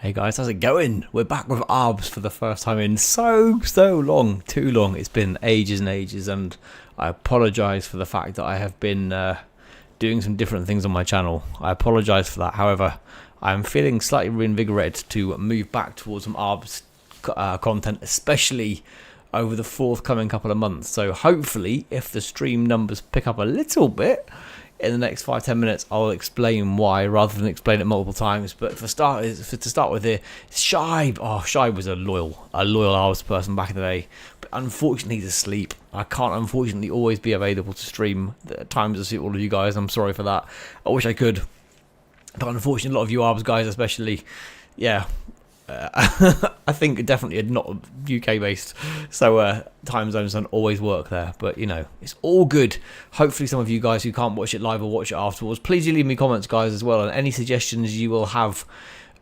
Hey guys, how's it going? We're back with ARBS for the first time in so long, too long. It's been ages and ages, and I apologise for the fact that I have been doing some different things on my channel. I apologise for that. However, I'm feeling slightly reinvigorated to move back towards some ARBS content, especially over the forthcoming couple of months. So hopefully, if the stream numbers pick up a little bit in the next 5-10 minutes, I'll explain why rather than explain it multiple times. But to start with here, Shibe. Oh, Shibe was a loyal ARBS person back in the day. But unfortunately, he's asleep. I can't unfortunately always be available to stream at times to suit all of you guys. I'm sorry for that. I wish I could. But unfortunately, a lot of you ARBS guys especially, yeah, I think definitely not UK based, so time zones don't always work there, but you know, it's all good. Hopefully some of you guys who can't watch it live will watch it afterwards. Please do leave me comments, guys, as well, and any suggestions you will have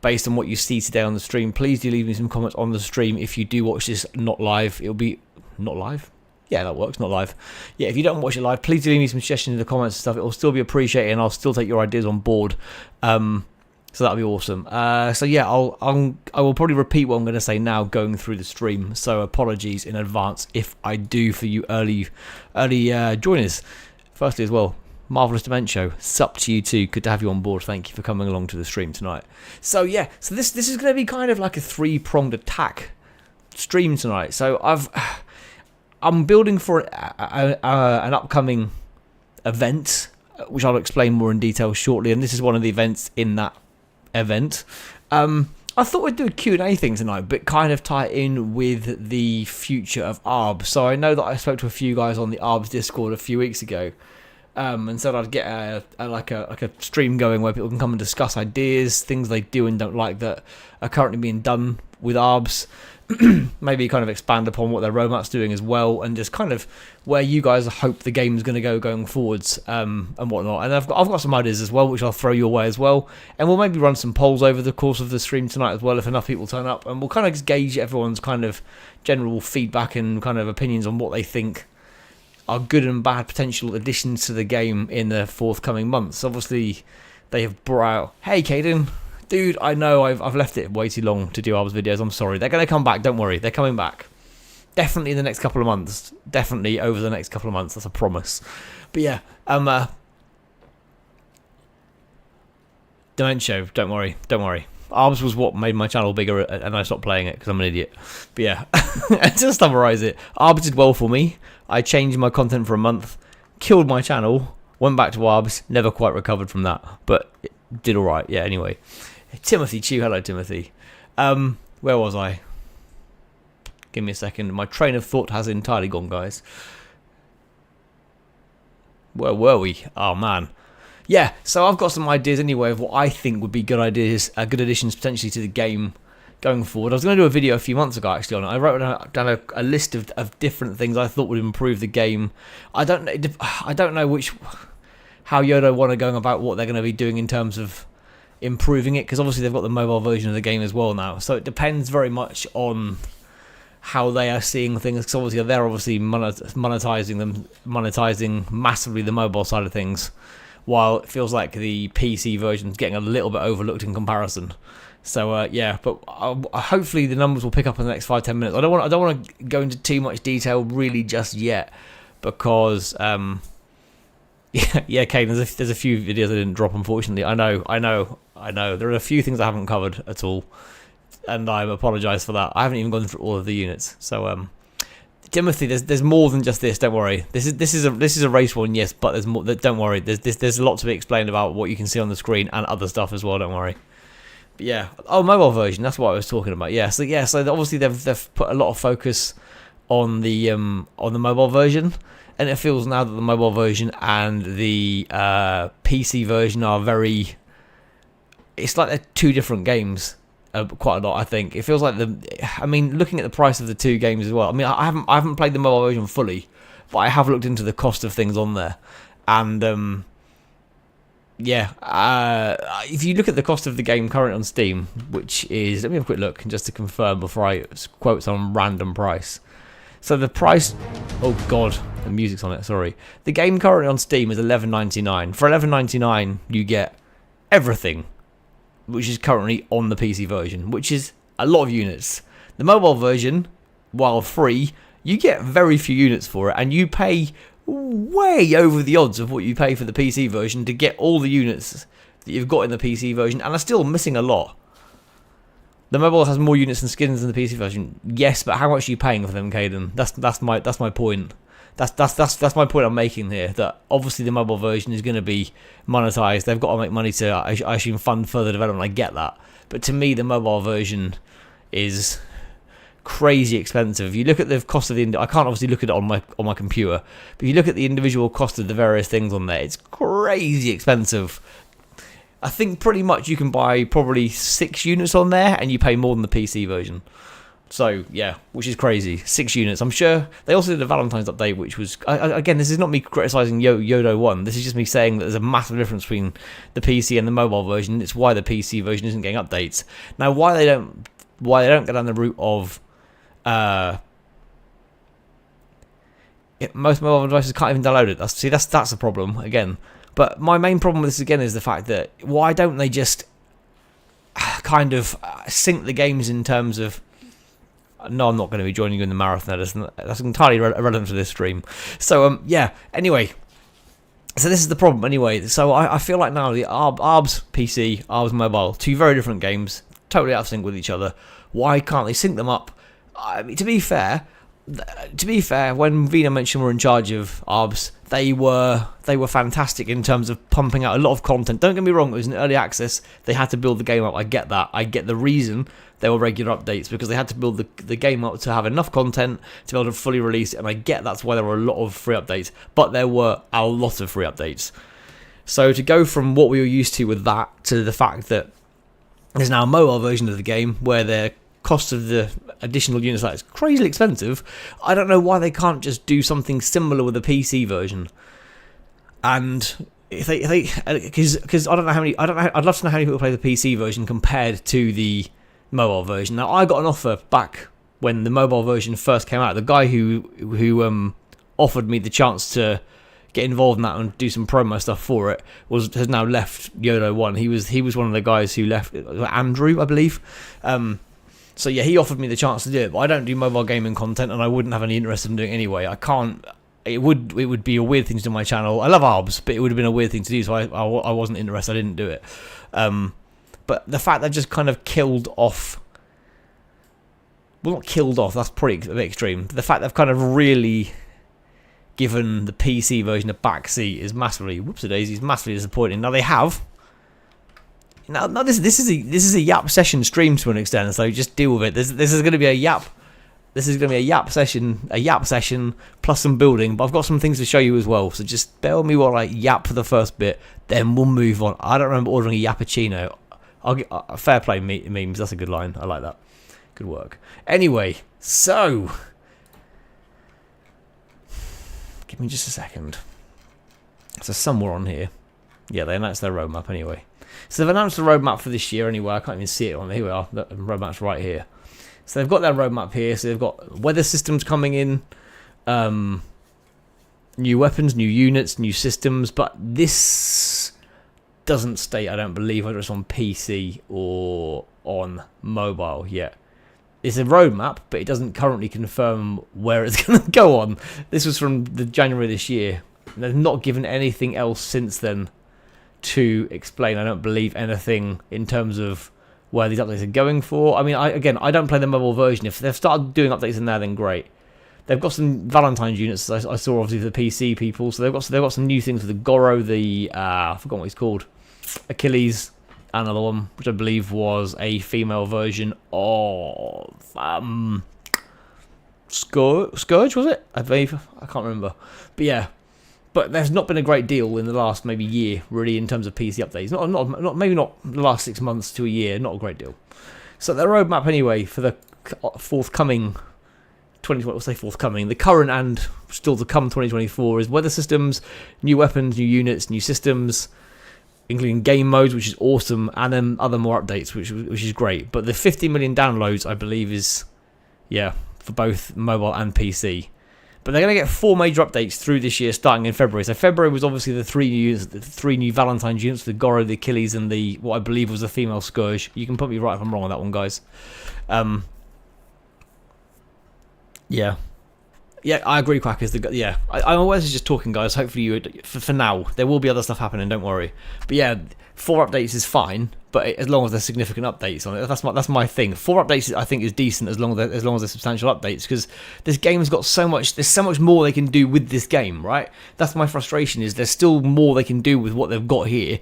based on what you see today on the stream. Please do leave me some comments on the stream. If you do watch this not live, it'll be not live. Yeah, that works, not live. Yeah, if you don't watch it live, please do leave me some suggestions in the comments and stuff. It will still be appreciated, and I'll still take your ideas on board. So that'll be awesome. So yeah, I will probably repeat what I'm going to say now going through the stream. So apologies in advance if I do for you early joiners. Firstly as well, Marvelous Dementia, sup to you too. Good to have you on board. Thank you for coming along to the stream tonight. So yeah, so this is going to be kind of like a three-pronged attack stream tonight. So I'm building for an upcoming event, which I'll explain more in detail shortly. And this is one of the events in that event. I thought we'd do a Q&A thing tonight, but kind of tie it in with the future of ARBS. So I know that I spoke to a few guys on the ARBS Discord a few weeks ago, and said I'd get a stream going where people can come and discuss ideas, things they do and don't like that are currently being done with ARBS. Maybe kind of expand upon what their roadmap's doing as well, and just kind of where you guys hope the game's going to go going forwards, and whatnot. And I've got some ideas as well, which I'll throw your way as well. And we'll maybe run some polls over the course of the stream tonight as well, if enough people turn up. And we'll kind of just gauge everyone's kind of general feedback and kind of opinions on what they think are good and bad potential additions to the game in the forthcoming months. Obviously, they have brought out... Hey, Caden. Dude, I know I've left it way too long to do ARBS videos. I'm sorry. They're going to come back. Don't worry. They're coming back. Definitely in the next couple of months. Definitely over the next couple of months. That's a promise. But yeah, Dementia, don't worry. Don't worry. ARBS was what made my channel bigger, and I stopped playing it because I'm an idiot. But yeah, to summarise it, ARBS did well for me. I changed my content for a month, killed my channel, went back to ARBS, never quite recovered from that, but it did alright. Yeah, anyway. Timothy Chew, hello Timothy. Where was I? Give me a second. My train of thought has entirely gone, guys. Where were we? Oh man. Yeah, so I've got some ideas anyway of what I think would be good ideas, good additions potentially to the game going forward. I was going to do a video a few months ago actually on it. I wrote down a list of different things I thought would improve the game. I don't know how Yoda want to go about what they're going to be doing in terms of improving it, because obviously they've got the mobile version of the game as well now, so it depends very much on how they are seeing things, because obviously they're monetizing massively the mobile side of things, while it feels like the PC version is getting a little bit overlooked in comparison. So yeah, but hopefully the numbers will pick up in the next 5-10 minutes. I don't want to go into too much detail really just yet, because yeah, Kane, there's a few videos I didn't drop, unfortunately. I know. There are a few things I haven't covered at all, and I apologise for that. I haven't even gone through all of the units. So, Timothy, there's more than just this. Don't worry. This is a race one, yes, but there's more. Don't worry. There's a lot to be explained about what you can see on the screen and other stuff as well. Don't worry. But yeah, mobile version. That's what I was talking about. Yeah. So obviously they've put a lot of focus on the mobile version. And it feels now that the mobile version and the PC version are very... It's like they're two different games, quite a lot, I think. It feels like looking at the price of the two games as well. I mean, I haven't played the mobile version fully, but I have looked into the cost of things on there. And, yeah, if you look at the cost of the game currently on Steam, which is... Let me have a quick look, just to confirm before I quote some random price. So the price... Oh, God. The music's on it, sorry. The game currently on Steam is $11.99. For $11.99, you get everything. which is currently on the PC version, which is a lot of units. The mobile version, while free, you get very few units for it, and you pay way over the odds of what you pay for the PC version to get all the units that you've got in the PC version, and are still missing a lot. The mobile has more units and skins than the PC version, yes, but how much are you paying for them, Caden? That's my point. That's my point I'm making here. That obviously the mobile version is going to be monetized. They've got to make money to, I assume, fund further development. I get that, but to me, the mobile version is crazy expensive. If you look at the cost of I can't obviously look at it on my computer, but if you look at the individual cost of the various things on there, it's crazy expensive. I think pretty much you can buy probably 6 units on there, and you pay more than the PC version. So yeah, which is crazy. 6 units. I'm sure they also did a Valentine's update, which was again, this is not me criticizing Yodo 1. This is just me saying that there's a massive difference between the PC and the mobile version. It's why the PC version isn't getting updates. Now, why they don't go down the route of most mobile devices can't even download it. That's a problem again. But my main problem with this again is the fact that why don't they just kind of sync the games in terms of... No, I'm not going to be joining you in the marathon. That's entirely irrelevant to this stream. So yeah. Anyway, so this is the problem. Anyway, so I feel like now the ARBS PC, ARBS mobile, 2 very different games, totally out of sync with each other. Why can't they sync them up? I mean, to be fair, when Vina mentioned we're in charge of ARBS, they were fantastic in terms of pumping out a lot of content. Don't get me wrong, it was an early access. They had to build the game up. I get that. I get the reason there were regular updates, because they had to build the game up to have enough content to be able to fully release it. And I get that's why there were a lot of free updates, but there were a lot of free updates. So to go from what we were used to with that to the fact that there's now a mobile version of the game where the cost of the additional units is crazily expensive, I don't know why they can't just do something similar with the PC version. And if they because I don't know how many, I'd love to know how many people play the PC version compared to the mobile version. Now, I got an offer back when the mobile version first came out. The guy who offered me the chance to get involved in that and do some promo stuff for it has now left Yodo 1. He was one of the guys who left, Andrew, I believe. So yeah, he offered me the chance to do it, but I don't do mobile gaming content, and I wouldn't have any interest in doing it anyway. I can't. It would be a weird thing to do on my channel. I love ARBS, but it would have been a weird thing to do, so I wasn't interested. I didn't do it. But the fact that just kind of killed off... Well, not killed off, that's probably a bit extreme. The fact they've kind of really given the PC version a backseat is massively... Whoopsie-daisies, massively disappointing. Now, they have... Now this is a Yap session stream to an extent, so just deal with it. This is going to be a Yap. This is going to be a Yap session plus some building. But I've got some things to show you as well. So just bear with me while I Yap for the first bit. Then we'll move on. I don't remember ordering a Yappuccino. I'll get fair play memes. That's a good line. I like that. Good work. Anyway, so give me just a second. So somewhere on here, yeah, they announced their roadmap anyway. So they've announced the roadmap for this year anyway. I can't even see it on there. Here we are. The roadmap's right here. So they've got their roadmap here. So they've got weather systems coming in, new weapons, new units, new systems. But this doesn't state, I don't believe, whether it's on PC or on mobile yet. It's a roadmap, but it doesn't currently confirm where it's going to go on. This was from the January this year. They've not given anything else since then to explain. I don't believe anything in terms of where these updates are going for. I mean, I don't play the mobile version. If they've started doing updates in there, then great. They've got some Valentine's units. I saw obviously for the PC people, so they've got some new things with the Goro, the I forgot what he's called, Achilles, another one, which I believe was a female version of Scourge, was it? I believe, I can't remember, but yeah. But there's not been a great deal in the last maybe year, really, in terms of PC updates. Not maybe not the last 6 months to a year. Not a great deal. So the roadmap anyway for the forthcoming 2020. We'll say forthcoming. The current and still to come 2024 is weather systems, new weapons, new units, new systems, including game modes, which is awesome, and then other more updates, which is great. But the 50 million downloads, I believe, is for both mobile and PC. But they're going to get 4 major updates through this year, starting in February. So February was obviously the three new Valentine's units, the Goro, the Achilles, and the what I believe was the female Scourge. You can put me right if I'm wrong on that one, guys. Yeah. Yeah, I agree, Quackers. Yeah, I'm always just talking, guys. Hopefully, for now, there will be other stuff happening. Don't worry. But yeah, 4 updates is fine, but as long as there's significant updates on it, that's my thing. 4 updates, I think, is decent as long as there's substantial updates, because this game has got so much. There's so much more they can do with this game, right? That's my frustration. Is there's still more they can do with what they've got here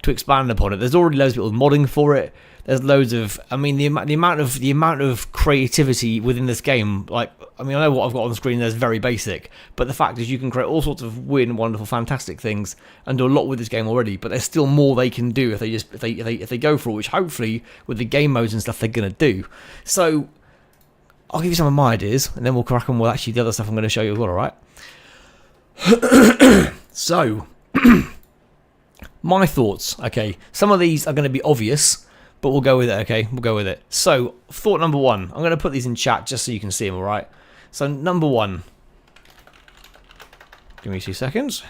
to expand upon it. There's already loads of people modding for it. There's loads of, I mean, the amount of creativity within this game. Like, I mean, I know what I've got on the screen there is very basic, but the fact is you can create all sorts of weird and wonderful, fantastic things and do a lot with this game already. But there's still more they can do if they go for it, which hopefully with the game modes and stuff they're gonna do. So I'll give you some of my ideas, and then we'll crack on with actually the other stuff I'm going to show you as well. All right. So my thoughts. Okay, some of these are going to be obvious, but we'll go with it, okay? We'll go with it. So, thought number 1. I'm going to put these in chat just so you can see them, alright? So, number 1. Give me 2 seconds.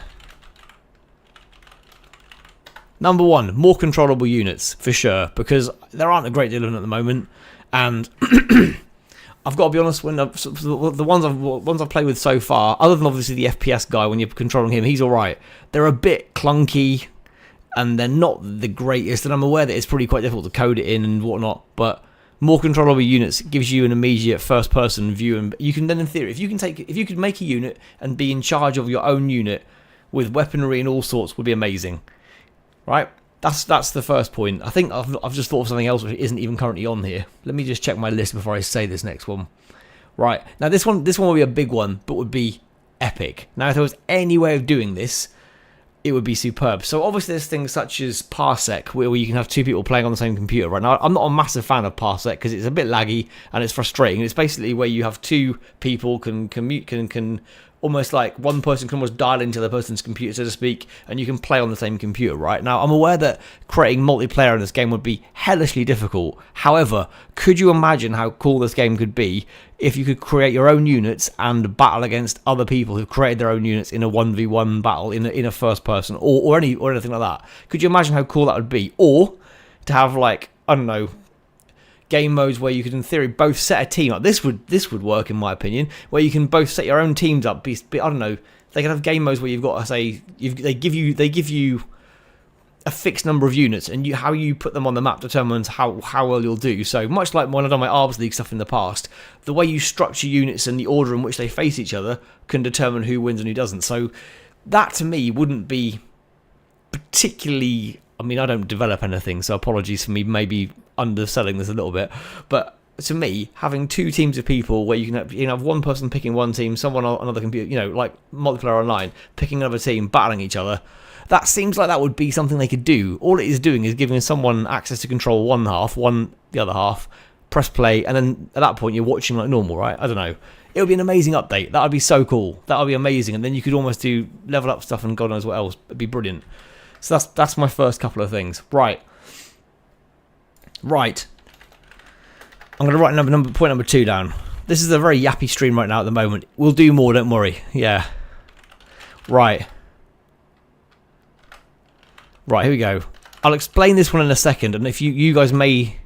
Number 1. More controllable units, for sure. Because there aren't a great deal of them at the moment. And I've got to be honest, when the ones I've played with so far, other than obviously the FPS guy, when you're controlling him, he's alright. They're a bit clunky, and they're not the greatest, and I'm aware that it's probably quite difficult to code it in and whatnot, but more controllable units gives you an immediate first-person view, and you can then, in theory, if you could make a unit and be in charge of your own unit with weaponry and all sorts, would be amazing, right? That's the first point. I think I've just thought of something else which isn't even currently on here. Let me just check my list before I say this next one. Right, now this one will be a big one, but would be epic. Now, if there was any way of doing this, it would be superb. So obviously there's things such as Parsec, where you can have 2 people playing on the same computer. Right now, I'm not a massive fan of Parsec because it's a bit laggy and it's frustrating. It's basically where you have 2 people can almost like one person can almost dial into the other person's computer, so to speak, and you can play on the same computer, right? Now, I'm aware that creating multiplayer in this game would be hellishly difficult. However, could you imagine how cool this game could be if you could create your own units and battle against other people who've created their own units in a 1v1 battle in a first person or anything like that? Could you imagine how cool that would be? Or to have, like, I don't know, game modes where you could, in theory, both set a team up. This would work, in my opinion, where you can both set your own teams up. I don't know. They can have game modes where you've got to say they give you a fixed number of units, and how you put them on the map determines how well you'll do. So much like when I've done my ARBS League stuff in the past, the way you structure units and the order in which they face each other can determine who wins and who doesn't. So that to me wouldn't be particularly. I mean, I don't develop anything, so apologies for me maybe underselling this a little bit, but to me, having 2 teams of people where you can have one person picking one team, someone on another computer, like multiplayer online, picking another team, battling each other, that seems like that would be something they could do. All it is doing is giving someone access to control one half, the other half, press play, and then at that point you're watching like normal, right? I don't know. It would be an amazing update. That would be so cool. That would be amazing, and then you could almost do level up stuff and God knows what else. It'd be brilliant. So that's my first couple of things. Right. I'm going to write point number 2 down. This is a very yappy stream right now at the moment. We'll do more, don't worry. Yeah. Right, here we go. I'll explain this one in a second, and if you guys may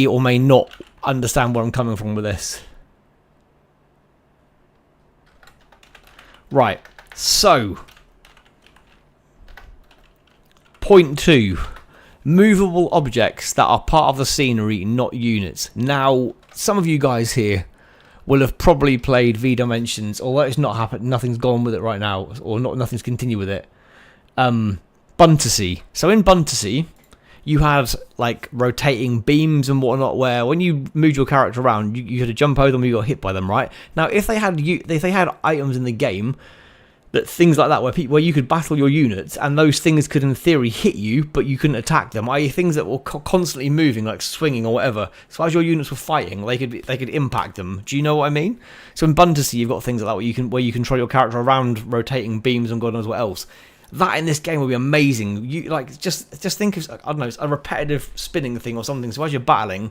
or may not understand where I'm coming from with this. Right. So, point 2. Movable objects that are part of the scenery, not units. Now, some of you guys here will have probably played V Dimensions, although it's not happened, nothing's gone with it right now, or nothing's continued with it. Buntasy. So in Buntasy, you had like rotating beams and whatnot, where when you moved your character around, you had to jump over them, you got hit by them, right? Now, if they had items in the game, that things like that, where you could battle your units and those things could in theory hit you, but you couldn't attack them, i.e. things that were constantly moving, like swinging or whatever. So as your units were fighting, they could impact them. Do you know what I mean? So in Buntasy, you've got things like that where you control your character around rotating beams and God knows what else. That in this game will be amazing. You just think of, I don't know, a repetitive spinning thing or something. So as you're battling,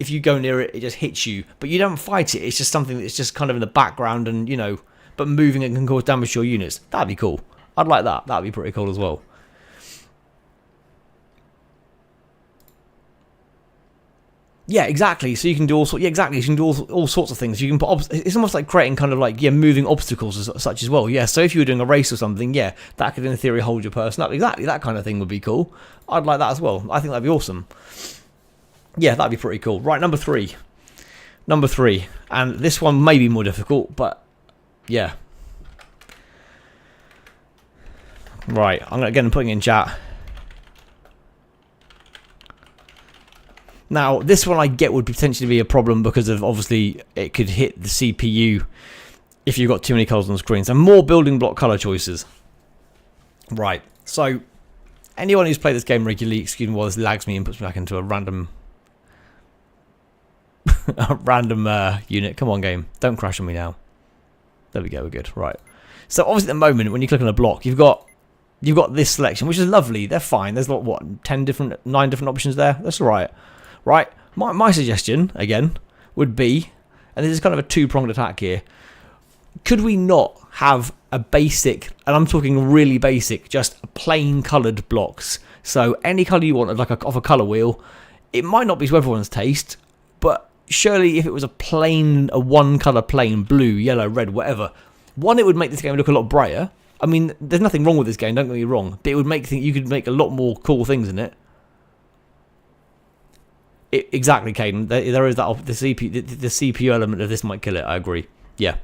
if you go near it, it just hits you. But you don't fight it. It's just something that's just kind of in the background and, you know, but moving and can cause damage to your units. That'd be cool. I'd like that. That'd be pretty cool as well. Yeah, exactly. So you can do all sorts. Yeah, exactly. You can do all sorts of things. You can put. It's almost like creating kind of like moving obstacles as such as well. Yeah. So if you were doing a race or something, yeah, that could in theory hold your person up. Exactly. That kind of thing would be cool. I'd like that as well. I think that'd be awesome. Yeah, that'd be pretty cool. Right, number three, and this one may be more difficult, but yeah. Right, I'm again putting it in chat. Now, this one I get would potentially be a problem because of, obviously, it could hit the CPU if you've got too many colours on the screen. So more building block colour choices. Right, so anyone who's played this game regularly, excuse me while this lags me and puts me back into a random unit. Come on, game. Don't crash on me now. There we go, we're good. Right. So obviously at the moment, when you click on a block, you've got this selection, which is lovely. They're fine. There's like, what, 9 different options there? That's all right. Right, my suggestion, again, would be, and this is kind of a two-pronged attack here, could we not have a basic, and I'm talking really basic, just plain coloured blocks? So any colour you want, like off a colour wheel. It might not be to everyone's taste, but surely if it was a one colour plain, blue, yellow, red, whatever, one, it would make this game look a lot brighter. I mean, there's nothing wrong with this game, don't get me wrong, but it would make you could make a lot more cool things in it. Exactly, Caden. There is that the CPU element of this might kill it. I agree. Yeah.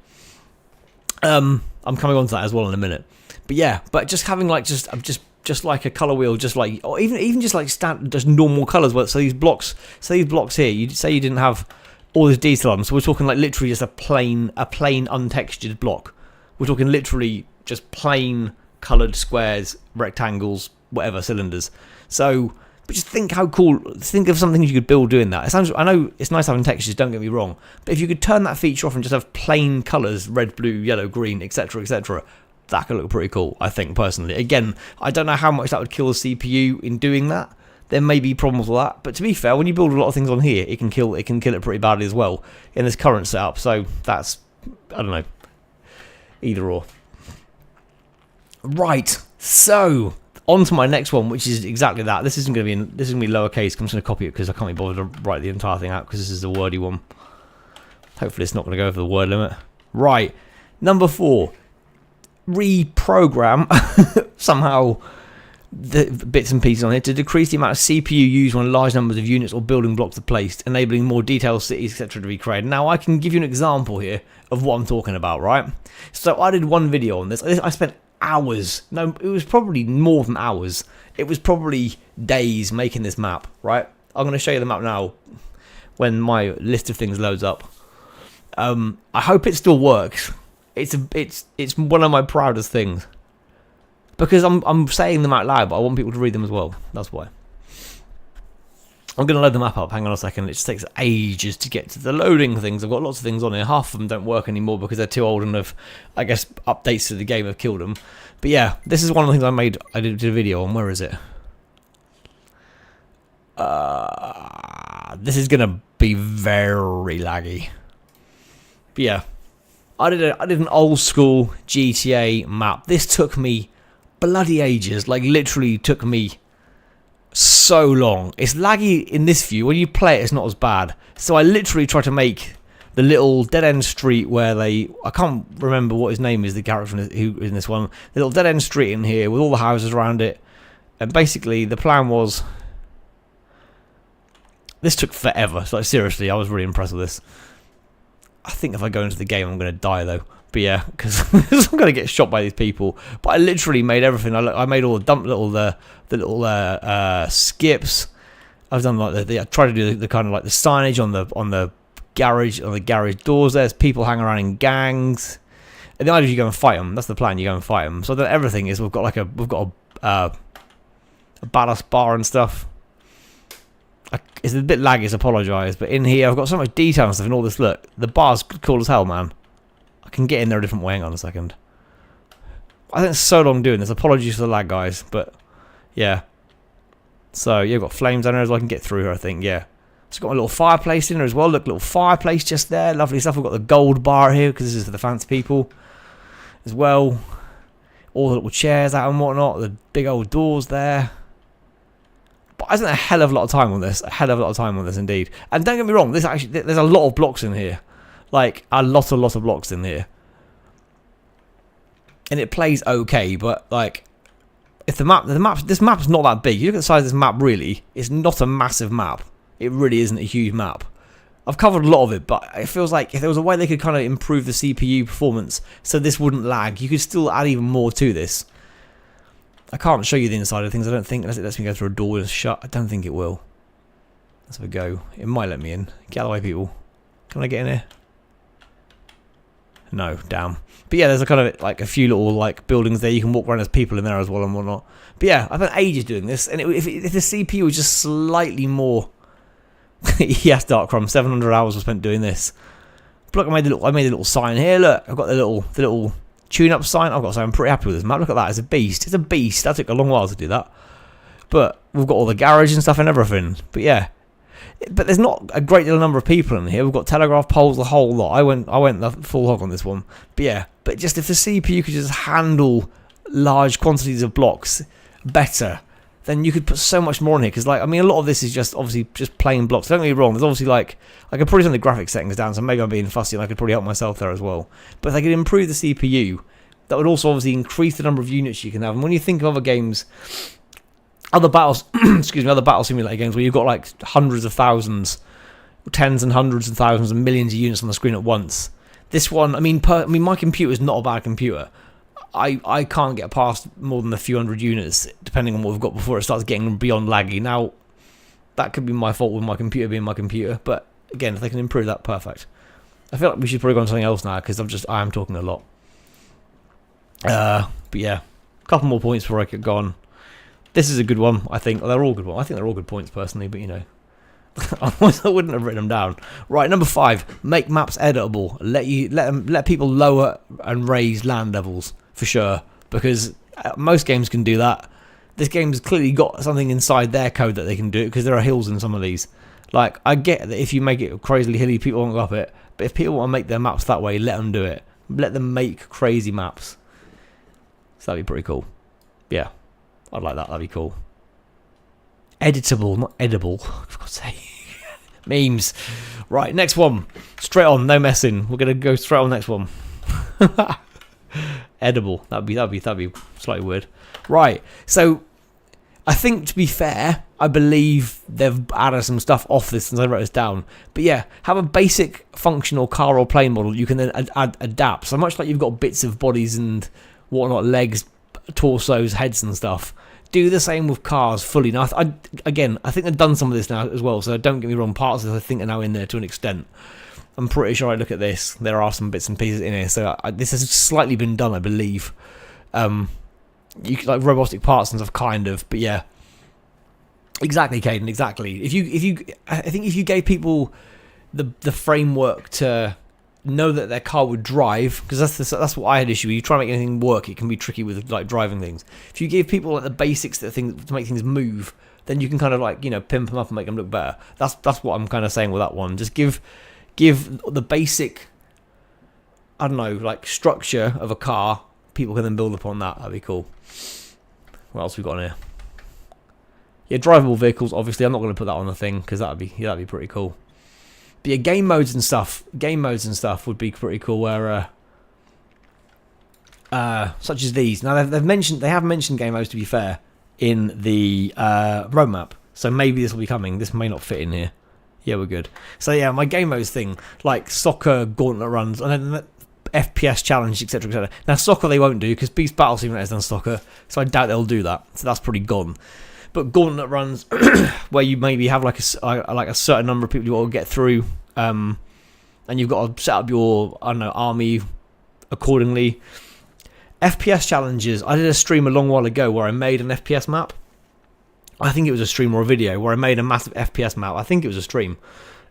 I'm coming on to that as well in a minute. But yeah, but just having like just like a color wheel, just like, or even just like just normal colors. So these blocks here, you say you didn't have all this detail on them. So we're talking like literally just a plain untextured block. We're talking literally just plain colored squares, rectangles, whatever, cylinders. So. But just think how cool. Think of something you could build doing that. I know it's nice having textures, don't get me wrong. But if you could turn that feature off and just have plain colours, red, blue, yellow, green, etc., etc., that could look pretty cool, I think, personally. Again, I don't know how much that would kill the CPU in doing that. There may be problems with that. But to be fair, when you build a lot of things on here, it can kill it pretty badly as well in this current setup. So that's, I don't know, either or. Right, so on to my next one, which is exactly that. This isn't going to be lowercase. I'm just going to copy it because I can't be bothered to write the entire thing out because this is a wordy one. Hopefully it's not going to go over the word limit. Right, number 4. Reprogram somehow the bits and pieces on here to decrease the amount of CPU used when large numbers of units or building blocks are placed, enabling more detailed cities, etc. to be created. Now I can give you an example here of what I'm talking about, right? So I did one video on this. I spent hours. No, it was probably more than hours. It was probably days making this map, right? I'm going to show you the map now when my list of things loads up. I hope it still works. It's one of my proudest things because I'm saying them out loud, but I want people to read them as well. That's why. I'm going to load the map up. Hang on a second. It just takes ages to get to the loading things. I've got lots of things on here. Half of them don't work anymore because they're too old and I guess updates to the game have killed them. But yeah, this is one of the things I made. I did a video on. Where is it? This is going to be very laggy. But yeah, I did an old school GTA map. This took me bloody ages. Like literally took me so long. It's laggy in this view. When you play it, it's not as bad. So I literally tried to make the little dead-end street where I can't remember what his name is, the character who is in this one. The little dead-end street in here with all the houses around it. And basically, the plan was... This took forever. So like, seriously, I was really impressed with this. I think if I go into the game, I'm going to die, though. But yeah, because I'm going to get shot by these people. But I literally made everything. I made all the little skips. I've done like I tried to do the kind of like the signage on the garage doors. There's people hanging around in gangs. And the idea is you go and fight them. That's the plan. You go and fight them. So that everything is we've got a ballast bar and stuff. It's a bit laggy, so apologise. But in here, I've got so much detail and stuff. And all this, look, the bar's cool as hell, man. I can get in there a different way. Hang on a second. I think it's so long doing this. Apologies for the lag, guys. But, yeah. So, yeah, I've got flames down there as well. I can get through here, I think. Yeah. It's got a little fireplace in there as well. Look, little fireplace just there. Lovely stuff. We've got the gold bar here because this is for the fancy people as well. All the little chairs out and whatnot. The big old doors there. But I spent a hell of a lot of time on this. A hell of a lot of time on this indeed. And don't get me wrong, there's a lot of blocks in here. Like, a lot of blocks in here. And it plays okay, but like, if this map's not that big. You look at the size of this map, really, it's not a massive map. It really isn't a huge map. I've covered a lot of it, but it feels like if there was a way they could kind of improve the CPU performance so this wouldn't lag, you could still add even more to this. I can't show you the inside of things, I don't think, unless it lets me go through a door that's shut. I don't think it will. Let's have a go. It might let me in. Get out of the way, people. Can I get in here? No, damn. But yeah, there's a kind of like a few little like buildings there. You can walk around, there's people in there as well and whatnot. But yeah, I've spent ages doing this, and if the CPU was just slightly more... yes, Darkcrum, 700 hours were spent doing this. But look, I made a little sign here. Look, I've got the little tune-up sign. I've got to say I'm pretty happy with this map. Look at that, it's a beast. It's a beast. That took a long while to do that. But we've got all the garage and stuff and everything. But yeah. But there's not a great deal number of people in here. We've got telegraph poles, the whole lot. I went the full hog on this one. But yeah, but just if the CPU could just handle large quantities of blocks better, then you could put so much more in here. Because like, I mean, a lot of this is just obviously just plain blocks. Don't get me wrong. There's obviously like, I could probably turn the graphics settings down, so maybe I'm being fussy and I could probably help myself there as well. But if they could improve the CPU, that would also obviously increase the number of units you can have. And when you think of other games, other battles, other battle simulator games where you've got like hundreds of thousands, tens and hundreds of thousands and millions of units on the screen at once. This one, I mean, my computer is not a bad computer. I can't get past more than a few hundred units, depending on what we've got before it starts getting beyond laggy. Now, that could be my fault with my computer being my computer, but again, if they can improve that, perfect. I feel like we should probably go on to something else now, because I am talking a lot. But yeah, a couple more points before I get gone. This is a good one, I think. They're all good ones. I think they're all good points, personally, but you know. Otherwise, I wouldn't have written them down. Right, number 5. Make maps editable. Let people lower and raise land levels, for sure. Because most games can do that. This game's clearly got something inside their code that they can do it, because there are hills in some of these. Like, I get that if you make it crazily hilly, people won't go up it. But if people want to make their maps that way, let them do it. Let them make crazy maps. So that'd be pretty cool. Yeah. I'd like that, that'd be cool. Editable, not edible. For God's sake. Memes. Right, next one. Straight on, no messing. We're gonna go straight on next one. Edible. That'd be slightly weird. Right, so I think, to be fair, I believe they've added some stuff off this since I wrote this down. But yeah, have a basic functional car or plane model you can then adapt. So much like you've got bits of bodies and whatnot, legs, torsos, heads and stuff. Do the same with cars fully. Now, I think they've done some of this now as well, so don't get me wrong, parts of this I think are now in there to an extent. I'm pretty sure I look at this, there are some bits and pieces in here, so this has slightly been done, I believe. You could, like, robotic parts and stuff, kind of, but yeah. Exactly, Caden, exactly. I think if you gave people the framework to know that their car would drive, because that's what I had issue with. You try to make anything work, it can be tricky with like driving things. If you give people like the basics to make things move, then you can kind of like, you know, pimp them up and make them look better. That's what I'm kind of saying with that one. Just give the basic, I don't know, like structure of a car. People can then build upon that. That'd be cool. What else we got in here? Yeah, drivable vehicles. Obviously, I'm not going to put that on the thing because that'd be pretty cool. But yeah, game modes and stuff would be pretty cool. Where such as these. Now they have mentioned game modes, to be fair, in the roadmap. So maybe this will be coming. This may not fit in here. Yeah, we're good. So yeah, my game modes thing, like soccer, gauntlet runs, and then FPS challenge, etc., etc. Now soccer they won't do because Beast Battle Simulator has done soccer, so I doubt they'll do that. So that's pretty gone. But gauntlet runs, where you maybe have like a certain number of people you want to get through, and you've got to set up your, I don't know, army accordingly. FPS challenges. I did a stream a long while ago where I made an FPS map. I think it was a stream or a video where I made a massive FPS map. I think it was a stream.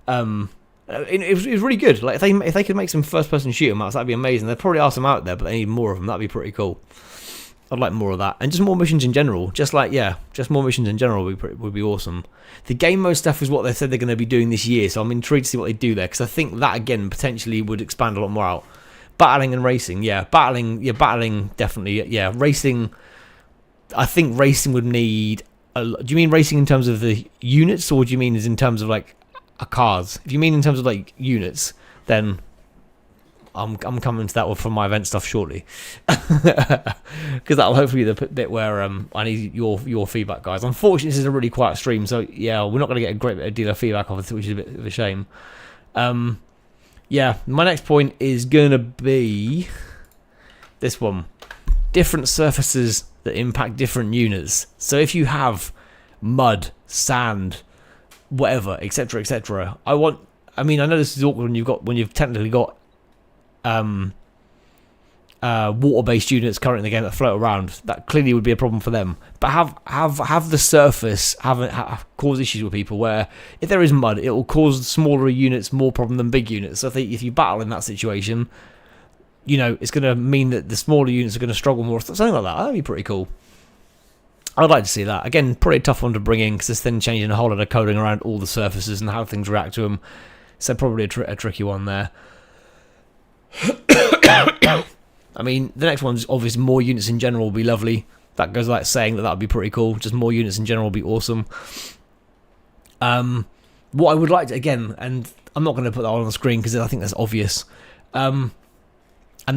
It was really good. Like if they could make some first-person shooter maps, that'd be amazing. There probably are some out there, but they need more of them. That'd be pretty cool. I'd like more of that, and just more missions in general. Just more missions in general would be awesome. The game mode stuff is what they said they're going to be doing this year, so I'm intrigued to see what they do there, because I think that again potentially would expand a lot more out. Battling and racing, battling definitely, racing. I think racing would need. Do you mean racing in terms of the units, or do you mean in terms of like cars? If you mean in terms of like units, then I'm coming to that one from my event stuff shortly, because that'll hopefully be the bit where I need your feedback, guys. Unfortunately, this is a really quiet stream, so yeah, we're not going to get a great deal of feedback off it, which is a bit of a shame. Yeah, my next point is going to be this one: different surfaces that impact different units. So if you have mud, sand, whatever, etc., etc., I know this is awkward when you've technically got water-based units currently in the game that float around. That clearly would be a problem for them. But have the surface cause issues with people, where if there is mud, it will cause smaller units more problem than big units. So if you battle in that situation, it's going to mean that the smaller units are going to struggle more. Something like that. That'd be pretty cool. I'd like to see that. Again, pretty tough one to bring in, because it's then changing a whole lot of coding around all the surfaces and how things react to them. So probably a tricky one there. I mean, the next one's obviously more units in general will be lovely. That goes like saying that would be pretty cool. Just more units in general would be awesome. What I would like to, again, and I'm not going to put that on the screen because I think that's obvious. And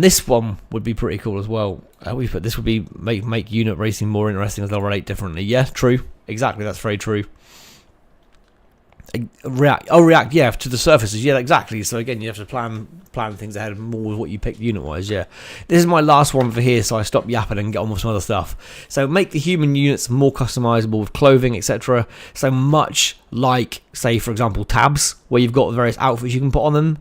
this one would be pretty cool as well. This would be make unit racing more interesting, as they'll relate differently. Yeah, true. Exactly, that's very true. React to the surfaces. Yeah, exactly. So again, you have to plan things ahead more with what you pick unit wise. Yeah, this is my last one for here, so I stop yapping and get on with some other stuff. So make the human units more customizable with clothing, etc. So much like, say for example, tabs, where you've got various outfits you can put on them.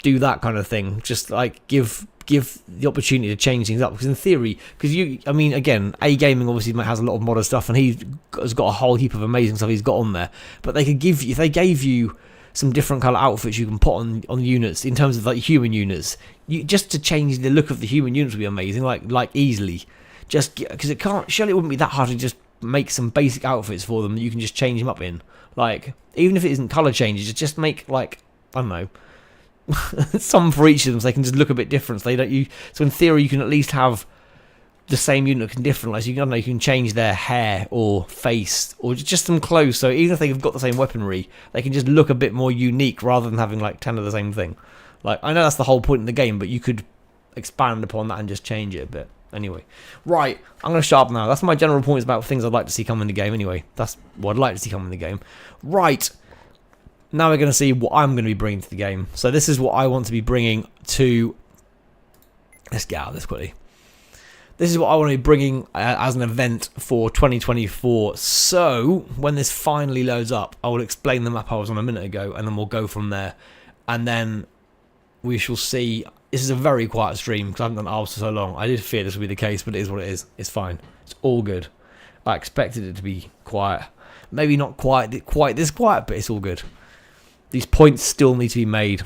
Do that kind of thing. Just like give the opportunity to change things up, because in theory, again, A Gaming obviously has a lot of modern stuff, and he's got a whole heap of amazing stuff he's got on there. But they could if they gave you some different color outfits you can put on units in terms of like human units, just to change the look of the human units would be amazing, like easily. Just because surely it wouldn't be that hard to just make some basic outfits for them that you can just change them up in. Like, even if it isn't color changes, just make like, I don't know, some for each of them, so they can just look a bit different. So in theory, you can at least have the same unit looking different. Like, so you can change their hair or face or just some clothes. So even if they've got the same weaponry, they can just look a bit more unique rather than having like 10 of the same thing. Like, I know that's the whole point in the game, but you could expand upon that and just change it a bit. Anyway, right, I'm going to shut up now. That's my general points about things I'd like to see come in the game. Anyway, that's what I'd like to see come in the game. Right. Now we're going to see what I'm going to be bringing to the game. So this is what I want to be bringing to... Let's get out of this quickly. This is what I want to be bringing as an event for 2024. So when this finally loads up, I will explain the map I was on a minute ago, and then we'll go from there. And then we shall see. This is a very quiet stream because I haven't done ARBS for so long. I did fear this would be the case, but it is what it is. It's fine. It's all good. I expected it to be quiet. Maybe not quite this quiet, but it's all good. These points still need to be made.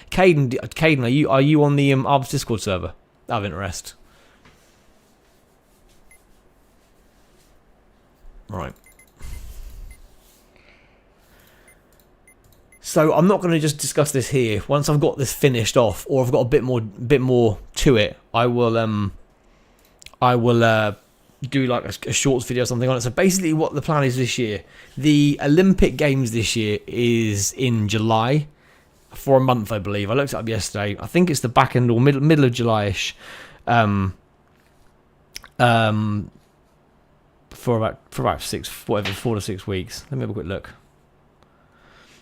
Caden, are you on the ARBS Discord server? Out of interest. Right. So I'm not going to just discuss this here. Once I've got this finished off, or I've got a bit more to it, I will do like a shorts video or something on it. So basically what the plan is this year, the Olympic Games this year is in July for a month, I believe. I looked it up yesterday. I think it's the back end or middle of July-ish, for about 4 to 6 weeks. Let me have a quick look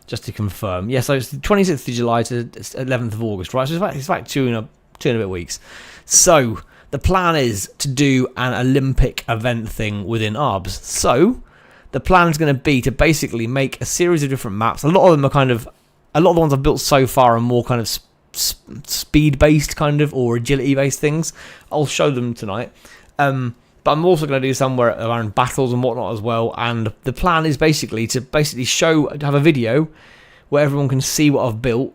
just to confirm. Yeah, so it's the 26th of July to 11th of August, right? So it's like two and a bit weeks. So the plan is to do an Olympic event thing within ARBS. So the plan is going to be to basically make a series of different maps. A lot of the ones I've built so far are more kind of speed-based kind of, or agility-based things. I'll show them tonight. But I'm also going to do somewhere around battles and whatnot as well. And the plan is basically to have a video where everyone can see what I've built,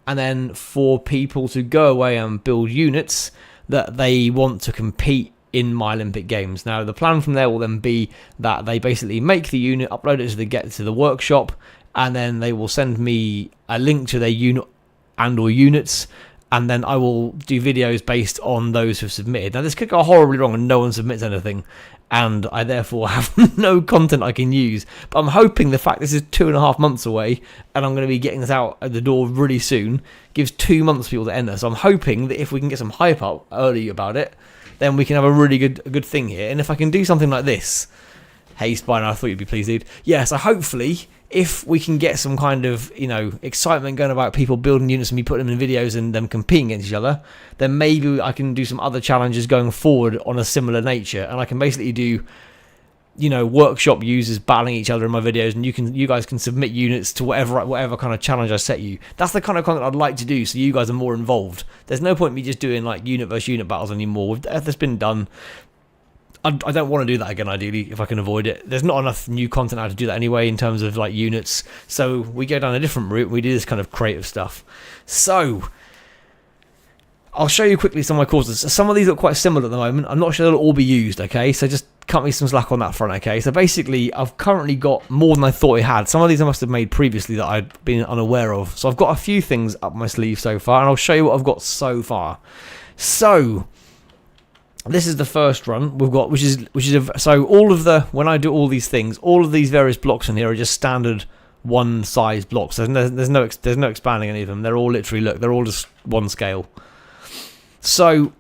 and then for people to go away and build units that they want to compete in my Olympic Games. Now, the plan from there will then be that they basically make the unit, upload it to the workshop, and then they will send me a link to their unit and or units, and then I will do videos based on those who've submitted. Now, this could go horribly wrong and no one submits anything, and I therefore have no content I can use. But I'm hoping the fact this is 2.5 months away, and I'm going to be getting this out at the door really soon, gives 2 months for people to enter. So I'm hoping that if we can get some hype up early about it, then we can have a really good thing here. And if I can do something like this, hey Spiner, I thought you'd be pleased, dude. Yeah, so hopefully, if we can get some kind of, excitement going about people building units and me putting them in videos and them competing against each other, then maybe I can do some other challenges going forward on a similar nature. And I can basically do, workshop users battling each other in my videos, and you guys can submit units to whatever kind of challenge I set you. That's the kind of content I'd like to do, so you guys are more involved. There's no point in me just doing like unit versus unit battles anymore. That's been done. I don't want to do that again, ideally, if I can avoid it. There's not enough new content out to do that anyway in terms of like units, so we go down a different route. We do this kind of creative stuff. So I'll show you quickly some of my courses. Some of these look quite similar at the moment. I'm not sure they'll all be used, okay? So just cut me some slack on that front, okay? So basically, I've currently got more than I thought I had. Some of these I must have made previously that I'd been unaware of. So I've got a few things up my sleeve so far, and I'll show you what I've got so far. So this is the first run we've got, so all of when I do all these things, all of these various blocks in here are just standard one size blocks. There's no expanding any of them. They're all literally, they're all just one scale. So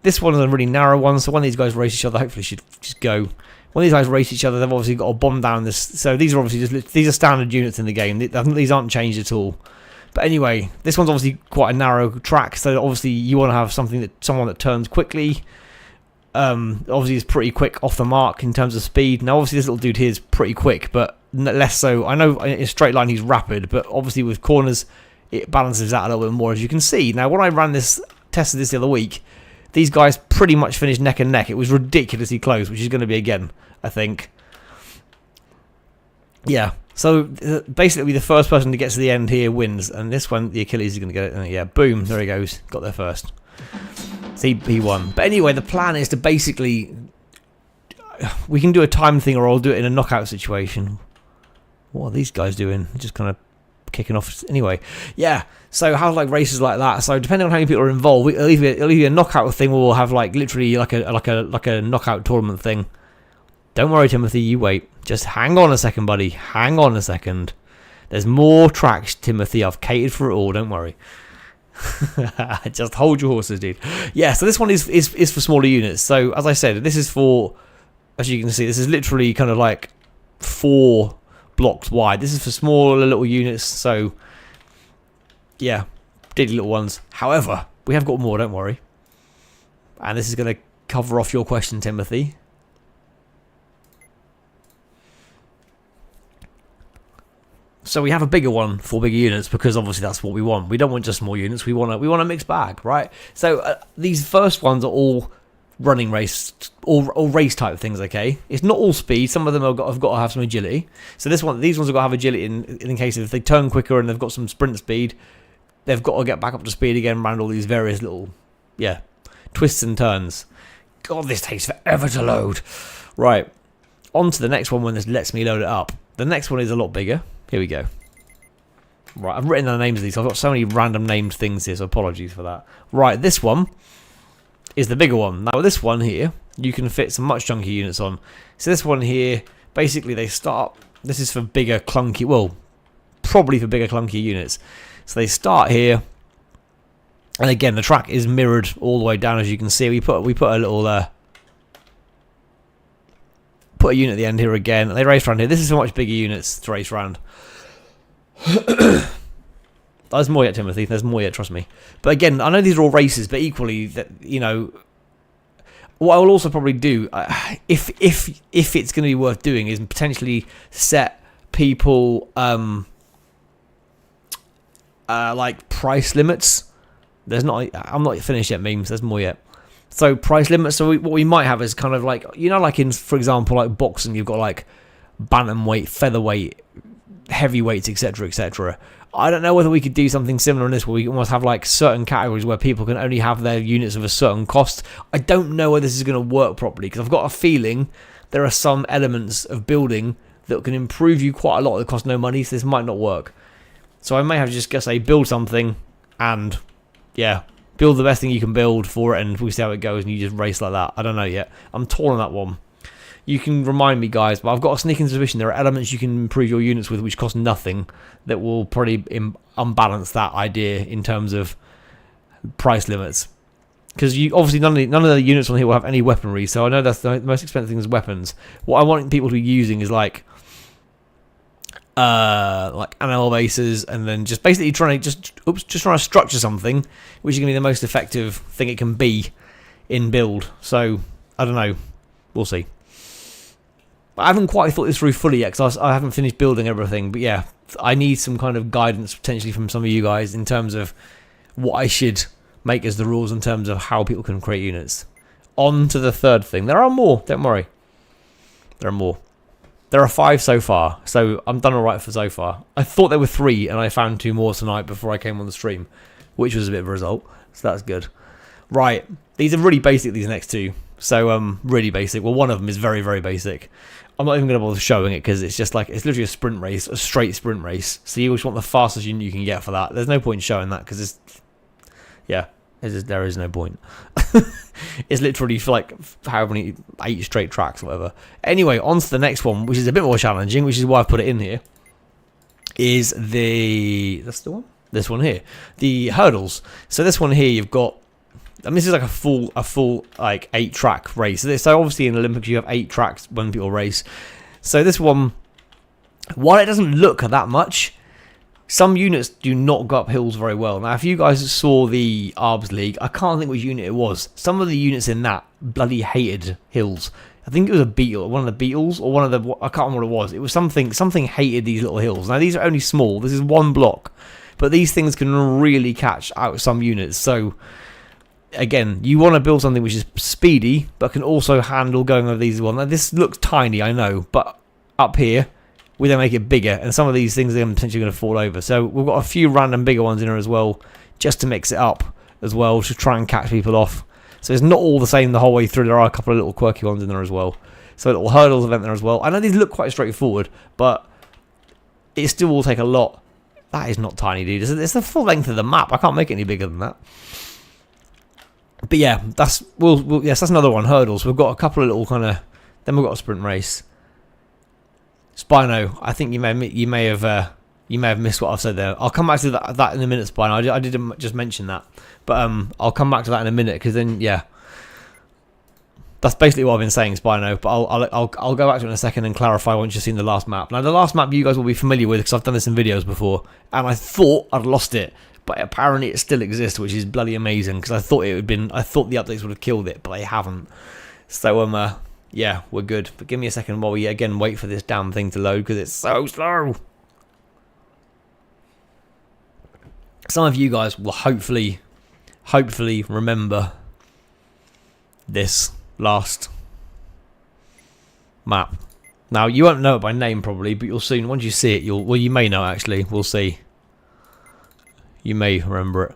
this one is a really narrow one, so when these guys race each other, hopefully should just go. When these guys race each other, they've obviously got to bomb down this. So these are obviously these are standard units in the game. These aren't changed at all. But anyway, this one's obviously quite a narrow track, so obviously you want to have someone that turns quickly. Obviously it's pretty quick off the mark in terms of speed. Now obviously this little dude here is pretty quick, but less so. I know in a straight line he's rapid, but obviously with corners it balances out a little bit more, as you can see. Now when I tested this the other week, these guys pretty much finished neck and neck. It was ridiculously close, which is going to be again, I think. Yeah, so basically the first person to get to the end here wins, and this one, the Achilles, is going to get it. Yeah, boom, there he goes, got there first. So he won. But anyway, the plan is to basically, we can do a time thing, or I'll do it in a knockout situation. What are these guys doing? Just kind of kicking off. Anyway, yeah. So how like races like that. So depending on how many people are involved, it'll either be a knockout thing, or we'll have like literally like a knockout tournament thing. Don't worry, Timothy. You wait. Just hang on a second, buddy. Hang on a second. There's more tracks, Timothy. I've catered for it all. Don't worry. Just hold your horses, dude. Yeah, so this one is for smaller units. So as I said, this is for, as you can see, this is literally kind of like 4 blocks wide. This is for smaller little units. So yeah, diddly little ones. However, we have got more, don't worry. And this is going to cover off your question, Timothy. So we have a bigger one for bigger units, because obviously that's what we want. We don't want just small units. We want a mixed bag, right? So these first ones are all running race, all race type things. Okay, it's not all speed. Some of them have got to have some agility. So these ones have got to have agility in case if they turn quicker and they've got some sprint speed, they've got to get back up to speed again around all these various little twists and turns. God, this takes forever to load. Right, on to the next one when this lets me load it up. The next one is a lot bigger. Here we go. Right, I've written the names of these. So I've got so many random named things here, so apologies for that. Right, this one is the bigger one. Now, this one here, you can fit some much chunkier units on. So this one here, basically they start... This is for bigger, clunky... Well, probably for bigger, clunky units. So they start here. And again, the track is mirrored all the way down, as you can see. We put a little... Put a unit at the end here again. They race around here. This is for much bigger units to race around. There's more yet, Timothy. There's more yet, trust me. But again, I know these are all races, but equally, that what I will also probably do, if it's going to be worth doing, is potentially set people like price limits. I'm not finished yet, memes. There's more yet. So price limits. So what we might have is kind of like, like in, for example, like boxing, you've got like bantamweight, featherweight, heavyweights, etc., etc. I don't know whether we could do something similar in this, where we almost have like certain categories where people can only have their units of a certain cost. I don't know whether this is going to work properly, because I've got a feeling there are some elements of building that can improve you quite a lot that cost no money, so this might not work. So I may have to just say build something and, yeah, build the best thing you can build for it, and we'll see how it goes, and you just race like that. I don't know yet. I'm torn on that one. You can remind me, guys, but I've got a sneaking suspicion there are elements you can improve your units with which cost nothing that will probably unbalance that idea in terms of price limits. Because you obviously none of the units on here will have any weaponry, so I know that's the most expensive thing is weapons. What I want people to be using is like animal bases, and then just basically trying to structure something which is going to be the most effective thing it can be in build. So I don't know, we'll see. I haven't quite thought this through fully yet, because I haven't finished building everything. But yeah, I need some kind of guidance potentially from some of you guys in terms of what I should make as the rules in terms of how people can create units. On to the third thing. There are more, don't worry. There are more. There are 5 so far, so I'm done alright for so far. I thought there were 3, and I found 2 more tonight before I came on the stream, which was a bit of a result, so that's good. Right, these are really basic, these next 2. So, really basic. Well, one of them is very, very basic. I'm not even going to bother showing it, because it's just like, it's literally a sprint race, a straight sprint race. So you always want the fastest unit you can get for that. There's no point in showing that, because it's, yeah, there is no point. It's literally for like however many 8 straight tracks or whatever. Anyway, on to the next one, which is a bit more challenging, which is why I put it in here. Is that's the one? This one here. The hurdles. So this one here you've got, and this is like a full like 8 track race. So obviously in the Olympics you have 8 tracks when people race. So this one, while it doesn't look that much, some units do not go up hills very well. Now, if you guys saw the ARBS League, I can't think which unit it was. Some of the units in that bloody hated hills. I think it was a beetle, one of the beetles, or one of the, I can't remember what it was. It was something hated these little hills. Now, these are only small. This is 1 block. But these things can really catch out some units. So, again, you want to build something which is speedy, but can also handle going over these as well. Now, this looks tiny, I know, but up here, we then make it bigger, and some of these things are potentially going to fall over. So we've got a few random bigger ones in there as well, just to mix it up as well, to try and catch people off. So it's not all the same the whole way through. There are a couple of little quirky ones in there as well. So a little hurdles event there as well. I know these look quite straightforward, but it still will take a lot. That is not tiny, dude. It's the full length of the map. I can't make it any bigger than that. But yeah, that's yes, that's another one. Hurdles. We've got a couple of little kind of. Then we've got a sprint race. Spino, I think you may have missed what I've said there. I'll come back to that in a minute, Spino. I didn't just mention that, but I'll come back to that in a minute, because then yeah, that's basically what I've been saying, Spino. But I'll go back to it in a second and clarify once you've seen the last map. Now the last map you guys will be familiar with, because I've done this in videos before, and I thought I'd lost it, but apparently it still exists, which is bloody amazing, because I thought the updates would have killed it, but they haven't. So yeah, we're good. But give me a second while we again wait for this damn thing to load, because it's so slow. Some of you guys will hopefully remember this last map. Now, you won't know it by name probably, but you'll soon, once you see it, well, you may know actually. We'll see. You may remember it.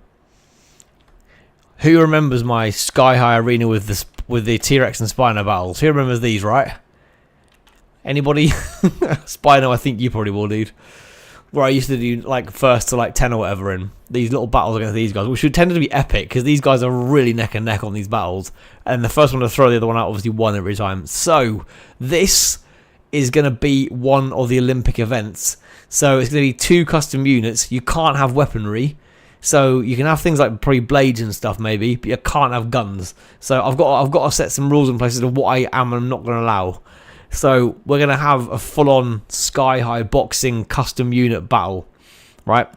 Who remembers my Sky High Arena with the T-Rex and Spino battles? Who remembers these, right? Anybody? Spino, I think you probably will, dude. Where I used to do like first to like 10 or whatever in these little battles against these guys, which would tend to be epic, because these guys are really neck and neck on these battles. And the first one to throw the other one out obviously won every time. So this is going to be one of the Olympic events. So it's going to be 2 custom units. You can't have weaponry. So you can have things like probably blades and stuff maybe, but you can't have guns. So I've got to set some rules in place as to what I am and I'm not going to allow. So we're going to have a full-on sky-high boxing custom unit battle, right?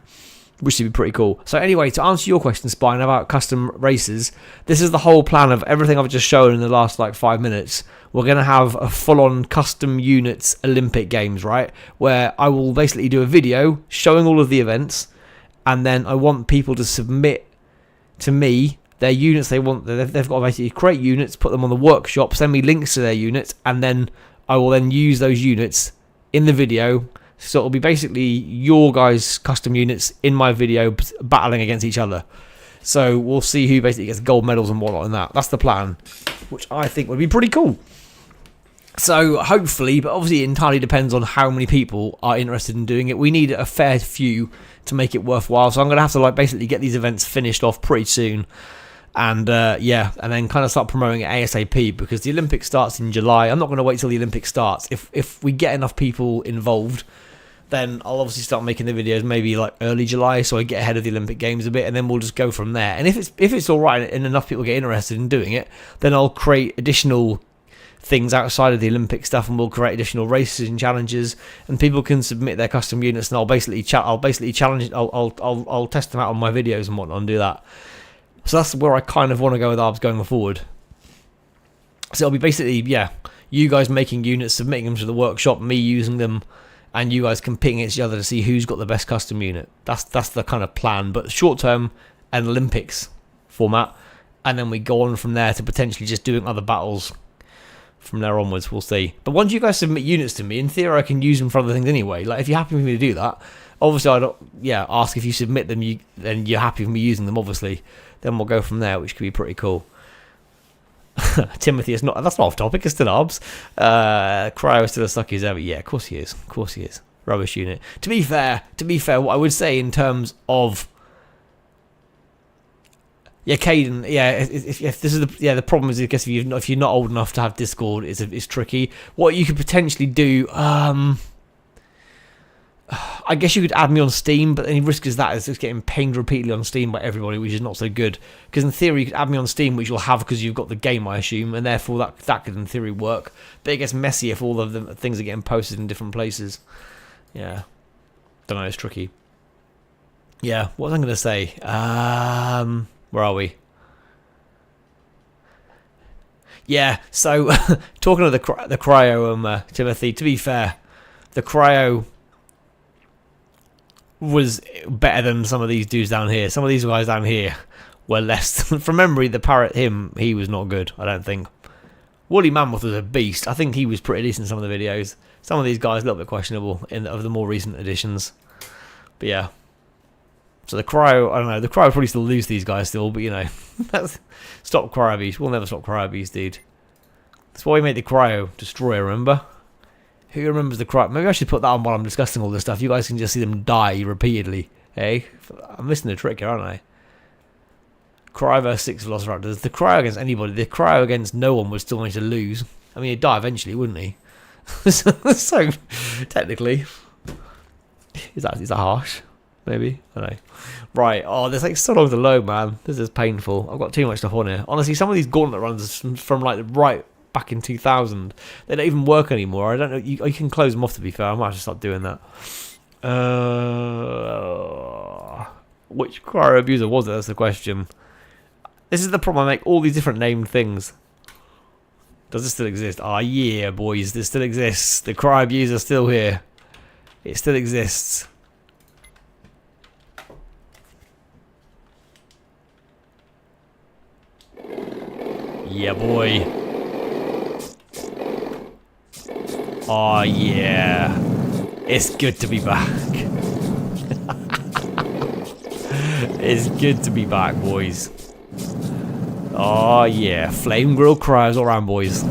Which should be pretty cool. So anyway, to answer your question, Spine, about custom races, this is the whole plan of everything I've just shown in the last like 5 minutes. We're going to have a full-on custom units Olympic Games, right? Where I will basically do a video showing all of the events, and then I want people to submit to me their units they want. They've got to basically create units, put them on the workshop, send me links to their units, and then I will then use those units in the video So it'll be basically your guys' custom units in my video battling against each other. So we'll see who basically gets gold medals and whatnot in that. That's the plan, which I think would be pretty cool. So hopefully, but obviously it entirely depends on how many people are interested in doing it. We need a fair few to make it worthwhile. So I'm going to have to basically get these events finished off pretty soon. And yeah, and then kind of start promoting it ASAP, because the Olympics starts in July. I'm not going to wait till the Olympics starts. If we get enough people involved, then I'll obviously start making the videos maybe like early July, so I get ahead of the Olympic Games a bit, and then we'll just go from there. And if it's all right and enough people get interested in doing it, then I'll create additional things outside of the Olympic stuff, and we'll create additional races and challenges, and people can submit their custom units, and I'll basically challenge. I'll test them out on my videos and whatnot and do that. So that's where I kind of want to go with ARBS going forward. So it'll be basically, yeah, you guys making units, submitting them to the workshop, me using them, and you guys competing against each other to see who's got the best custom unit. That's the kind of plan. But short term and Olympics format, and then we go on from there to potentially just doing other battles from there onwards. We'll see. But once you guys submit units to me, in theory I can use them for other things anyway. Like, if you're happy with me to do that, obviously I'd ask if you submit them, then you're happy with me using them, obviously. Then we'll go from there, which could be pretty cool. Timothy, that's not off topic, it's still ARBS. Cryo is still as sucky as ever. Yeah, of course he is. Of course he is. Rubbish unit. To be fair, what I would say in terms of, yeah, Caden, yeah, if this is the problem is, I guess if you're not old enough to have Discord, it's tricky. What you could potentially do, I guess you could add me on Steam, but the only risk is that it's just getting pinged repeatedly on Steam by everybody, which is not so good. Because in theory, you could add me on Steam, which you'll have because you've got the game, I assume, and therefore that could in theory work. But it gets messy if all of the things are getting posted in different places. Yeah, don't know, it's tricky. Yeah, what was I going to say? Where are we? Yeah, so talking of the cryo, Timothy. To be fair, the cryo was better than some of these dudes down here. Some of these guys down here were less. From memory, the parrot, he was not good, I don't think. Woolly Mammoth was a beast. I think he was pretty decent in some of the videos. Some of these guys a little bit questionable of the more recent editions. But yeah. So the cryo, I don't know, the cryo probably still lose these guys still, but you know. Stop cryo beast. We'll never stop cryo beast, dude. That's why we made the cryo destroyer, remember? Who remembers the cryo? Maybe I should put that on while I'm discussing all this stuff. You guys can just see them die repeatedly. Hey, I'm missing the trick here, aren't I? Cryo versus 6 Velociraptors. The cryo against anybody. The cryo against no one would still need to lose. I mean, he'd die eventually, wouldn't he? So, technically. Is that harsh? Maybe? I don't know. Right. Oh, there's like so long to load, man. This is painful. I've got too much stuff on here. Honestly, some of these gauntlet runs from like right back in 2000. They don't even work anymore. I don't know. You can close them off, to be fair. I might just start doing that. Which cryo abuser was it? That's the question. This is the problem. I make all these different named things. Does it still exist? Ah, yeah, boys. This still exists. The cryo abuser still here. It still exists. Yeah, boy. Oh, yeah. It's good to be back. It's good to be back, boys. Oh, yeah. Flame grilled cryos all around, boys.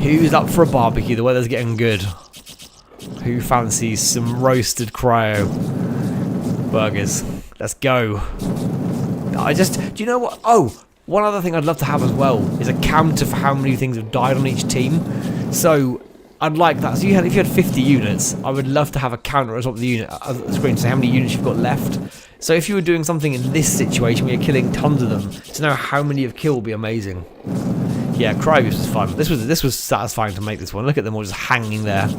Who's up for a barbecue? The weather's getting good. Who fancies some roasted cryo burgers? Let's go. Do you know what? Oh, one other thing I'd love to have as well is a counter for how many things have died on each team. So I'd like that. So if you had 50 units, I would love to have a counter at the top of the screen to say how many units you've got left. So if you were doing something in this situation where you're killing tons of them, to know how many you've killed would be amazing. Yeah, Cryobus was fun. This was satisfying to make this one. Look at them all just hanging there.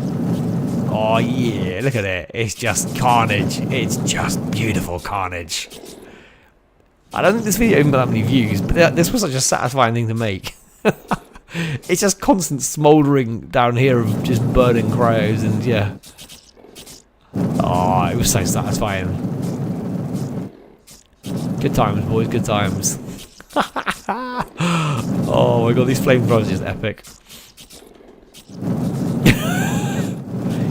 Oh yeah, look at it. It's just carnage. It's just beautiful carnage. I don't think this video even got that many views, but this was such a satisfying thing to make. It's just constant smouldering down here of just burning cryos, and yeah. Oh, it was so satisfying. Good times, boys, good times. Oh my god, these flamethrowers are just epic.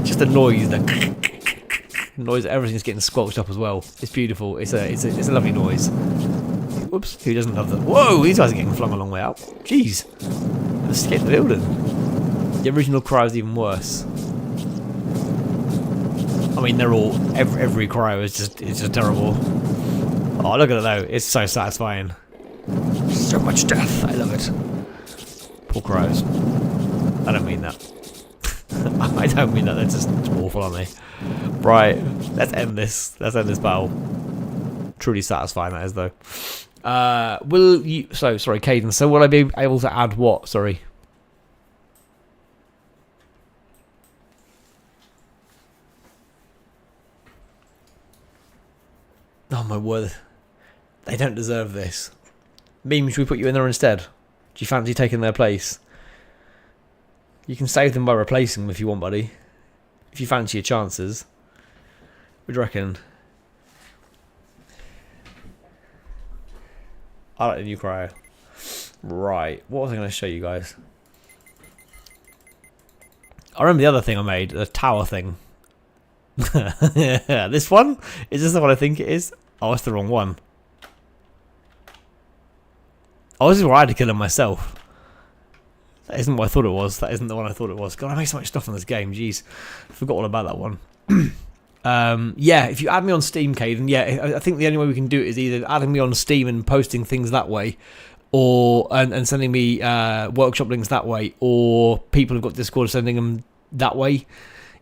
Just the noise, the noise. Everything's getting squelched up as well. It's beautiful. It's a lovely noise. Whoops. Who doesn't love that? Whoa! These guys are getting flung a long way out. Jeez. Let's get the building. The original cryo is even worse. I mean, they're all every cryo is just terrible. Oh, look at it though. It's so satisfying. So much death. I love it. Poor cryos. I don't mean that. I don't mean that. They're just awful, aren't they? Right. Let's end this. Let's end this battle. Truly satisfying that is, though. Will you... So, sorry, Caden. So, will I be able to add what? Sorry. Oh, my word. They don't deserve this. Meme, should we put you in there instead? Do you fancy taking their place? You can save them by replacing them if you want, buddy. If you fancy your chances. What do you reckon? I like the new cryo. Right. What was I going to show you guys? I remember the other thing I made. The tower thing. This one? Is this the one I think it is? Oh, it's the wrong one. Oh, this is where I had to kill him myself. That isn't what I thought it was. That isn't the one I thought it was. God, I made so much stuff in this game. Jeez. I forgot all about that one. Yeah, if you add me on Steam, Caden, yeah, I think the only way we can do it is either adding me on Steam and posting things that way, or and sending me workshop links that way, or people who've got Discord sending them that way.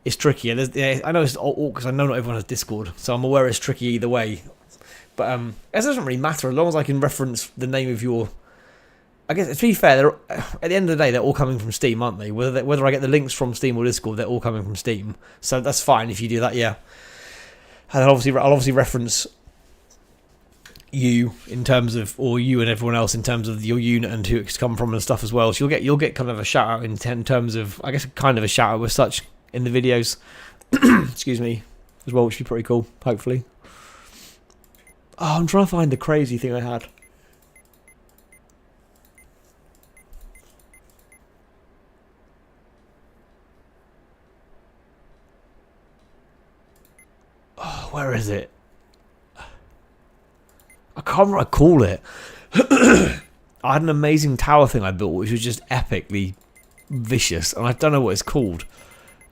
It's tricky. I know it's awkward because I know not everyone has Discord, so I'm aware it's tricky either way. But it doesn't really matter as long as I can reference the name of your... I guess, to be fair, at the end of the day, they're all coming from Steam, aren't they? Whether I get the links from Steam or Discord, they're all coming from Steam. So that's fine if you do that, yeah. And I'll obviously reference you in terms of, or you and everyone else in terms of your unit and who it's come from and stuff as well. So you'll get kind of a shout out in terms of, I guess, kind of a shout out with such in the videos. Excuse me, as well, which would be pretty cool. Hopefully. Oh, I'm trying to find the crazy thing I had. Where is it? I can't remember what I call it. I had an amazing tower thing I built, which was just epically vicious, and I don't know what it's called.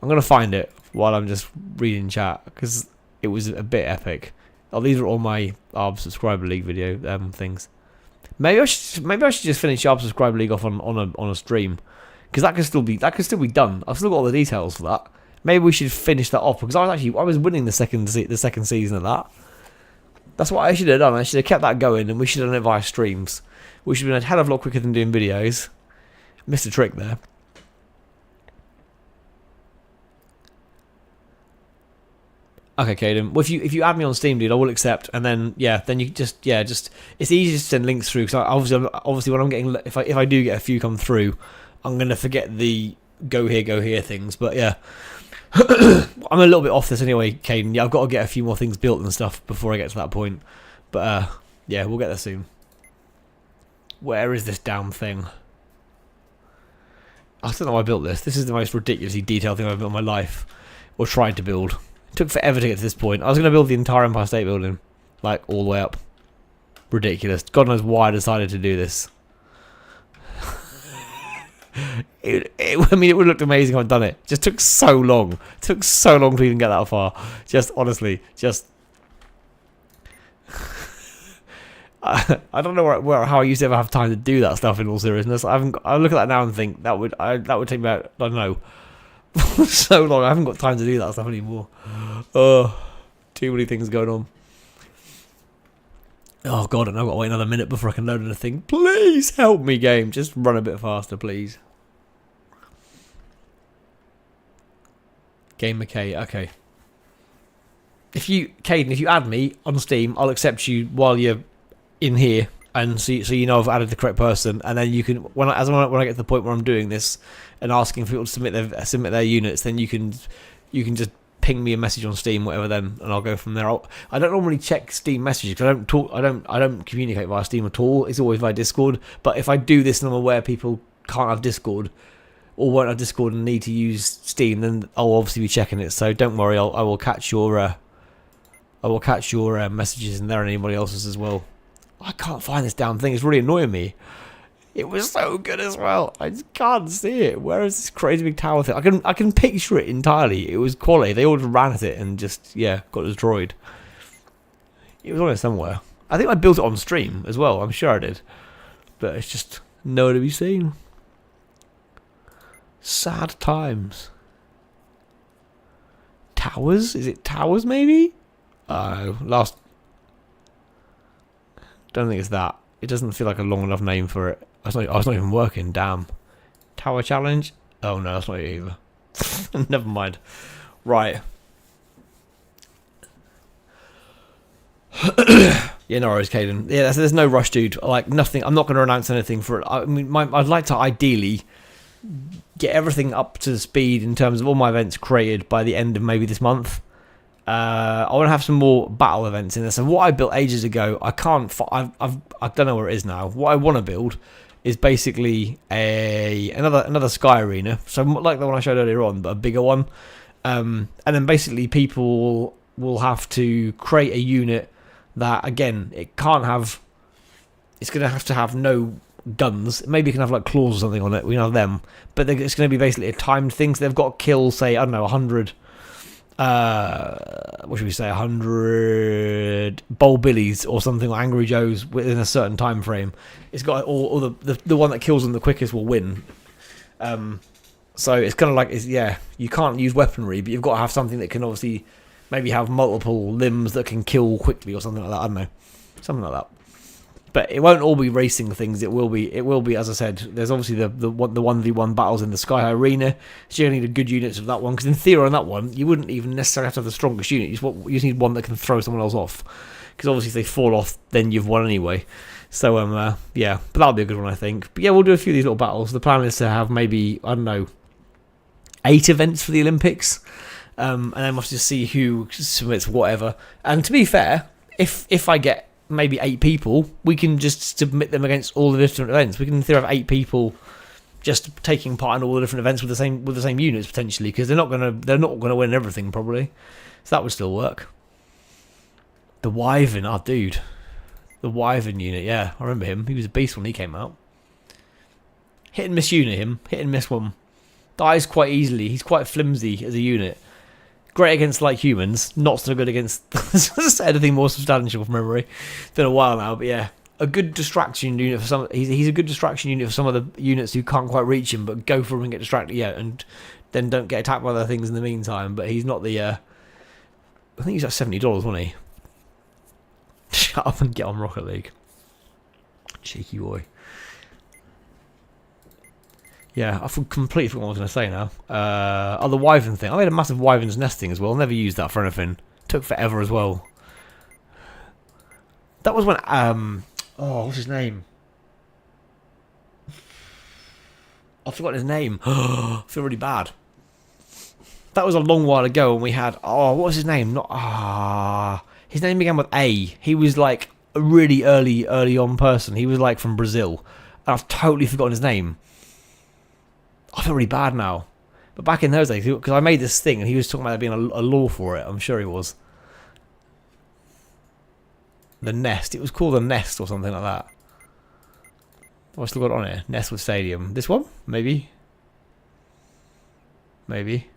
I'm going to find it while I'm just reading chat, because it was a bit epic. Oh, these are all my ARBS Subscriber League video things. Maybe I should just finish ARBS Subscriber League off on a stream, because that could still be done. I've still got all the details for that. Maybe we should finish that off, because I was winning the second season of that. That's what I should have done. I should have kept that going, and we should have done it via streams. We should have been a hell of a lot quicker than doing videos. Missed a trick there. Okay, Caden. Well, if you add me on Steam, dude, I will accept. And then then you just it's easy to send links through. Because obviously when I'm getting, if I do get a few come through, I'm gonna forget the go here things. But yeah. I'm a little bit off this anyway, Caden. Yeah, I've got to get a few more things built and stuff before I get to that point. But yeah, we'll get there soon. Where is this damn thing? I don't know why I built this. This is the most ridiculously detailed thing I've built in my life. Or tried to build. It took forever to get to this point. I was going to build the entire Empire State Building. Like, all the way up. Ridiculous. God knows why I decided to do this. I mean, it would have looked amazing if I'd done it. It just took so long. It took so long to even get that far. Just, honestly, just... I don't know how I used to ever have time to do that stuff in all seriousness. I look at that now and think that would take me about, I don't know, so long. I haven't got time to do that stuff anymore. Too many things going on. Oh god, and I've got to wait another minute before I can load anything. Please help me, game. Just run a bit faster, please. Game McKay, okay. Caden, if you add me on Steam, I'll accept you while you're in here, and so you know I've added the correct person, and then you can when I get to the point where I'm doing this and asking people to submit their units, then you can just ping me a message on Steam, whatever, then, and I'll go from there. I don't normally check Steam messages because I don't communicate via Steam at all. It's always via Discord. But if I do this and I'm aware people can't have Discord or won't have Discord and need to use Steam, then I'll obviously be checking it. So don't worry, I will catch your I will catch your messages in there and anybody else's as well. I can't find this damn thing. It's really annoying me. It was so good as well. I just can't see it. Where is this crazy big tower thing? I can picture it entirely. It was quality. They all just ran at it and just, yeah, got destroyed. It was on it somewhere. I think I built it on stream as well. I'm sure I did. But it's just nowhere to be seen. Sad times. Towers? Is it towers maybe? Last... Don't think it's that. It doesn't feel like a long enough name for it. I was not even working, damn. Tower challenge? Oh no, that's not it either. Never mind. Right. Yeah, no worries, Caden. Yeah, there's no rush, dude. Like, nothing. I'm not going to announce anything for it. I mean, I'd like to ideally get everything up to speed in terms of all my events created by the end of maybe this month. I want to have some more battle events in there. So what I built ages ago, I can't. I don't know where it is now. What I want to build is basically another Sky Arena. So like the one I showed earlier on, but a bigger one. And then basically people will have to create a unit that, again, it can't have. It's going to have no guns. Maybe you can have like claws or something on it. We know them, but it's going to be basically a timed thing. So they've got to kill, say, I don't know, 100. What should we say? 100 Bowl Billies or something, or Angry Joes within a certain time frame. It's got all the one that kills them the quickest will win. So it's kind of like, yeah, you can't use weaponry, but you've got to have something that can obviously maybe have multiple limbs that can kill quickly or something like that. I don't know, something like that. But it won't all be racing things. It will be, as I said, there's obviously the 1v1 battles in the Sky High Arena. So you need a good units of that one, because in theory on that one, you wouldn't even necessarily have to have the strongest unit. You just need one that can throw someone else off. Because obviously if they fall off, then you've won anyway. So, yeah, but that'll be a good one, I think. But yeah, we'll do a few of these little battles. The plan is to have maybe, I don't know, 8 events for the Olympics. And then we'll just see who submits whatever. And to be fair, if I get maybe 8 people, we can just submit them against all the different events. We can in theory have 8 people just taking part in all the different events with the same units potentially, because they're not gonna win everything probably. So that would still work. The Wyvern, oh dude, the Wyvern unit, yeah, I remember him. He was a beast when he came out. Hit and miss unit, hit and miss one. Dies quite easily. He's quite flimsy as a unit. Great against like humans, not so good against anything more substantial from memory. It's been a while now, but yeah, a good distraction unit for some. He's a good distraction unit for some of the units who can't quite reach him, but go for him and get distracted, yeah, and then don't get attacked by other things in the meantime. But he's not the. I think he's at $70, wasn't he? Shut up and get on Rocket League, cheeky boy. Yeah, I completely forgot what I was going to say now. The Wyvern thing. I made a massive Wyvern's nest thing as well. Never used that for anything. Took forever as well. That was when... oh, what's his name? I've forgotten his name. I feel really bad. That was a long while ago when we had... Oh, what was his name? His name began with A. He was like a really early on person. He was like from Brazil. And I've totally forgotten his name. I feel really bad now. But back in those days, because I made this thing and he was talking about there being a law for it. I'm sure he was. The Nest. It was called the Nest or something like that. Oh, I still got it on here. Nestwood Stadium. This one? Maybe. Maybe.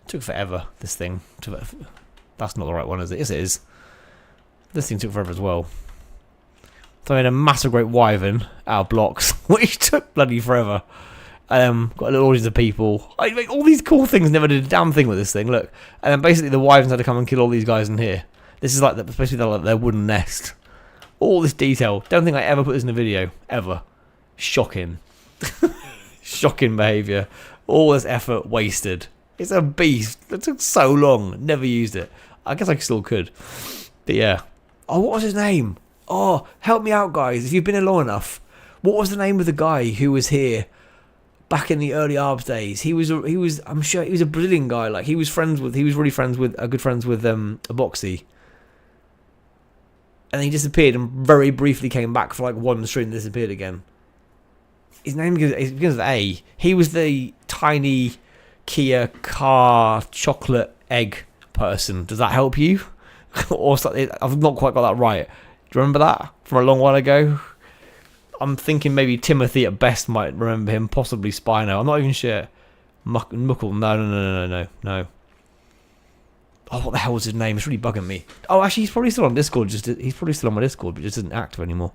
Took forever, this thing. That's not the right one, is it? Yes, it is. This thing took forever as well. So I made a massive great Wyvern out of blocks, which took bloody forever. Got a little audience of people. I make all these cool things, never did a damn thing with this thing, look. And then basically the Wyverns had to come and kill all these guys in here. This is like, especially their wooden nest. All this detail. Don't think I ever put this in a video, ever. Shocking. Shocking behaviour. All this effort wasted. It's a beast. It took so long. Never used it. I guess I still could. But yeah. Oh, what was his name? Oh, help me out, guys. If you've been here long enough. What was the name of the guy who was here back in the early ARBS days? I'm sure he was a Brazilian guy. Like he was really friends with a Boxy. And then he disappeared and very briefly came back for like one stream and disappeared again. His name begins with A. He was the tiny Kia car chocolate egg person. Does that help you? Or something? I've not quite got that right. Do you remember that from a long while ago? I'm thinking maybe Timothy at best might remember him, possibly Spino. I'm not even sure. Muckle, no. Oh, what the hell was his name? It's really bugging me. Oh, actually, he's probably still on Discord. He's probably still on my Discord, but just isn't active anymore.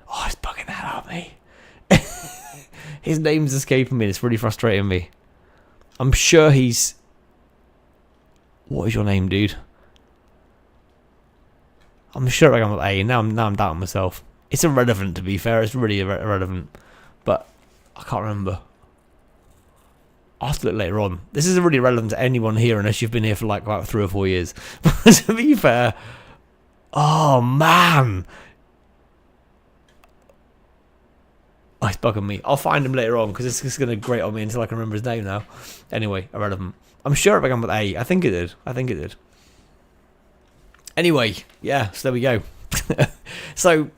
Oh, it's bugging the hell out of me. His name's escaping me. It's really frustrating me. I'm sure he's... What is your name, dude? I'm sure I'm with A. Now I'm doubting myself. It's irrelevant, to be fair. It's really irrelevant. But I can't remember. I'll have to look later on. This isn't really relevant to anyone here unless you've been here for like about 3 or 4 years. But to be fair... Oh, man. Oh, it's bugging me. I'll find him later on because it's just going to grate on me until I can remember his name now. Anyway, irrelevant. I'm sure it began with A. I think it did. Anyway, yeah, so there we go. So,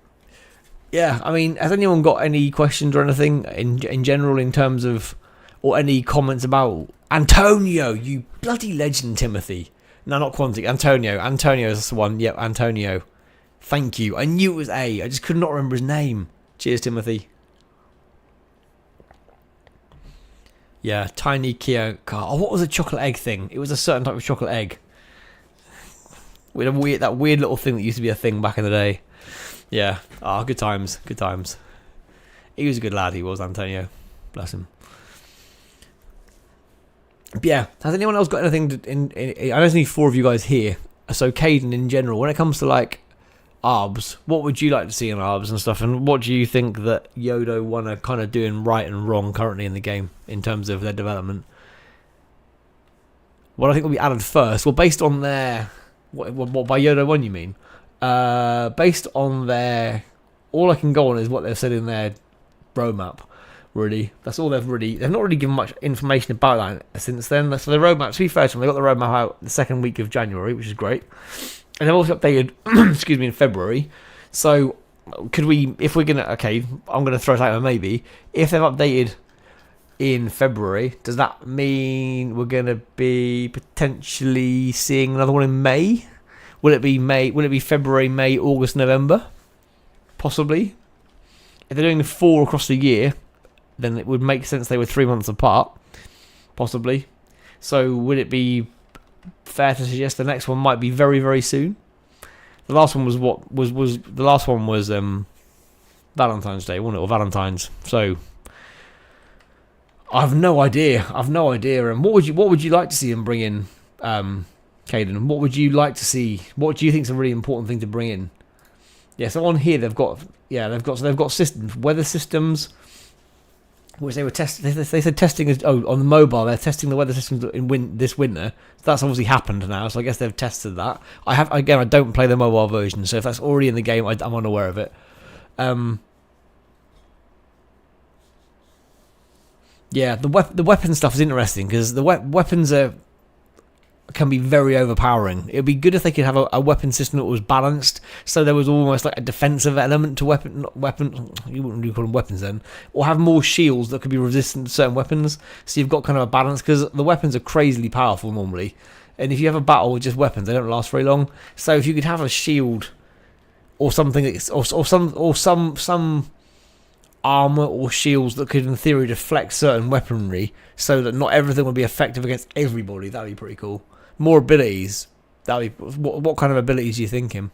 yeah, I mean, has anyone got any questions or anything in general in terms of, or any comments about Antonio, you bloody legend, Timothy. No, not Quantic, Antonio. Antonio is the one. Yep, Antonio. Thank you. I knew it was A. I just could not remember his name. Cheers, Timothy. Yeah, tiny Kia car. Oh, what was a chocolate egg thing? It was a certain type of chocolate egg. With that weird little thing that used to be a thing back in the day. Yeah. Ah, good times. Good times. He was a good lad, he was, Antonio. Bless him. But yeah, has anyone else got anything I know there's only 4 of you guys here. So Caden in general, when it comes to like ARBS, what would you like to see in ARBS and stuff, and what do you think that Yodo one are kind of doing right and wrong currently in the game in terms of their development? What I think will be added first, well, based on their what by Yodo one you mean? Based on their, all I can go on is what they've said in their roadmap. Really, that's all they've not really given much information about that since then. So the roadmap, to be fair to them, they got the roadmap out the 2nd week of January, which is great. And they've also updated, excuse me, in February. So, could we, if we're going to, okay, I'm going to throw it out there maybe. If they've updated in February, does that mean we're going to be potentially seeing another one in May? Will it be May? Will it be February, May, August, November? Possibly. If they're doing 4 across the year, then it would make sense they were 3 months apart. Possibly. So, would it be fair to suggest the next one might be very, very soon? The last one was the last one was Valentine's Day, wasn't it? Or Valentine's. So I've no idea. And what would you like to see them bring in, Caden? What would you like to see? What do you think is a really important thing to bring in? Yeah, so on here they've got systems, weather systems, which they were testing. They said testing is on the mobile. They're testing the weather systems in this winter. So that's obviously happened now. So I guess they've tested that. I don't play the mobile version, so if that's already in the game, I'm unaware of it. Yeah, the weapon stuff is interesting because the weapons can be very overpowering. It would be good if they could have a weapon system that was balanced, so there was almost like a defensive element to weapon. You wouldn't really call them weapons then, or have more shields that could be resistant to certain weapons. So you've got kind of a balance because the weapons are crazily powerful normally, and if you have a battle with just weapons, they don't last very long. So if you could have a shield or something, or some armor or shields that could, in theory, deflect certain weaponry, so that not everything would be effective against everybody, that'd be pretty cool. More abilities. That'd be what kind of abilities are you thinking?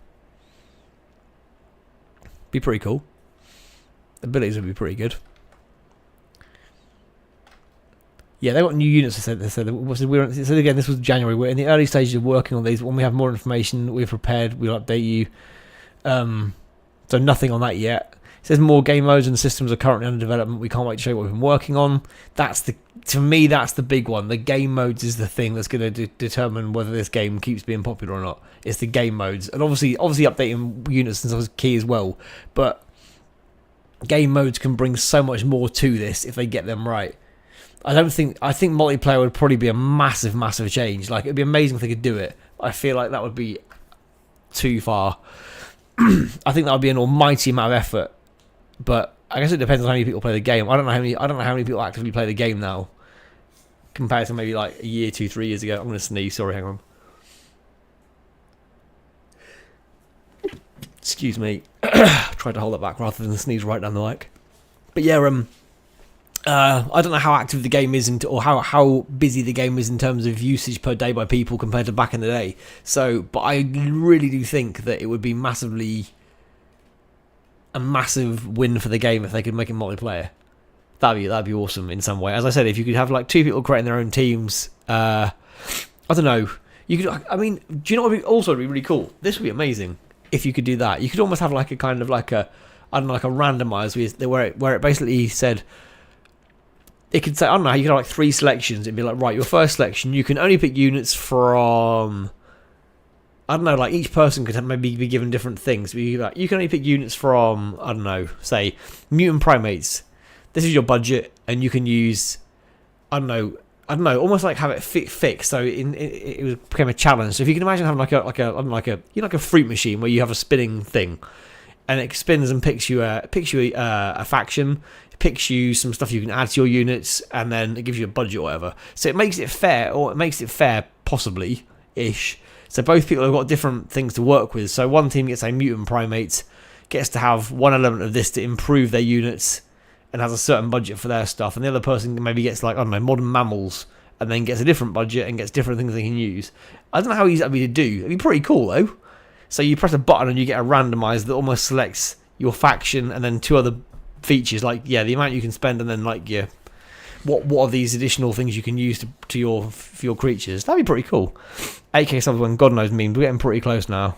Be pretty cool. Abilities would be pretty good. Yeah, they got new units. They said again, this was January. We're in the early stages of working on these. When we have more information, we're prepared. We'll update you. So nothing on that yet. It says more game modes and systems are currently under development. We can't wait to show you what we've been working on. To me, that's the big one. The game modes is the thing that's going to determine whether this game keeps being popular or not. It's the game modes, and obviously updating units and stuff is key as well. But game modes can bring so much more to this if they get them right. I think multiplayer would probably be a massive, massive change. Like, it'd be amazing if they could do it. I feel like that would be too far. I think that would be an almighty amount of effort. But I guess it depends on how many people play the game. I don't know how many people actively play the game now. compared to maybe like a year, 2, 3 years ago. I'm going to sneeze. Sorry, hang on. Excuse me. Tried to hold it back rather than sneeze right down the mic. But yeah, I don't know how active the game is or how busy the game is in terms of usage per day by people compared to back in the day. So, but I really do think that it would be a massive win for the game if they could make it multiplayer. That'd be awesome in some way. As I said, if you could have like 2 people creating their own teams, I don't know. You could. I mean, do you know what would be also be really cool? This would be amazing if you could do that. You could almost have like a kind of like a, I don't know, like a randomizer where it basically said. It could say, I don't know, you could have like 3 selections. It'd be like, right, your first selection, you can only pick units from, I don't know, like each person could maybe be given different things. But you can only pick units from, I don't know, say, mutant primates. This is your budget, and you can use, I don't know, almost like have it fixed. So it became a challenge. So if you can imagine having like a fruit machine where you have a spinning thing, and it spins and picks you a faction. Picks you some stuff you can add to your units, and then it gives you a budget or whatever. So it makes it fair, possibly ish. So both people have got different things to work with. So one team gets a mutant primate, gets to have one element of this to improve their units, and has a certain budget for their stuff. And the other person maybe gets like, I don't know, modern mammals, and then gets a different budget and gets different things they can use. I don't know how easy that'd be to do. It'd be pretty cool though. So you press a button and you get a randomizer that almost selects your faction and then 2 other features, like the amount you can spend, and then like what are these additional things you can use for your creatures. That'd be pretty cool. 8k subs when God knows memes. We're getting pretty close now.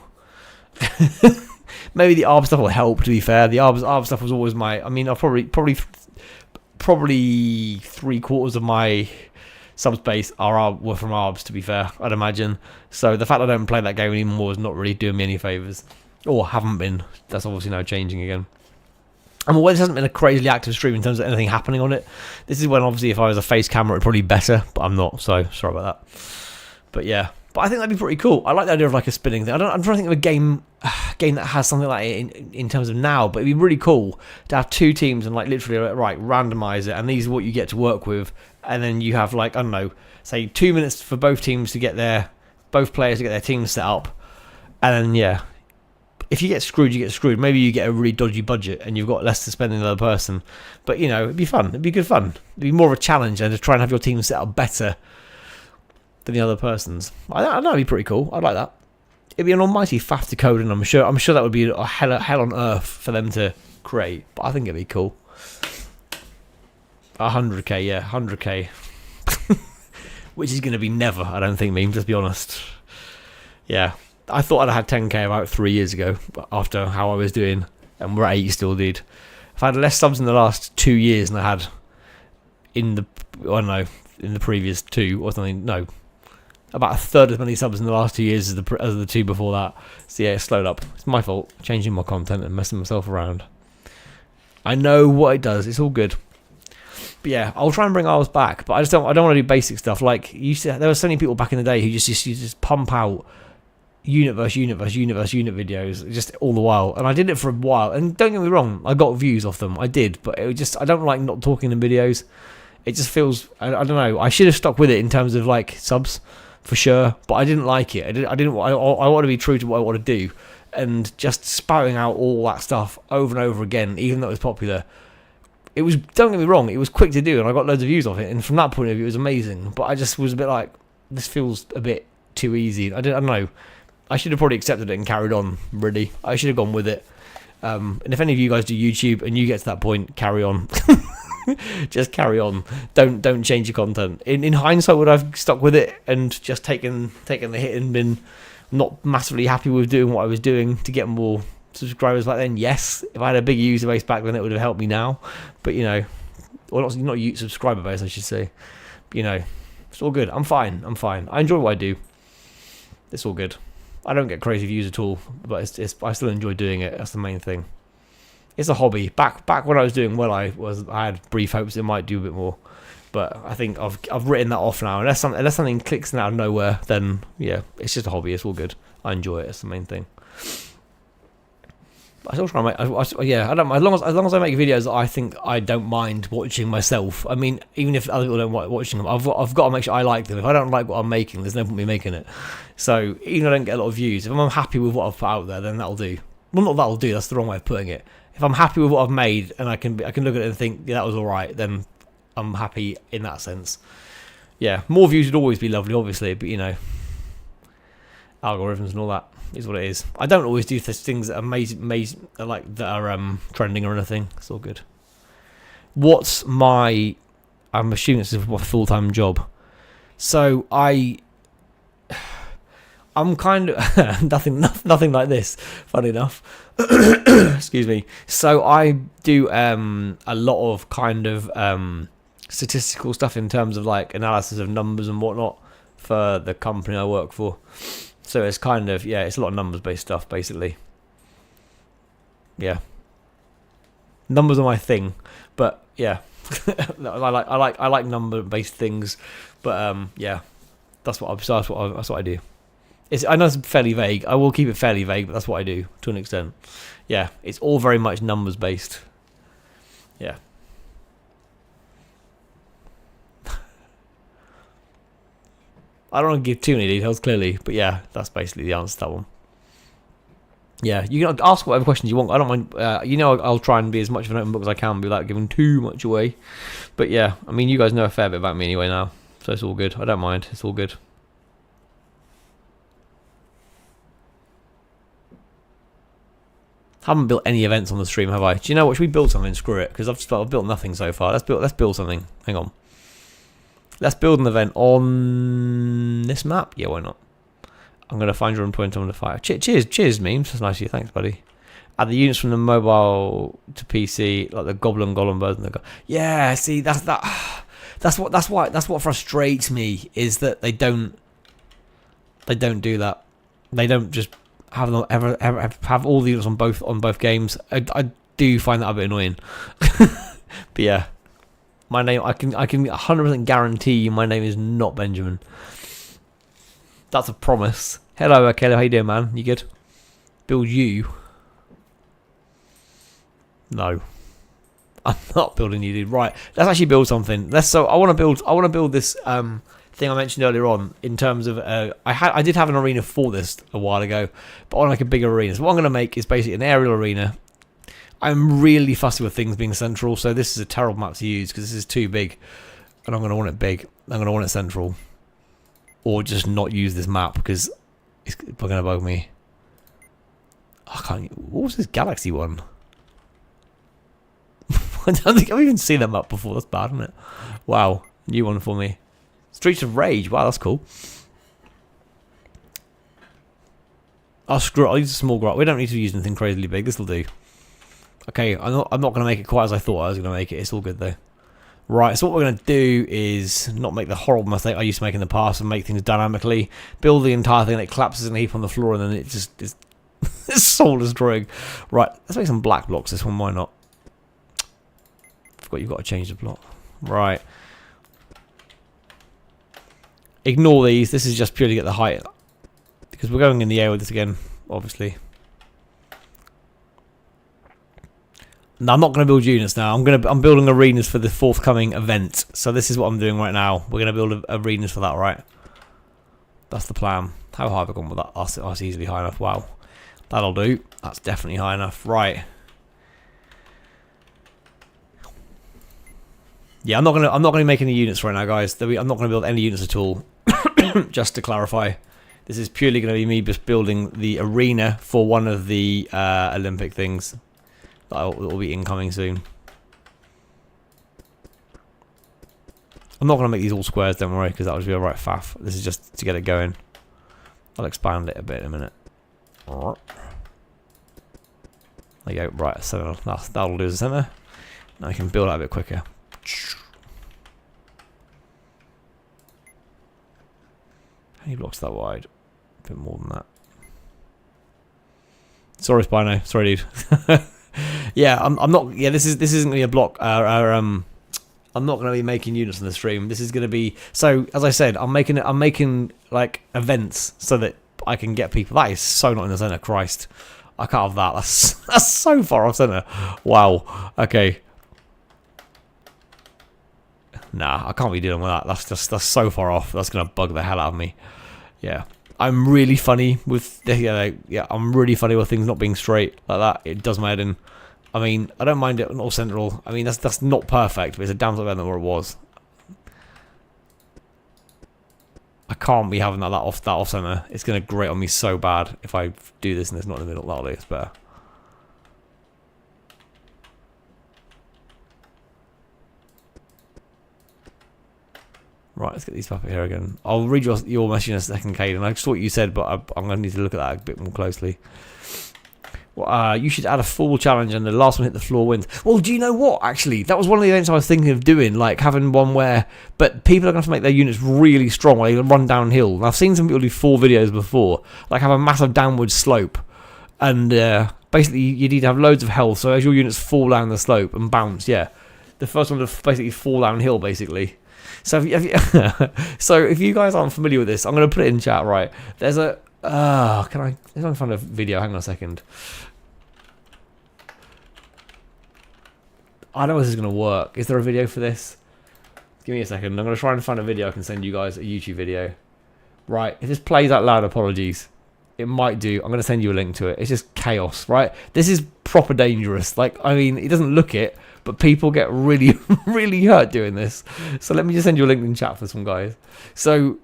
Maybe the ARBS stuff will help, to be fair. The ARBS stuff was always my, I mean, I'll probably 3/4 of my subspace were from ARBS, to be fair, I'd imagine. So the fact I don't play that game anymore is not really doing me any favours, or haven't been. That's obviously now changing again. I'm aware this hasn't been a crazily active stream in terms of anything happening on it. This is when, obviously, if I was a face camera, it'd probably be better, but I'm not, so sorry about that. But yeah, but I think that'd be pretty cool. I like the idea of like a spinning thing. I'm trying to think of a game that has something like it in terms of now, but it'd be really cool to have 2 teams and like literally, right, randomize it, and these are what you get to work with, and then you have like, I don't know, say 2 minutes for both players to get their teams set up, and then if you get screwed, you get screwed. Maybe you get a really dodgy budget and you've got less to spend than the other person. But, it'd be fun. It'd be good fun. It'd be more of a challenge and to try and have your team set up better than the other person's. I know it'd be pretty cool. I'd like that. It'd be an almighty faff to code, and I'm sure that would be a hell on earth for them to create. But I think it'd be cool. 100k, yeah, 100k. Which is going to be never, I don't think, meme, just be honest. Yeah. I thought I'd had 10k about 3 years ago after how I was doing, and we're at 8 still, dude. I've had less subs in the last 2 years than I had in the previous 2 or something. No, about a third as many subs in the last 2 years as the 2 before that. So yeah, it slowed up. It's my fault, changing my content and messing myself around. I know what it does. It's all good. But yeah, I'll try and bring ours back, but I don't want to do basic stuff. Like there were so many people back in the day who just pump out unit videos just all the while, and I did it for a while, and don't get me wrong, I got views off them, I did, but it was just, I don't like not talking in videos. It just feels, I don't know, I should have stuck with it in terms of like subs for sure, but I didn't like it. I want to be true to what I want to do, and just spouting out all that stuff over and over again, even though it was popular, it was, don't get me wrong, it was quick to do, and I got loads of views off it, and from that point of view it was amazing, but I just was a bit like, this feels a bit too easy. I don't know, I should have probably accepted it and carried on, really. I should have gone with it. And if any of you guys do YouTube and you get to that point, carry on. Just carry on. Don't change your content. In hindsight, would I have stuck with it and just taken the hit and been not massively happy with doing what I was doing to get more subscribers back then? Yes. If I had a bigger user base back then, it would have helped me now. But, or not a subscriber base, I should say. But, it's all good. I'm fine. I enjoy what I do. It's all good. I don't get crazy views at all, but I still enjoy doing it. That's the main thing. It's a hobby. Back when I was doing well, I had brief hopes it might do a bit more, but I think I've written that off now. Unless something clicks out of nowhere, then yeah, it's just a hobby. It's all good. I enjoy it. That's the main thing. I still try and make. Yeah, I don't. As long as I make videos that I think I don't mind watching myself. I mean, even if other people don't like watching them, I've got to make sure I like them. If I don't like what I'm making, there's no point me making it. So even if I don't get a lot of views, if I'm happy with what I've put out there, then that'll do. Well, not that'll do. That's the wrong way of putting it. If I'm happy with what I've made and I can look at it and think, yeah, that was all right, then I'm happy in that sense. Yeah, more views would always be lovely, obviously, but you know, algorithms and all that is what it is. I don't always do things that are amazing, like that are trending or anything. It's all good. What's my? I'm assuming this is my full-time job. So I'm kind of nothing like this. Funny enough, excuse me. So I do a lot of kind of statistical stuff in terms of like analysis of numbers and whatnot for the company I work for. So it's kind of, yeah, it's a lot of numbers-based stuff, basically. Yeah, numbers are my thing, but yeah, I like number-based things, but yeah, that's what I do. I know it's fairly vague. I will keep it fairly vague, but that's what I do to an extent. Yeah, it's all very much numbers-based. Yeah. I don't want to give too many details, clearly, but yeah, that's basically the answer to that one. Yeah, you can ask whatever questions you want. I don't mind. You know, I'll try and be as much of an open book as I can without giving too much away. But yeah, I mean, you guys know a fair bit about me anyway now, so it's all good. I don't mind. It's all good. Haven't built any events on the stream, have I? Do you know what? Should we build something? Screw it, because I've built nothing so far. Let's build something. Hang on. Let's build an event on this map. Yeah, why not? I'm going to find your point on the fire. Cheers, memes. That's nice of you. Thanks, buddy. Add the units from the mobile to PC, like the goblin birds. And yeah, see, that's what frustrates me is that they don't do that. They don't just have them ever have all the units on both games. I do find that a bit annoying. But yeah. My name, I can 100% guarantee my name is not Benjamin. That's a promise. Hello, Caleb. How you doing, man? You good? Build you? No, I'm not building you, dude. Right, let's actually build something. I want to build this thing I mentioned earlier on in terms of I did have an arena for this a while ago, but I want to make a bigger arena. So what I'm going to make is basically an aerial arena. I'm really fussy with things being central, so this is a terrible map to use because this is too big, and I'm going to want it big. I'm going to want it central, or just not use this map because it's going to bug me. I can't. What was this galaxy one? I don't think I've even seen that map before. That's bad, isn't it? Wow, new one for me. Streets of Rage. Wow, that's cool. Oh, screw it. I'll use a small graph. We don't need to use anything crazily big. This will do. Okay, I'm not going to make it quite as I thought I was going to make it. It's all good though. Right, so what we're going to do is not make the horrible mistake I used to make in the past and make things dynamically. Build the entire thing and it collapses in a heap on the floor and then it just is it's soul destroying. Right, let's make some black blocks this one, why not? Forgot you've got to change the block. Right. Ignore these, this is just purely to get the height. Because we're going in the air with this again, obviously. No, I'm not going to build units now. I'm building arenas for the forthcoming event. So this is what I'm doing right now. We're going to build arenas for that, right? That's the plan. How high have I gone with that? That's easily high enough. Wow, that'll do. That's definitely high enough. Right. Yeah, I'm not gonna make any units right now, guys. I'm not going to build any units at all. Just to clarify, this is purely going to be me just building the arena for one of the Olympic things. That will be incoming soon. I'm not going to make these all squares, don't worry, because that would be a right faff. This is just to get it going. I'll expand it a bit in a minute. There you go, right, so that'll do as a centre. Now I can build out a bit quicker. How many blocks that wide? A bit more than that. Sorry, Spino. Sorry, dude. Yeah, I'm not. Yeah, this isn't gonna be a block. I'm not gonna be making units on the stream. This is gonna be. So as I said, I'm making like events so that I can get people. That is so not in the center. Christ, I can't have that. That's so far off center. Wow. Okay. Nah, I can't be dealing with that. That's so far off. That's gonna bug the hell out of me. Yeah. I'm really funny with I'm really funny with things not being straight like that. It does my head in. I mean, I don't mind it all central. I mean, that's not perfect, but it's a damn sight better than where it was. I can't be having that off center. It's gonna grate on me so bad if I do this and it's not in the middle. That'll be it's better. Right, let's get these up here again. I'll read your message in a second, Caden. I just thought you said, but I'm going to need to look at that a bit more closely. Well, you should add a full challenge and the last one hit the floor wins. Well, do you know what, actually? That was one of the events I was thinking of doing, like having one where... But people are going to have to make their units really strong while they run downhill. And I've seen some people do 4 videos before, like have a massive downward slope. And basically, you need to have loads of health, so as your units fall down the slope and bounce, yeah. The first one to basically fall downhill, basically. So if you guys aren't familiar with this, I'm going to put it in chat, right? There's a... If I can find a video, hang on a second. I know this is going to work. Is there a video for this? Give me a second. I'm going to try and find a video I can send you guys, a YouTube video. Right, if this plays out loud, apologies. It might do. I'm going to send you a link to it. It's just chaos, right? This is proper dangerous. Like, I mean, it doesn't look it, but people get really, really hurt doing this. So let me just send you a link in chat for some guys. So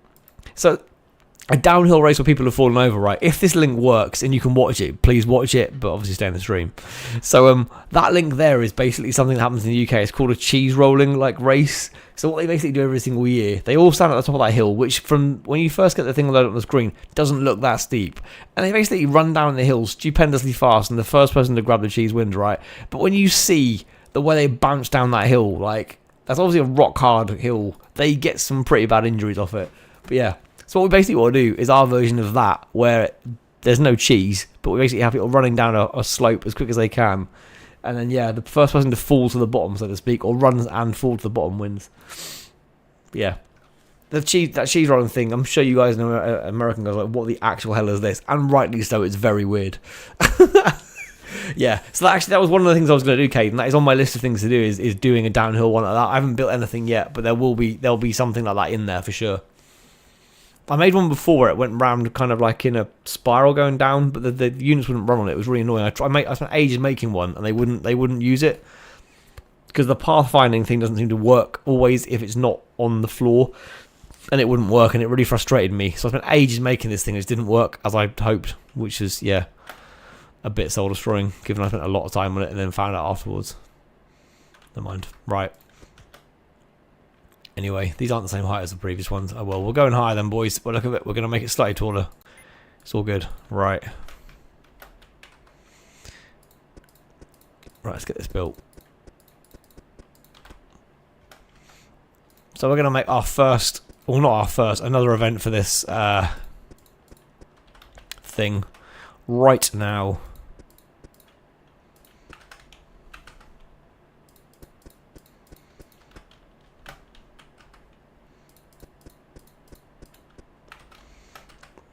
a downhill race where people have fallen over, right? If this link works and you can watch it, please watch it, but obviously stay in the stream. So that link there is basically something that happens in the UK. It's called a cheese rolling like race. So what they basically do every single year, they all stand at the top of that hill, which from when you first get the thing loaded on the screen doesn't look that steep, and they basically run down the hill stupendously fast, and the first person to grab the cheese wins, right? But when you see the way they bounce down that hill, like that's obviously a rock hard hill, they get some pretty bad injuries off it. But yeah. So what we basically want to do is our version of that, where there's no cheese, but we basically have people running down a slope as quick as they can. And then, yeah, the first person to fall to the bottom, so to speak, or runs and fall to the bottom wins. But yeah. That cheese rolling thing, I'm sure you guys know, American guys, like, what the actual hell is this? And rightly so, it's very weird. Yeah, so that was one of the things I was going to do, Caden. That is on my list of things to do, is doing a downhill one like that. I haven't built anything yet, but there'll be something like that in there for sure. I made one before where it went round kind of like in a spiral going down, but the units wouldn't run on it. It was really annoying. I spent ages making one, and they wouldn't use it because the pathfinding thing doesn't seem to work always if it's not on the floor, and it wouldn't work, and it really frustrated me. So I spent ages making this thing. It just didn't work as I hoped, which is a bit soul destroying, given I spent a lot of time on it and then found out afterwards. Never mind. Right. Anyway, these aren't the same height as the previous ones. Oh well, we're going higher then, boys. But look at it, we're going to make it slightly taller. It's all good. Right. Right, let's get this built. So we're going to make our first, well not our first, another event for this thing right now.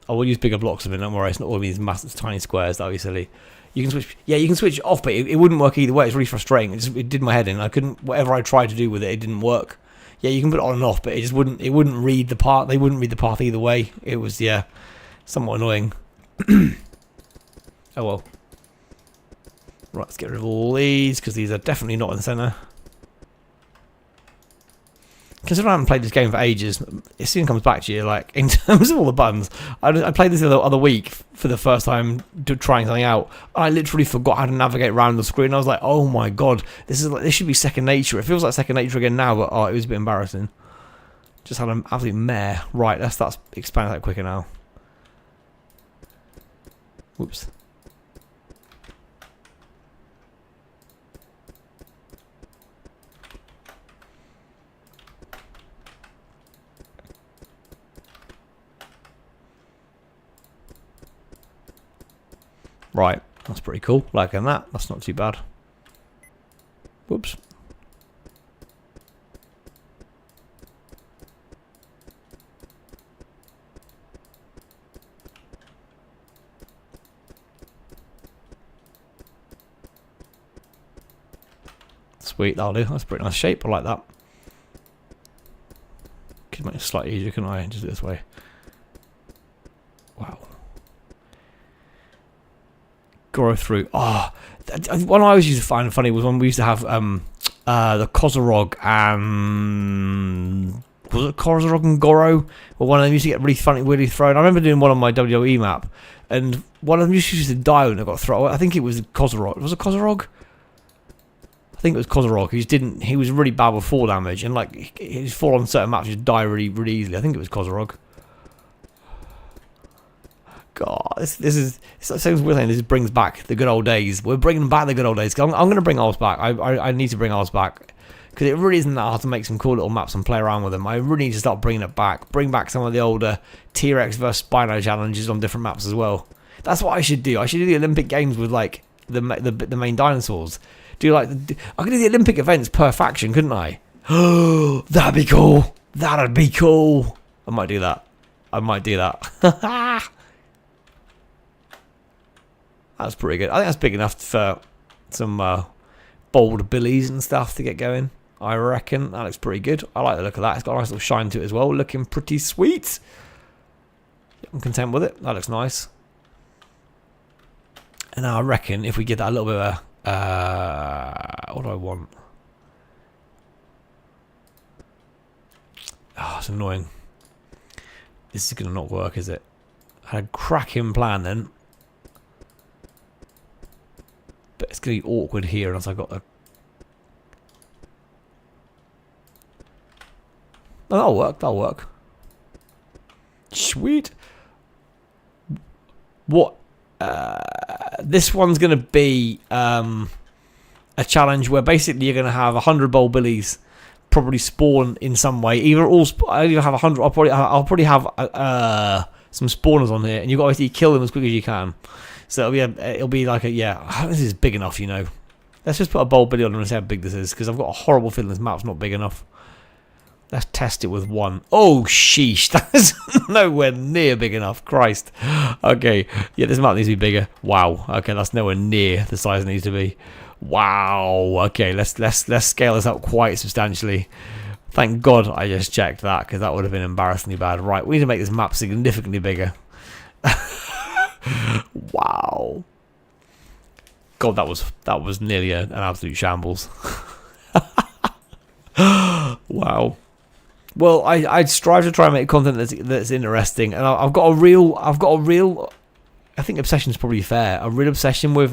I will use bigger blocks of it, don't worry, it's not all these massive tiny squares, that would be silly. You can switch, yeah, you can switch it off, but it wouldn't work either way. It's really frustrating. It did my head in. I couldn't, whatever I tried to do with it, it didn't work. Yeah, you can put it on and off, but it just wouldn't read the path. They wouldn't read the path either way. It was, yeah, somewhat annoying. Oh well. Right, let's get rid of all these, because these are definitely not in the centre. Considering I haven't played this game for ages, it soon comes back to you, like, in terms of all the buttons. I played this the other week for the first time, trying something out. I literally forgot how to navigate around the screen. I was like, oh my god, this should be second nature. It feels like second nature again now, but oh, it was a bit embarrassing. Just had an absolute mare. Right, let's start expanding that quicker now. Whoops. Right, that's pretty cool. Liking that. That's not too bad. Whoops. Sweet, that'll do. That's a pretty nice shape. I like that. Could make it slightly easier, couldn't I? Just do it this way. Wow. Grow through. Oh, one I always used to find funny was when we used to have the Kozorog and was it Kozorog and Goro? Or one of them used to get really funny, weirdly thrown. I remember doing one on my WWE map, and one of them used to die when it got thrown. I think it was Kozorog. Was it Kozorog? I think it was Kozorog. He was really bad with fall damage, and like his fall on certain maps just die really, really easily. I think it was Kozorog. God, this is so weird thing. This brings back the good old days. We're bringing back the good old days. I'm going to bring ARBS back. I need to bring ARBS back because it really isn't that hard to make some cool little maps and play around with them. I really need to start bringing it back. Bring back some of the older T-Rex vs Spino challenges on different maps as well. That's what I should do. I should do the Olympic Games with like the main dinosaurs. I could do the Olympic events per faction, couldn't I? Oh, that'd be cool. That'd be cool. I might do that. That's pretty good. I think that's big enough for some bold billies and stuff to get going. I reckon that looks pretty good. I like the look of that. It's got a nice little shine to it as well. Looking pretty sweet. I'm content with it. That looks nice. And I reckon if we get that a little bit of what do I want? Oh, it's annoying. This is going to not work, is it? I had a cracking plan then. But it's going to be awkward here unless I've got a... Oh, that'll work, that'll work. Sweet. What? This one's going to be a challenge where basically you're going to have 100 bold billies probably spawn in some way. I either have 100. I'll probably have some spawners on here, and you've got to basically kill them as quick as you can. So it'll be like this is big enough, you know. Let's just put a bold billy on and see how big this is, because I've got a horrible feeling this map's not big enough. Let's test it with one. Oh, sheesh. That's nowhere near big enough. Christ. Okay. Yeah, this map needs to be bigger. Wow. Okay, that's nowhere near the size it needs to be. Wow. Okay, let's scale this up quite substantially. Thank God I just checked that, because that would have been embarrassingly bad. Right, we need to make this map significantly bigger. Wow. God, that was nearly an absolute shambles. Wow. Well, I'd strive to try and make content that's interesting, and I've got a real. I think obsession is probably fair. A real obsession with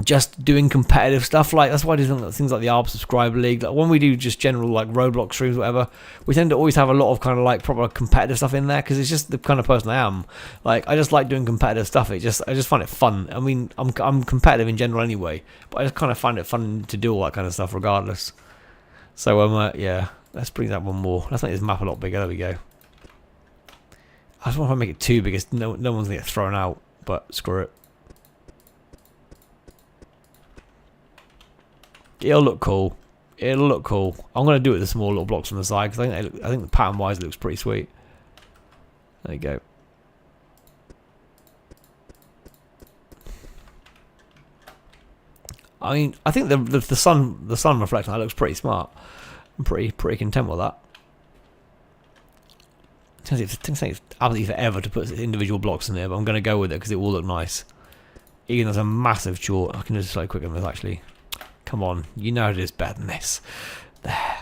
just doing competitive stuff. Like that's why I do things like the ARBS subscriber league. Like when we do just general like Roblox streams, whatever, we tend to always have a lot of kind of like proper competitive stuff in there, because it's just the kind of person I am. Like I just like doing competitive stuff. I just find it fun. I mean, I'm competitive in general anyway, but I just kind of find it fun to do all that kind of stuff regardless. So yeah, let's bring that one more. Let's make this map a lot bigger. There we go. I just want to make it too big. No one's gonna get thrown out. But screw it. It'll look cool. It'll look cool. I'm gonna do it with the small little blocks on the side, because I think the pattern wise it looks pretty sweet. There you go. I mean, I think the sun reflecting that looks pretty smart. I'm pretty content with that. It takes absolutely forever to put individual blocks in there, but I'm going to go with it because it will look nice. Even though there's a massive chart, I can just so quick on this actually. Come on, you know it is better than this. There.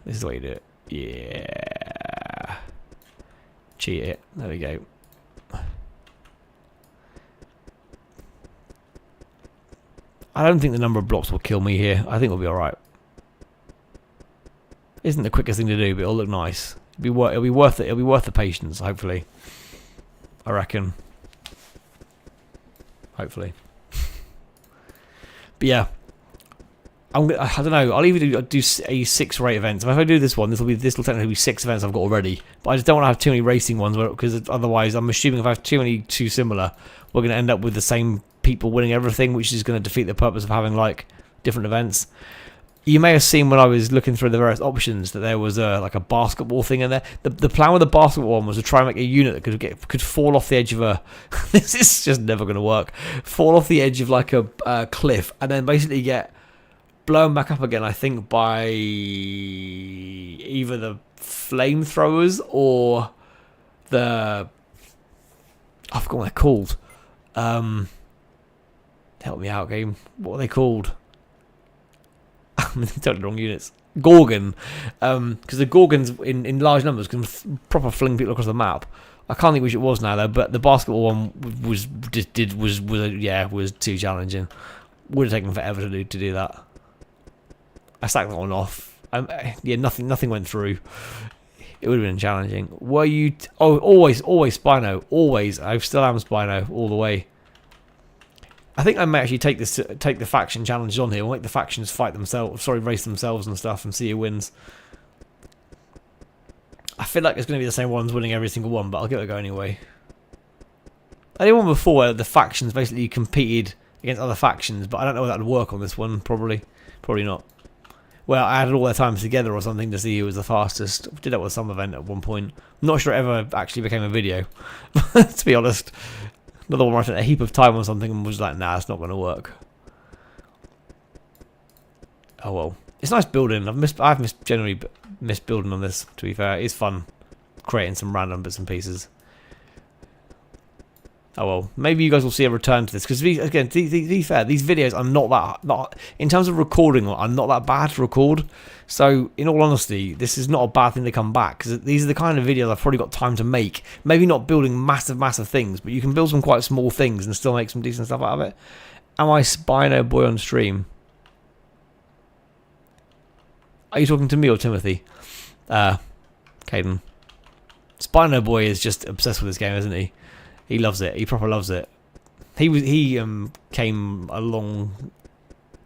This is the way you do it. Yeah. Cheat it. There we go. I don't think the number of blocks will kill me here. I think we'll be alright. Isn't the quickest thing to do, but it'll look nice. It'll be worth it. It'll be worth the patience, hopefully. I reckon. Hopefully. But yeah. I don't know. I'll either do a 6 or 8 events. If I do this one, this will technically be 6 events I've got already. But I just don't want to have too many racing ones, because otherwise, I'm assuming if I have too similar, we're going to end up with the same people winning everything, which is going to defeat the purpose of having like different events. You may have seen when I was looking through the various options that there was like a basketball thing in there. The plan with the basketball one was to try and make a unit that could fall off the edge of a. This is just never going to work. Fall off the edge of like a cliff and then basically get blown back up again. I think by either the flamethrowers or the. I forgot what they're called. Help me out, game. What are they called? I'm totally wrong units. Gorgon, because the Gorgons in large numbers can proper fling people across the map. I can't think which it was now though, but the basketball one was too challenging. Would have taken forever to do that. I sacked that one off. Nothing went through. It would have been challenging. Were you? Always Spino. Always. I still am Spino all the way. I think I may actually take the faction challenges on here. We'll make the factions fight themselves. Race themselves and stuff, and see who wins. I feel like it's going to be the same ones winning every single one, but I'll give it a go anyway. I did one before where the factions basically competed against other factions, but I don't know if that would work on this one. Probably not. Well, I added all their times together or something to see who was the fastest. Did that with some event at one point. I'm not sure it ever actually became a video, to be honest. Another one where I spent a heap of time on something and was like, nah, it's not going to work. Oh well. It's nice building. I've generally missed building on this, to be fair. It's fun creating some random bits and pieces. Oh well. Maybe you guys will see a return to this. Because, again, to be fair, these videos are not in terms of recording, are not that bad to record. So, in all honesty, this is not a bad thing to come back. Because these are the kind of videos I've probably got time to make. Maybe not building massive things, but you can build some quite small things and still make some decent stuff out of it. Am I Spino Boy on stream? Are you talking to me or Timothy? Caden. Spino Boy is just obsessed with this game, isn't he? He loves it. He proper loves it. He came along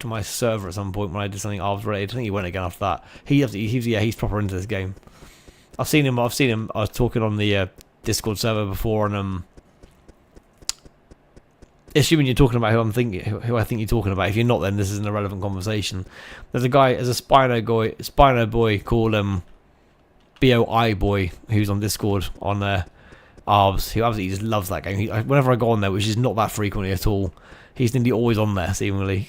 to my server at some point when I did something ARBS related. I think he went again after that. He's proper into this game. I've seen him. I was talking on the Discord server before, and assuming you're talking about who I think you're talking about. If you're not, then this is an irrelevant conversation. There's a Spino boy called BOI boy who's on Discord on ARBS, who absolutely just loves that game. Whenever I go on there, which is not that frequently at all, he's nearly always on there, seemingly.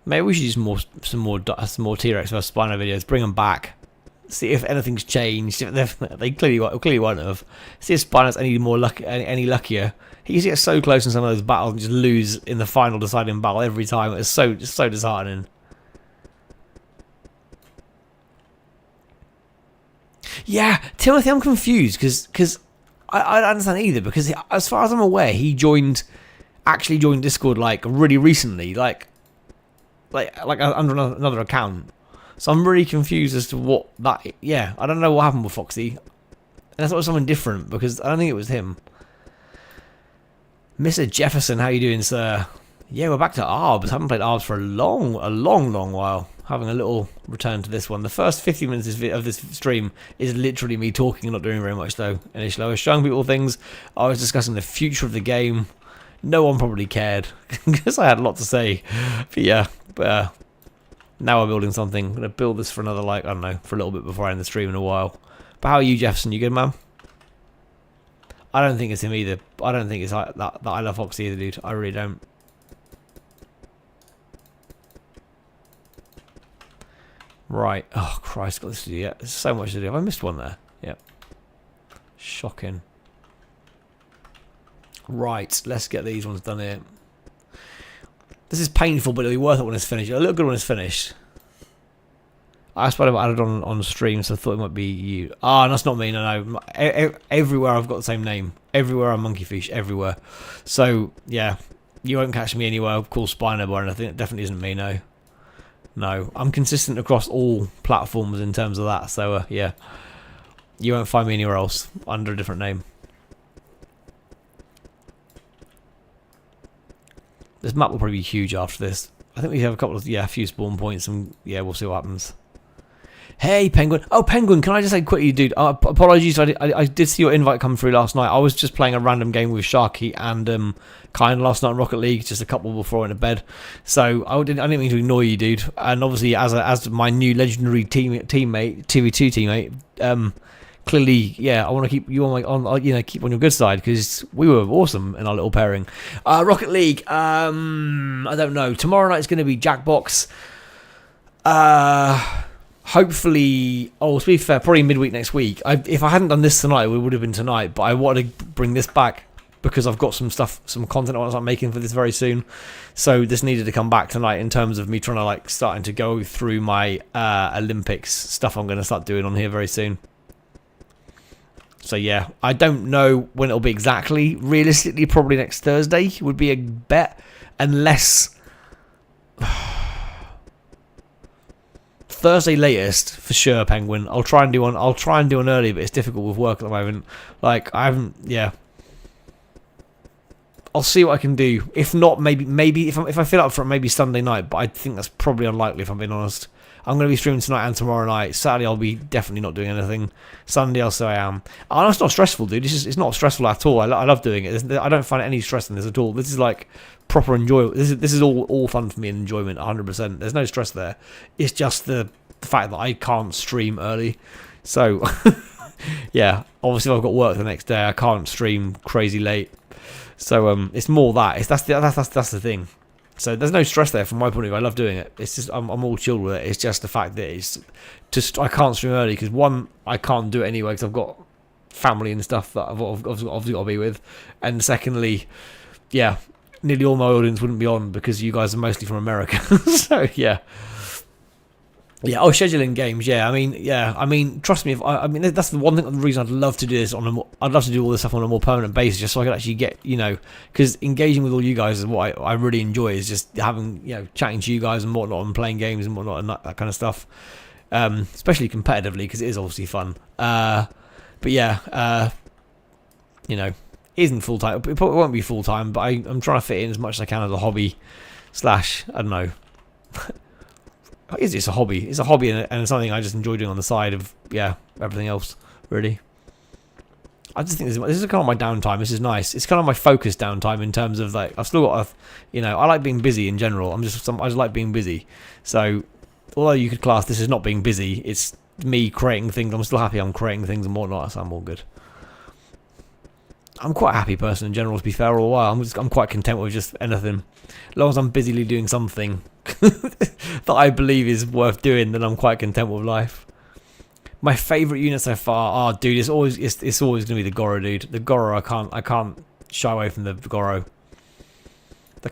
Maybe we should use some more T-Rex vs Spino videos. Bring them back. See if anything's changed. They clearly won't have. See if Spino's any luckier. He used to get so close in some of those battles and just lose in the final deciding battle every time. It's so disheartening. Yeah, Timothy, I'm confused because I don't understand either. Because as far as I'm aware, he actually joined Discord like really recently, like under another account. So I'm really confused as to what that. Yeah, I don't know what happened with Foxy. And I thought it was someone different because I don't think it was him. Mr. Jefferson, how you doing, sir? Yeah, we're back to ARBS. Haven't played ARBS for a long while. Having a little return to this one. The first 50 minutes of this stream is literally me talking and not doing very much though. Initially, I was showing people things. I was discussing the future of the game. No one probably cared because I had a lot to say. But yeah, now we're building something. I'm going to build this for another, I don't know, for a little bit before I end the stream in a while. But how are you, Jefferson? You good, man? I don't think it's him either. I don't think it's that I love Foxy either, dude. I really don't. Right. Oh, Christ. Got this to do yet. There's so much to do. Have I missed one there? Yep. Shocking. Right. Let's get these ones done here. This is painful, but it'll be worth it when it's finished. It'll look good when it's finished. I suppose I added on stream, so I thought it might be you. Ah, that's not me. No. Everywhere I've got the same name. Everywhere I'm Monkeyfeesh. Everywhere. So yeah, you won't catch me anywhere called Spino or anything. It definitely isn't me. No. I'm consistent across all platforms in terms of that. So yeah, you won't find me anywhere else under a different name. This map will probably be huge after this. I think we have a few spawn points, and yeah, we'll see what happens. Hey, Penguin. Oh, Penguin, can I just say quickly, dude, apologies, I did see your invite come through last night. I was just playing a random game with Sharky and Kine last night in Rocket League, just a couple before I went to bed. So I didn't mean to ignore you, dude. And obviously, as my new legendary teammate, TV2 teammate, clearly, yeah, I want to keep you on keep on your good side, because we were awesome in our little pairing. Rocket League, I don't know. Tomorrow night's going to be Jackbox. Hopefully, to be fair, probably midweek next week. If I hadn't done this tonight, it would have been tonight. But I wanted to bring this back because I've got some content I want to start making for this very soon. So this needed to come back tonight in terms of me trying to starting to go through my Olympics stuff I'm going to start doing on here very soon. So yeah, I don't know when it'll be exactly. Realistically, probably next Thursday would be a bet, unless Thursday latest for sure. Penguin. I'll try and do one early, but it's difficult with work at the moment. I haven't. Yeah. I'll see what I can do. If not, maybe if I feel up for it, maybe Sunday night. But I think that's probably unlikely, if I'm being honest. I'm going to be streaming tonight and tomorrow night. Saturday, I'll be definitely not doing anything. Sunday, I'll say I am. And it's not stressful, dude. It's not stressful at all. I love doing it. I don't find any stress in this at all. This is proper enjoyment. This is all fun for me and enjoyment, 100%. There's no stress there. It's just the fact that I can't stream early. So, yeah. Obviously, if I've got work the next day, I can't stream crazy late. So, it's more that. That's the thing. So there's no stress there from my point of view. I love doing it. It's just I'm all chilled with it. It's just the fact that I can't stream early because one, I can't do it anyway because I've got family and stuff that I've obviously got to be with, and secondly, yeah, nearly all my audience wouldn't be on because you guys are mostly from America. So yeah. Yeah, scheduling games. Yeah, I mean, trust me. That's the one thing. The reason I'd love to do this I'd love to do all this stuff on a more permanent basis, just so I could actually get, because engaging with all you guys is what I really enjoy. Is just having, chatting to you guys and whatnot, and playing games and whatnot, and that kind of stuff. Especially competitively, because it is obviously fun. But yeah, it isn't full time. It probably won't be full time, but I'm trying to fit in as much as I can as a hobby / I don't know. It's a hobby. It's a hobby and something I just enjoy doing on the side of, everything else, really. I just think this is kind of my downtime. This is nice. It's kind of my focused downtime in terms of, I've still got I like being busy in general. I just like being busy. So, although you could class this as not being busy, it's me creating things. I'm still happy I'm creating things and whatnot, so I'm all good. I'm quite a happy person in general, to be fair, all the while. I'm quite content with just anything. As long as I'm busily doing something that I believe is worth doing, then I'm quite content with life. My favourite unit so far, dude, it's always going to be the Goro, dude. The Goro, I can't shy away from the Goro. The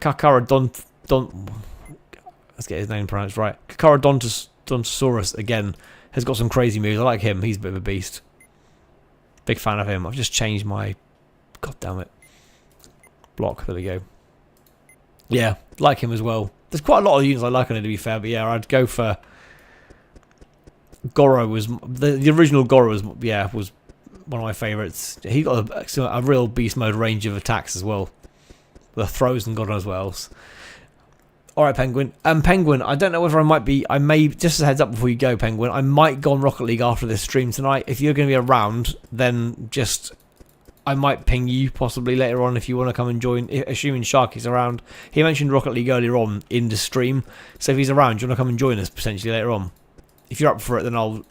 let's get his name pronounced right. Kakarodontosaurus, again, has got some crazy moves. I like him. He's a bit of a beast. Big fan of him. I've just changed my... God damn it. Block. There we go. Yeah, like him as well. There's quite a lot of units I like on it, to be fair, but yeah, I'd go for... Goro was... The original Goro was one of my favourites. He got a real beast mode range of attacks as well. The throws and God knows what else. Alright, Penguin. Penguin, I don't know whether I may, just as a heads up before you go, Penguin, I might go on Rocket League after this stream tonight. If you're going to be around, then just... I might ping you possibly later on if you want to come and join, assuming Sharky's around. He mentioned Rocket League earlier on in the stream, so if he's around, do you want to come and join us potentially later on? If you're up for it, then I'll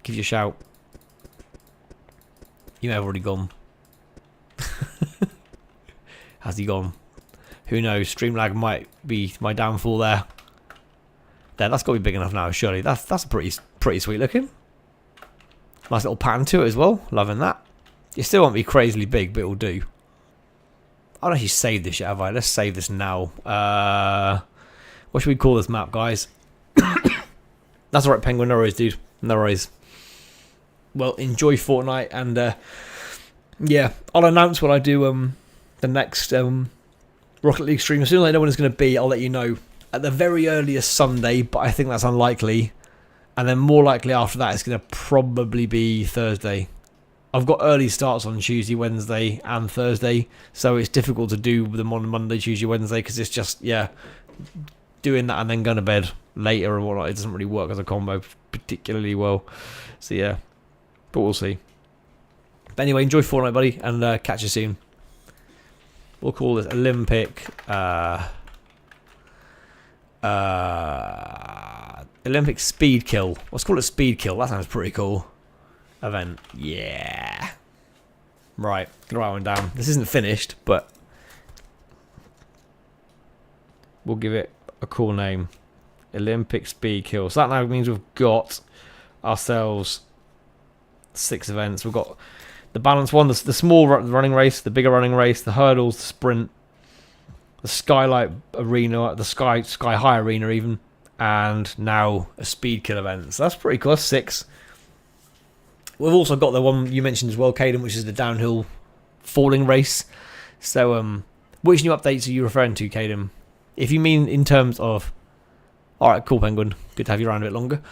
give you a shout. You may have already gone. Has he gone? Who knows? Stream lag might be my downfall there. That's got to be big enough now, surely. That's pretty sweet looking. Nice little pattern to it as well. Loving that. It still won't be crazily big, but it'll do. I don't actually save this yet, have I? Let's save this now. What should we call this map, guys? That's alright, Penguin. No worries, dude. No worries. Well, enjoy Fortnite, and yeah, I'll announce when I do the next Rocket League stream. As soon as I know when it's going to be, I'll let you know. At the very earliest Sunday, but I think that's unlikely. And then more likely after that, it's going to probably be Thursday. I've got early starts on Tuesday, Wednesday, and Thursday, so it's difficult to do them on Monday, Tuesday, Wednesday, because it's just, doing that and then going to bed. later and whatnot, it doesn't really work as a combo particularly well. So yeah, but we'll see. But anyway, enjoy Fortnite, buddy, and catch you soon. We'll call this Olympic Olympic speed kill. Let's call it speed kill. That sounds pretty cool. Event. Yeah. Right. Gonna write one down. This isn't finished, but we'll give it a cool name. Olympic speed kill. So that now means we've got ourselves 6 events. We've got the balance one, the small running race, the bigger running race, the hurdles, the sprint, the skylight arena, the sky high arena even, and now a speed kill event. So that's pretty cool. That's 6. We've also got the one you mentioned as well, Caden, which is the downhill falling race. So which new updates are you referring to, Caden? If you mean in terms of, all right, cool, Penguin, good to have you around a bit longer.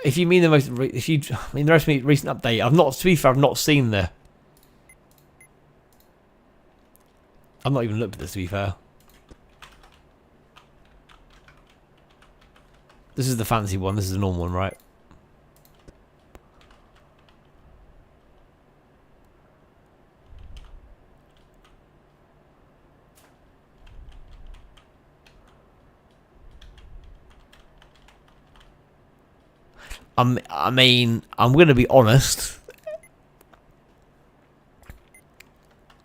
If you mean the most recent update, to be fair, I've not seen the. I've not even looked at this, to be fair. This is the fancy one. This is the normal one, right? I mean, I'm going to be honest.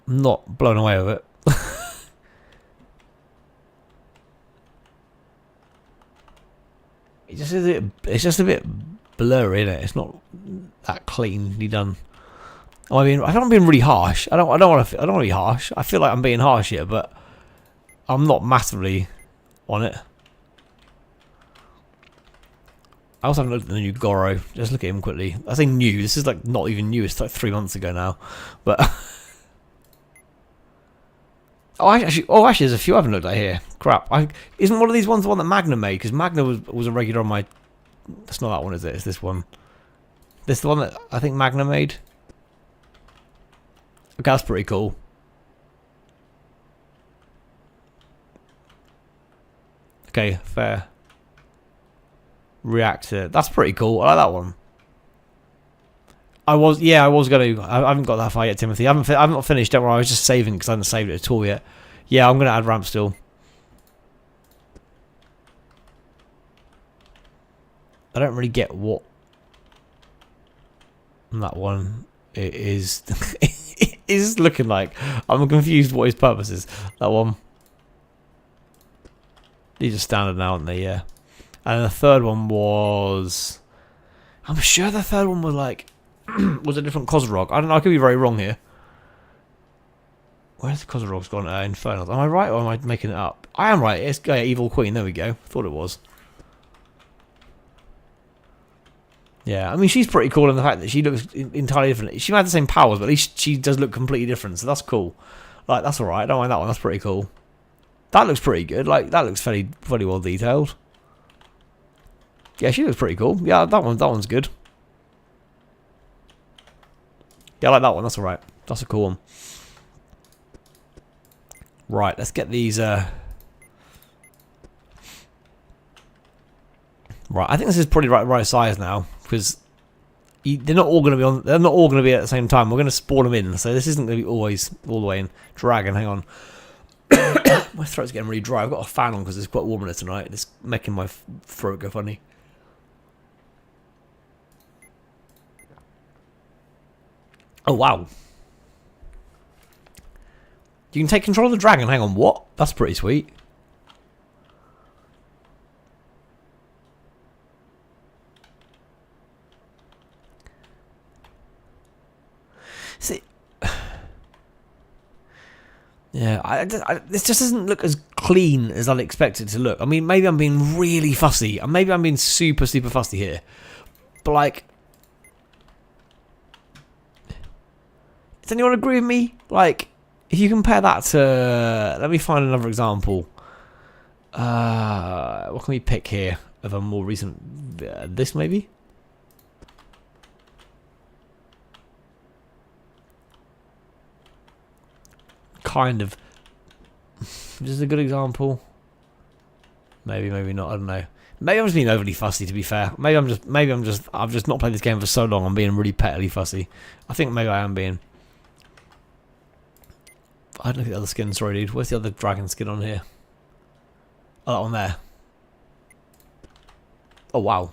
I'm not blown away with it. It's just a bit blurry, isn't it? It's not that cleanly done. I mean, I don't being really harsh. I don't want to be harsh. I feel like I'm being harsh here, but I'm not massively on it. I also haven't looked at the new Goro. Just look at him quickly. I say new. This is like not even new. It's like 3 months ago now. But actually, there's a few I haven't looked at here. Crap. Isn't one of these ones the one that Magna made? Because Magna was a regular on my. That's not that one, is it? It's this one. This is the one that I think Magna made. Okay, that's pretty cool. Okay, fair. Reactor. That's pretty cool. I like that one. I was going to. I haven't got that far yet, Timothy. I've not finished. Don't worry. I was just saving because I haven't saved it at all yet. Yeah, I'm going to add ramp still. I don't really get what that one is. It is looking like. I'm confused what his purpose is. That one. These are standard now, aren't they? Yeah. And the third one was. I'm sure the third one was like. Was a different Kozorog. I don't know. I could be very wrong here. Where's the Kozorog's gone? Infernal. Am I right or am I making it up? I am right. It's Evil Queen. There we go. Thought it was. Yeah, I mean, she's pretty cool in the fact that she looks entirely different. She might have the same powers, but at least she does look completely different, so that's cool. Like, that's alright. I don't mind that one. That's pretty cool. That looks pretty good. Like, that looks fairly well detailed. Yeah, she looks pretty cool. Yeah, that one's good. Yeah, I like that one. That's alright. That's a cool one. Right, let's get these. Right, I think this is probably right size now because they're not all going to be on. They're not all going to be at the same time. We're going to spawn them in, so this isn't going to be always all the way in. Dragon, hang on. My throat's getting really dry. I've got a fan on because it's quite warm in it tonight. It's making my throat go funny. Oh wow! You can take control of the dragon. Hang on, what? That's pretty sweet. See, yeah, this just doesn't look as clean as I'd expect it to look. I mean, maybe I'm being really fussy, and maybe I'm being super fussy here. But like, does anyone agree with me? Like, if you compare that to, let me find another example. What can we pick here of a more recent? This maybe. Kind of. This is a good example. Maybe not. I don't know. Maybe I'm just being overly fussy, to be fair. I've just not played this game for so long. I'm being really pettily fussy. I think maybe I am being. I don't look at the other skin. Sorry, dude. Where's the other dragon skin on here? Oh, that one there. Oh, wow.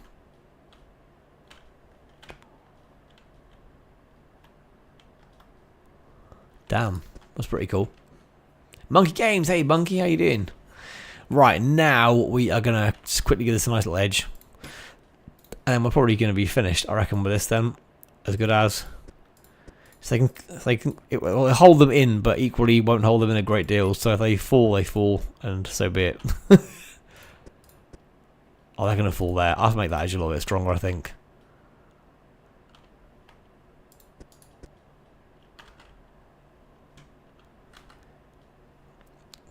Damn. That's pretty cool. Monkey Games. Hey, Monkey. How you doing? Right, now we are going to just quickly give this a nice little edge. And we're probably going to be finished, I reckon, with this then. As good as. So it will hold them in, but equally won't hold them in a great deal. So if they fall, and so be it. Oh, they're going to fall there. I'll have to make that edge a little bit stronger, I think.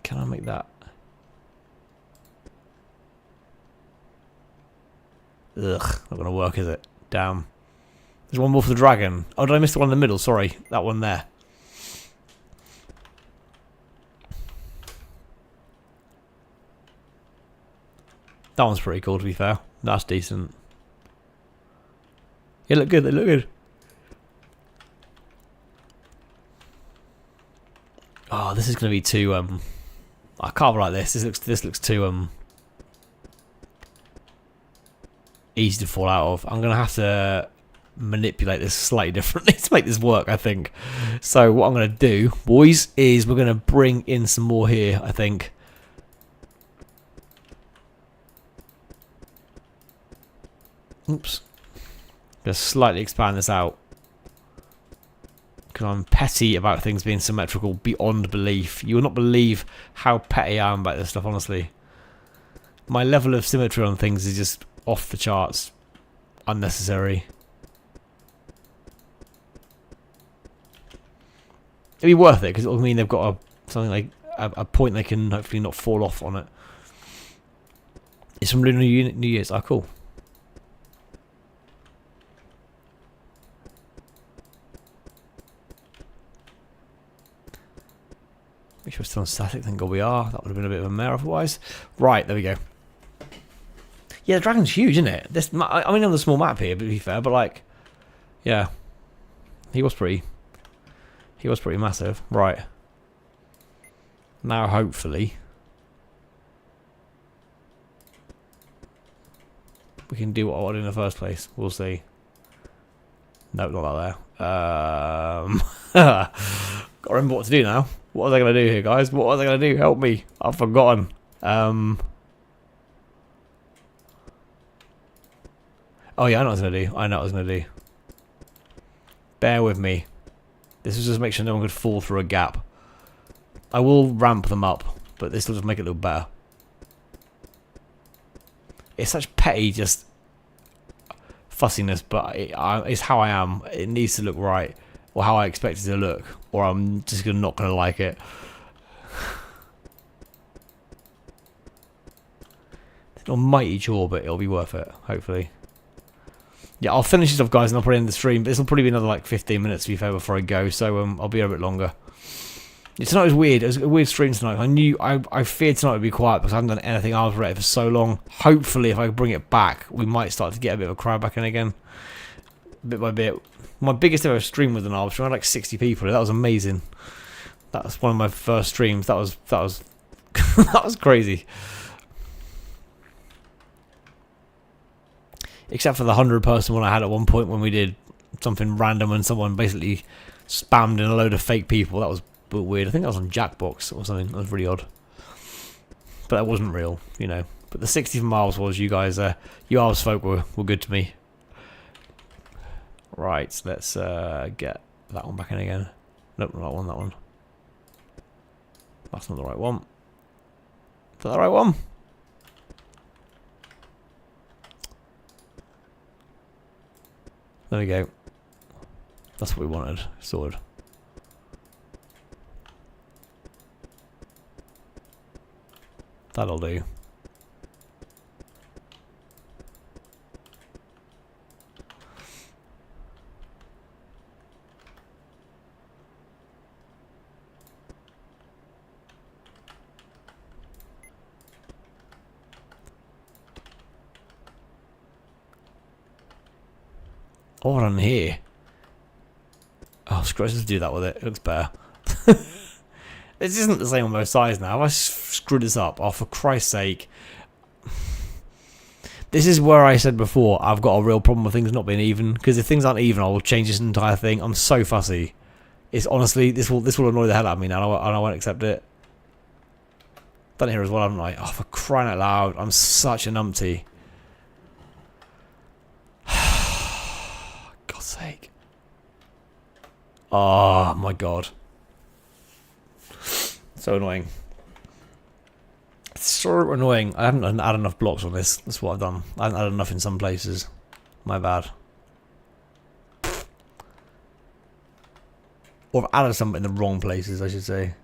Can I make that? Ugh, not going to work, is it? Damn. There's one more for the dragon. Oh, did I miss the one in the middle? Sorry, that one there. That one's pretty cool, to be fair. That's decent. They look good, they look good. Oh, this is going to be too, I can't like this. This looks too, easy to fall out of. I'm going to have to manipulate this slightly differently to make this work, I think. So what I'm going to do, boys, is we're going to bring in some more here, I think. Oops. Just slightly expand this out. Because I'm petty about things being symmetrical beyond belief. You will not believe how petty I am about this stuff, honestly. My level of symmetry on things is just off the charts. Unnecessary. It'd be worth it, because it'll mean they've got something like a point they can hopefully not fall off on it. It's from Lunar New Year's. Oh, cool. Make sure we're still on static. Thank God we are. That would have been a bit of a mare otherwise. Right, there we go. Yeah, the dragon's huge, isn't it? I mean, on the small map here, to be fair, but like, yeah, he was pretty massive. Right. Now, hopefully, we can do what I wanted in the first place. We'll see. No, not that there. Gotta remember what to do now. What was I going to do here, guys? What was I going to do? Help me. I've forgotten. Oh, yeah, I know what I was going to do. I know what I was going to do. Bear with me. This was just to make sure no one could fall through a gap. I will ramp them up, but this will just make it look better. It's such petty, just fussiness, but it's how I am. It needs to look right, or how I expect it to look, or I'm just not going to like it. It's not a mighty chore, but it'll be worth it, hopefully. Yeah, I'll finish this off, guys, and I'll put it in the stream. But this will probably be another like 15 minutes, to be fair, before I go. So I'll be a bit longer. Yeah, tonight was weird. It was a weird stream tonight. I feared tonight would be quiet because I haven't done anything else for so long. Hopefully, if I bring it back, we might start to get a bit of a crowd back in again, bit by bit. My biggest ever stream was an ARBS. We had like 60 people. That was amazing. That was one of my first streams. That was that was crazy. Except for the 100-person one I had at one point when we did something random and someone basically spammed in a load of fake people. That was a bit weird. I think that was on Jackbox or something. That was really odd. But that wasn't real, you know. But the 60 from ARBS was, you guys, you ARBS folk were good to me. Right, let's get that one back in again. Nope, not that one. That's not the right one. Is that the right one? There we go. That's what we wanted. Sword. That'll do. Oh, on here. Oh, screw it, let's do that with it. It looks better. This isn't the same on both sides now. Have I screwed this up? Oh, for Christ's sake. This is where I said before, I've got a real problem with things not being even. Because if things aren't even, I will change this entire thing. I'm so fussy. It's honestly, this will annoy the hell out of me now, and I won't accept it. Done it here as well, haven't I? Oh, for crying out loud. I'm such a numpty. God's sake. Oh, my God. So annoying. It's so annoying. I haven't had enough blocks on this. That's what I've done. I haven't had enough in some places. My bad. Or I've added some in the wrong places, I should say.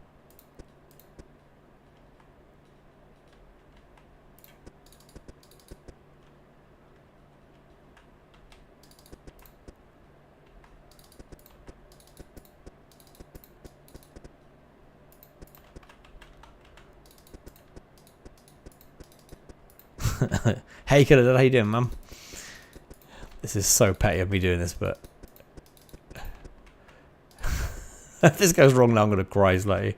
Hey killer, how you doing, man? This is so petty of me doing this, but if this goes wrong now, I'm gonna cry slightly.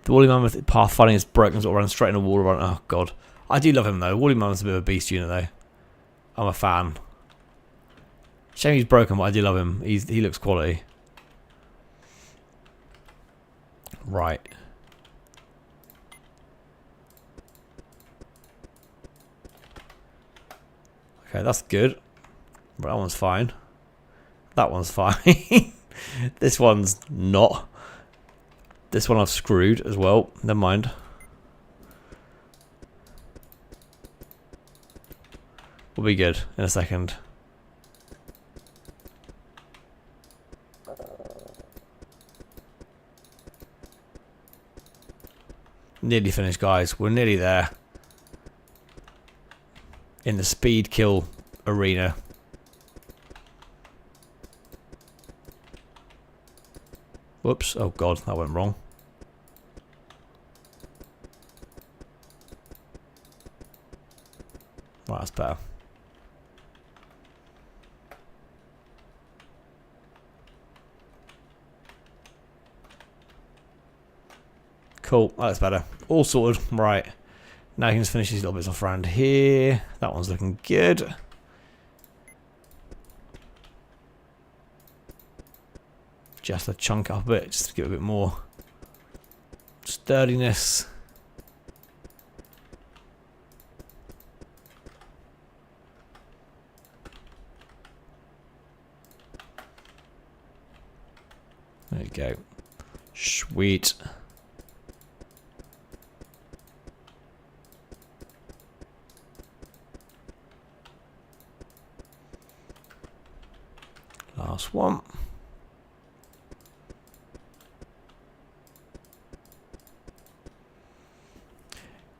The Woolly Mammoth path finding is broken, sort of runs straight in the wall. Oh god, I do love him though. Woolly Mammoth's a bit of a beast unit though. I'm a fan. Shame he's broken, but I do love him. He looks quality. Right. Okay, that's good. But that one's fine. That one's fine. This one's not. This one I've screwed as well. Never mind. We'll be good in a second. Nearly finished, guys. We're nearly there. In the speed kill arena. Whoops. Oh god, that went wrong. Right, that's better. Cool, that's better. All sorted. Right. Now you can just finish these little bits off around here. That one's looking good. Just to chunk up a bit, just to give it a bit more sturdiness. There you go. Sweet. Last one.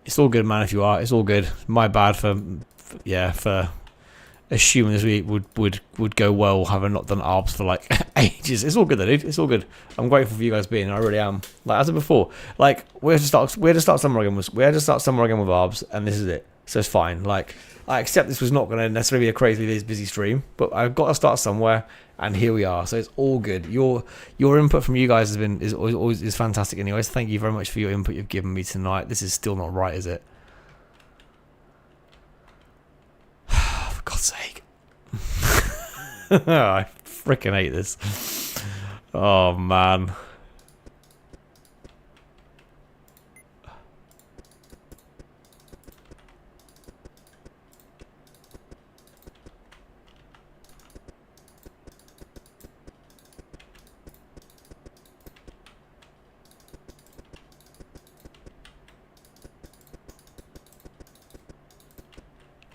It's all good, man. If you are, it's all good. My bad for assuming this week would go well, having not done ARBS for like ages. It's all good though, dude. It's all good. I'm grateful for you guys being here. I really am. Like as I said before, like we had to start somewhere again with ARBS, and this is it. So it's fine. Like I accept this was not going to necessarily be a crazy busy stream, but I've got to start somewhere, and here we are. So it's all good. Your input from you guys is always fantastic. Anyways, thank you very much for your input you've given me tonight. This is still not right, is it? For God's sake. I freaking hate this. Oh man.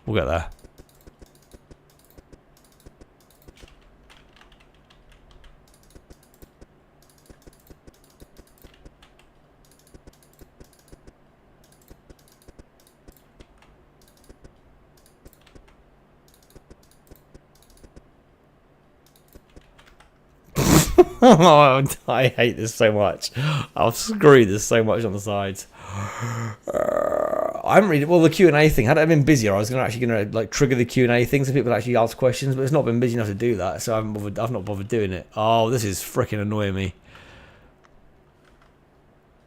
We'll get there. I hate this so much. I've screwed this so much on the sides. I haven't read well the Q&A thing. Had I been busier, I was actually gonna like trigger the Q&A thing so people actually ask questions, but it's not been busy enough to do that, so I've not bothered doing it. Oh, this is freaking annoying me.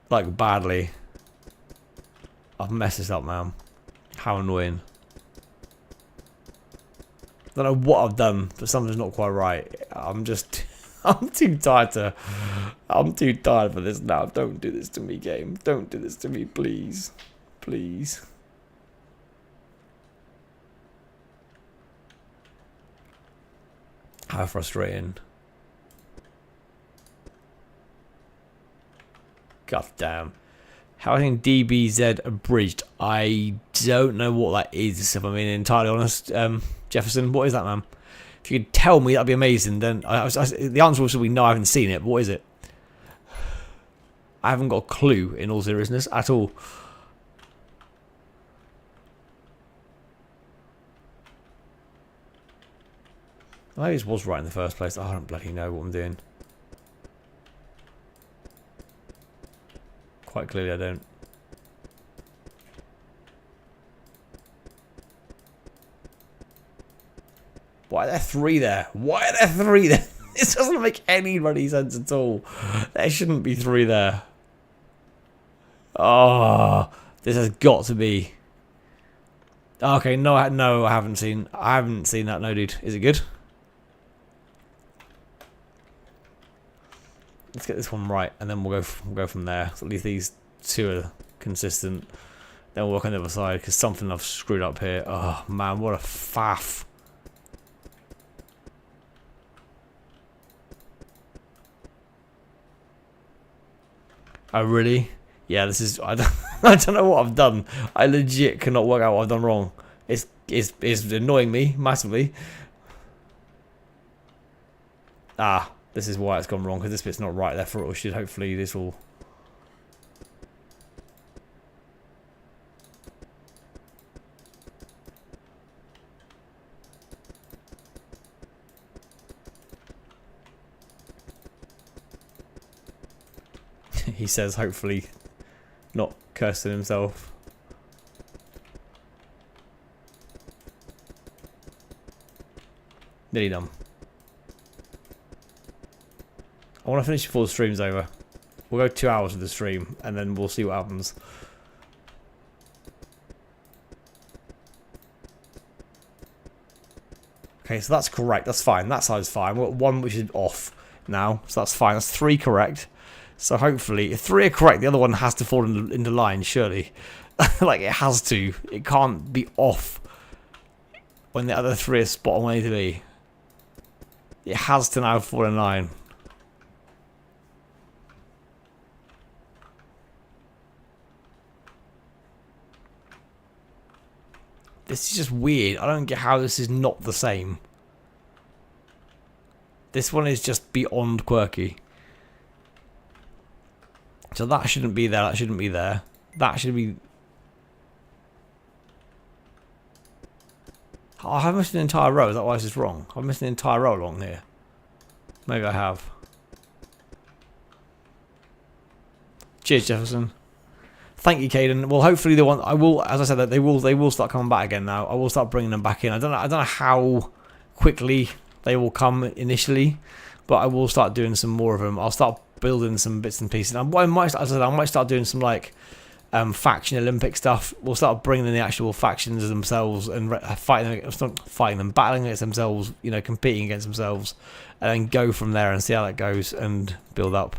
Like badly. I've messed this up, man. How annoying. I don't know what I've done, but something's not quite right. I'm too tired for this now. Don't do this to me, game. Don't do this to me, please. Please. How frustrating. God damn. Housing DBZ abridged. I don't know what that is, if I'm being entirely honest. Jefferson, what is that, man? If you could tell me, that'd be amazing. Then the answer will be no, I haven't seen it. But what is it? I haven't got a clue, in all seriousness, at all. Maybe this was right in the first place. I don't bloody know what I'm doing. Quite clearly, I don't. Why are there 3 there? Why are there 3 there? This doesn't make any bloody sense at all. There shouldn't be 3 there. Oh, this has got to be. Okay, no, I haven't seen that. No, dude, is it good? Let's get this one right, and then we'll go from there. So at least these 2 are consistent. Then we'll work on the other side because something I've screwed up here. Oh man, what a faff! Oh really? Yeah, this is. I don't know what I've done. I legit cannot work out what I've done wrong. It's annoying me massively. Ah. This is why it's gone wrong, because this bit's not right, therefore it should hopefully this will. He says hopefully not cursing himself. Nearly done. I want to finish before the stream's over. We'll go 2 hours of the stream, and then we'll see what happens. Okay, so that's correct. That's fine. That side's fine. We've got 1 which is off now, so that's fine. That's 3 correct. So hopefully, if 3 are correct, the other one has to fall into line, surely. Like, it has to. It can't be off when the other 3 are spot on where they need to be. It has to now fall in line. This is just weird. I don't get how this is not the same. This one is just beyond quirky. So that shouldn't be there. That shouldn't be there. That should be. Oh, I have missed an entire row. Is that why this is wrong? I've missed an entire row along here. Maybe I have. Cheers, Jefferson. Thank you, Caden. Well, hopefully the one I will, as I said, that they will start coming back again now. I will start bringing them back in. I don't know how quickly they will come initially, but I will start doing some more of them. I'll start building some bits and pieces. I might start doing some like faction Olympic stuff. We'll start bringing in the actual factions themselves and battling against themselves. You know, competing against themselves, and then go from there and see how that goes and build up.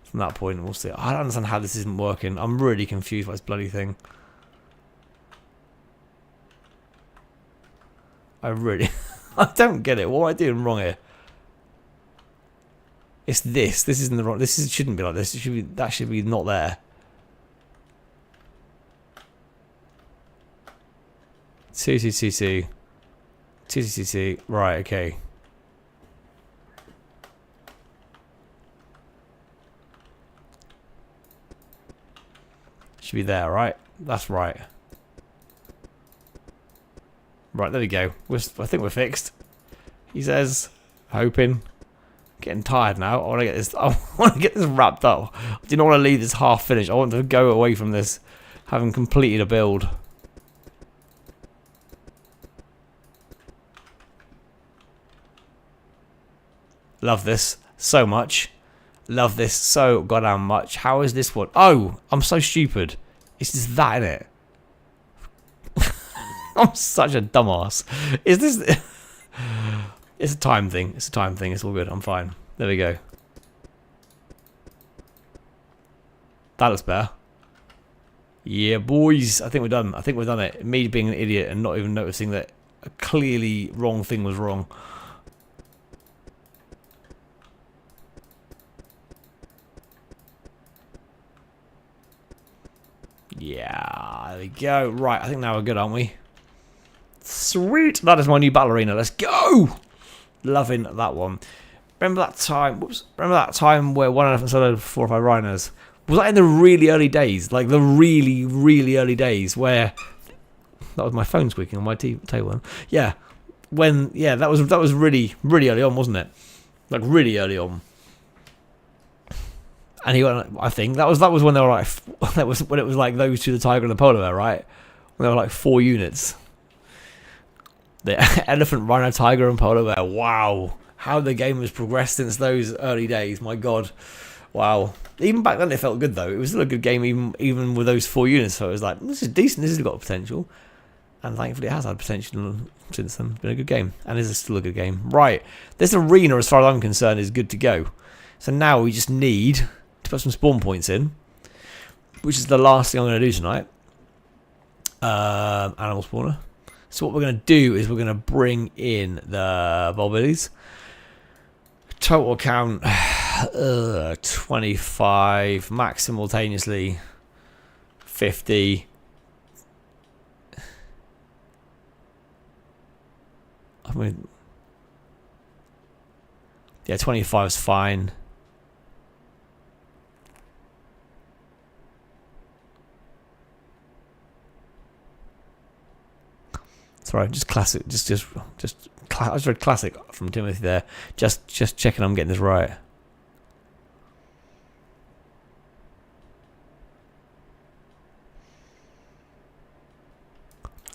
From that point, we'll see. I don't understand how this isn't working. I'm really confused by this bloody thing. I don't get it. What am I doing wrong here? It's this. This isn't the wrong. Shouldn't be like this. It should be. That should be not there. CCCC. TCCC. Right. Okay. Should be there, right? That's right. Right, there we go. I think we're fixed. He says, Hoping. Getting tired now. I want to get this. I want to get this wrapped up. I do not want to leave this half finished. I want to go away from this having completed a build. Love this so much. Love this so goddamn much. How is this one? Oh, I'm so stupid. It's just that, innit? I'm such a dumbass. Is this... It's a time thing. It's a time thing. It's all good. I'm fine. There we go. That looks better. Yeah, boys. I think we're done. I think we've done it. Me being an idiot and not even noticing that a clearly wrong thing was wrong. Yeah, there we go. Right, I think now we're good, aren't we? Sweet. That is my new battle arena. Let's go. Loving that one. Remember that time? Whoops. Remember that time where one elephant soloed 4 or 5 rhinos? Was that in the really early days? Like the really, really early days where that was my phone squeaking on my table. Yeah. When that was really, really early on, wasn't it? Like really early on. And he went, I think that was when they were like that was when it was like those two, the tiger and the polar bear, right? When they were like 4 units. The elephant, rhino, tiger, and polar bear. Wow, how the game has progressed since those early days. My God, wow. Even back then, it felt good though. It was still a good game, even with those 4 units. So it was like, this is decent. This has got potential, and thankfully, it has had potential since then. It's been a good game, and is still a good game. Right, this arena, as far as I'm concerned, is good to go. So now we just need to put some spawn points in, which is the last thing I'm going to do tonight. Animal spawner. So what we're going to do is we're going to bring in the Bulbillies. Total count 25, max simultaneously 50. I mean, yeah, 25 is fine. Sorry, just classic. I just read classic from Timothy there. Just checking I'm getting this right.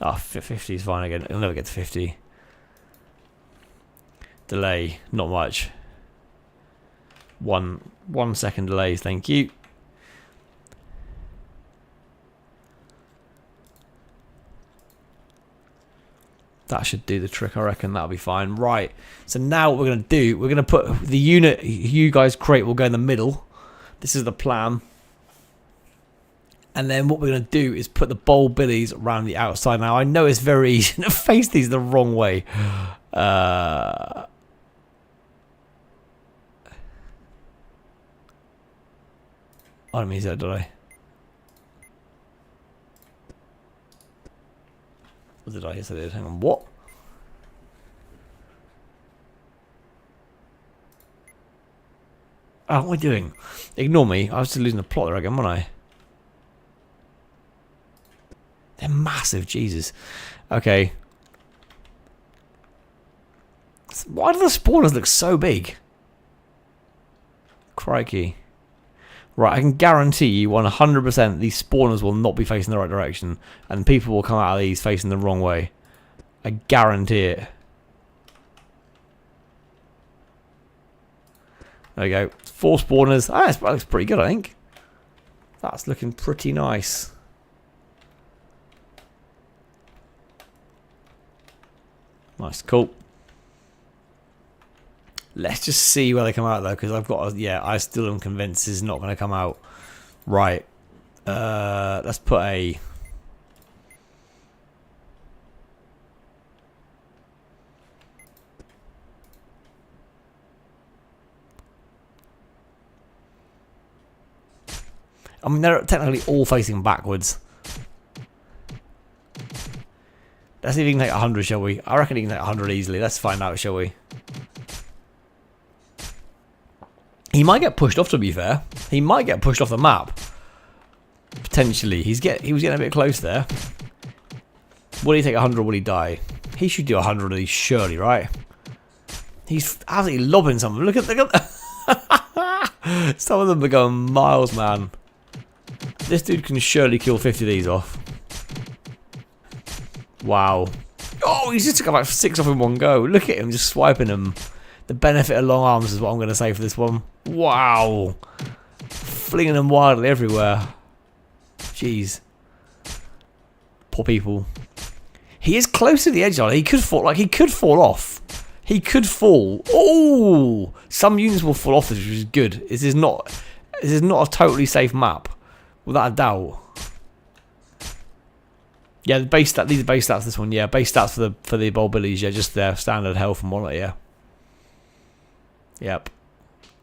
Oh, 50 is fine again. I'll never get to 50. Delay, not much. 1 second delays, thank you. That should do the trick, I reckon. That'll be fine. Right, so now what we're going to do, we're going to put the unit you guys create will go in the middle. This is the plan. And then what we're going to do is put the Bulbillies around the outside. Now, I know it's very easy to face these the wrong way. I don't mean that, did I? What did I? Yes, I did. Hang on. What? Oh, what am I doing? Ignore me. I was just losing the plot there again, wasn't I? They're massive. Jesus. Okay. Why do the spawners look so big? Crikey. Right, I can guarantee you 100% these spawners will not be facing the right direction, and people will come out of these facing the wrong way. I guarantee it. There we go. 4 spawners. Ah, that looks pretty good, I think. That's looking pretty nice. Nice, cool. Let's just see where they come out though, because I've got, I still am convinced this is not going to come out right. Let's put a. I mean, they're technically all facing backwards. Let's see if we can take 100, shall we? I reckon you can take 100 easily. Let's find out, shall we? He might get pushed off, to be fair. He might get pushed off the map. Potentially. He was getting a bit close there. Will he take 100 or will he die? He should do 100 of these, surely, right? He's absolutely lobbing some of them. Look at some of them are going miles, man. This dude can surely kill 50 of these off. Wow. Oh, he's just took about 6 off in one go. Look at him just swiping them. The benefit of long arms is what I'm going to say for this one. Wow. Flinging them wildly everywhere. Jeez. Poor people. He is close to the edge, on. He could fall. Like, he could fall off. He could fall. Oh, some units will fall off this, which is good. This is not a totally safe map, without a doubt. Yeah, the base stat. These are base stats. This one, yeah, base stats for the Bulbillies. Yeah, just their standard health and whatnot. Yeah. Yep.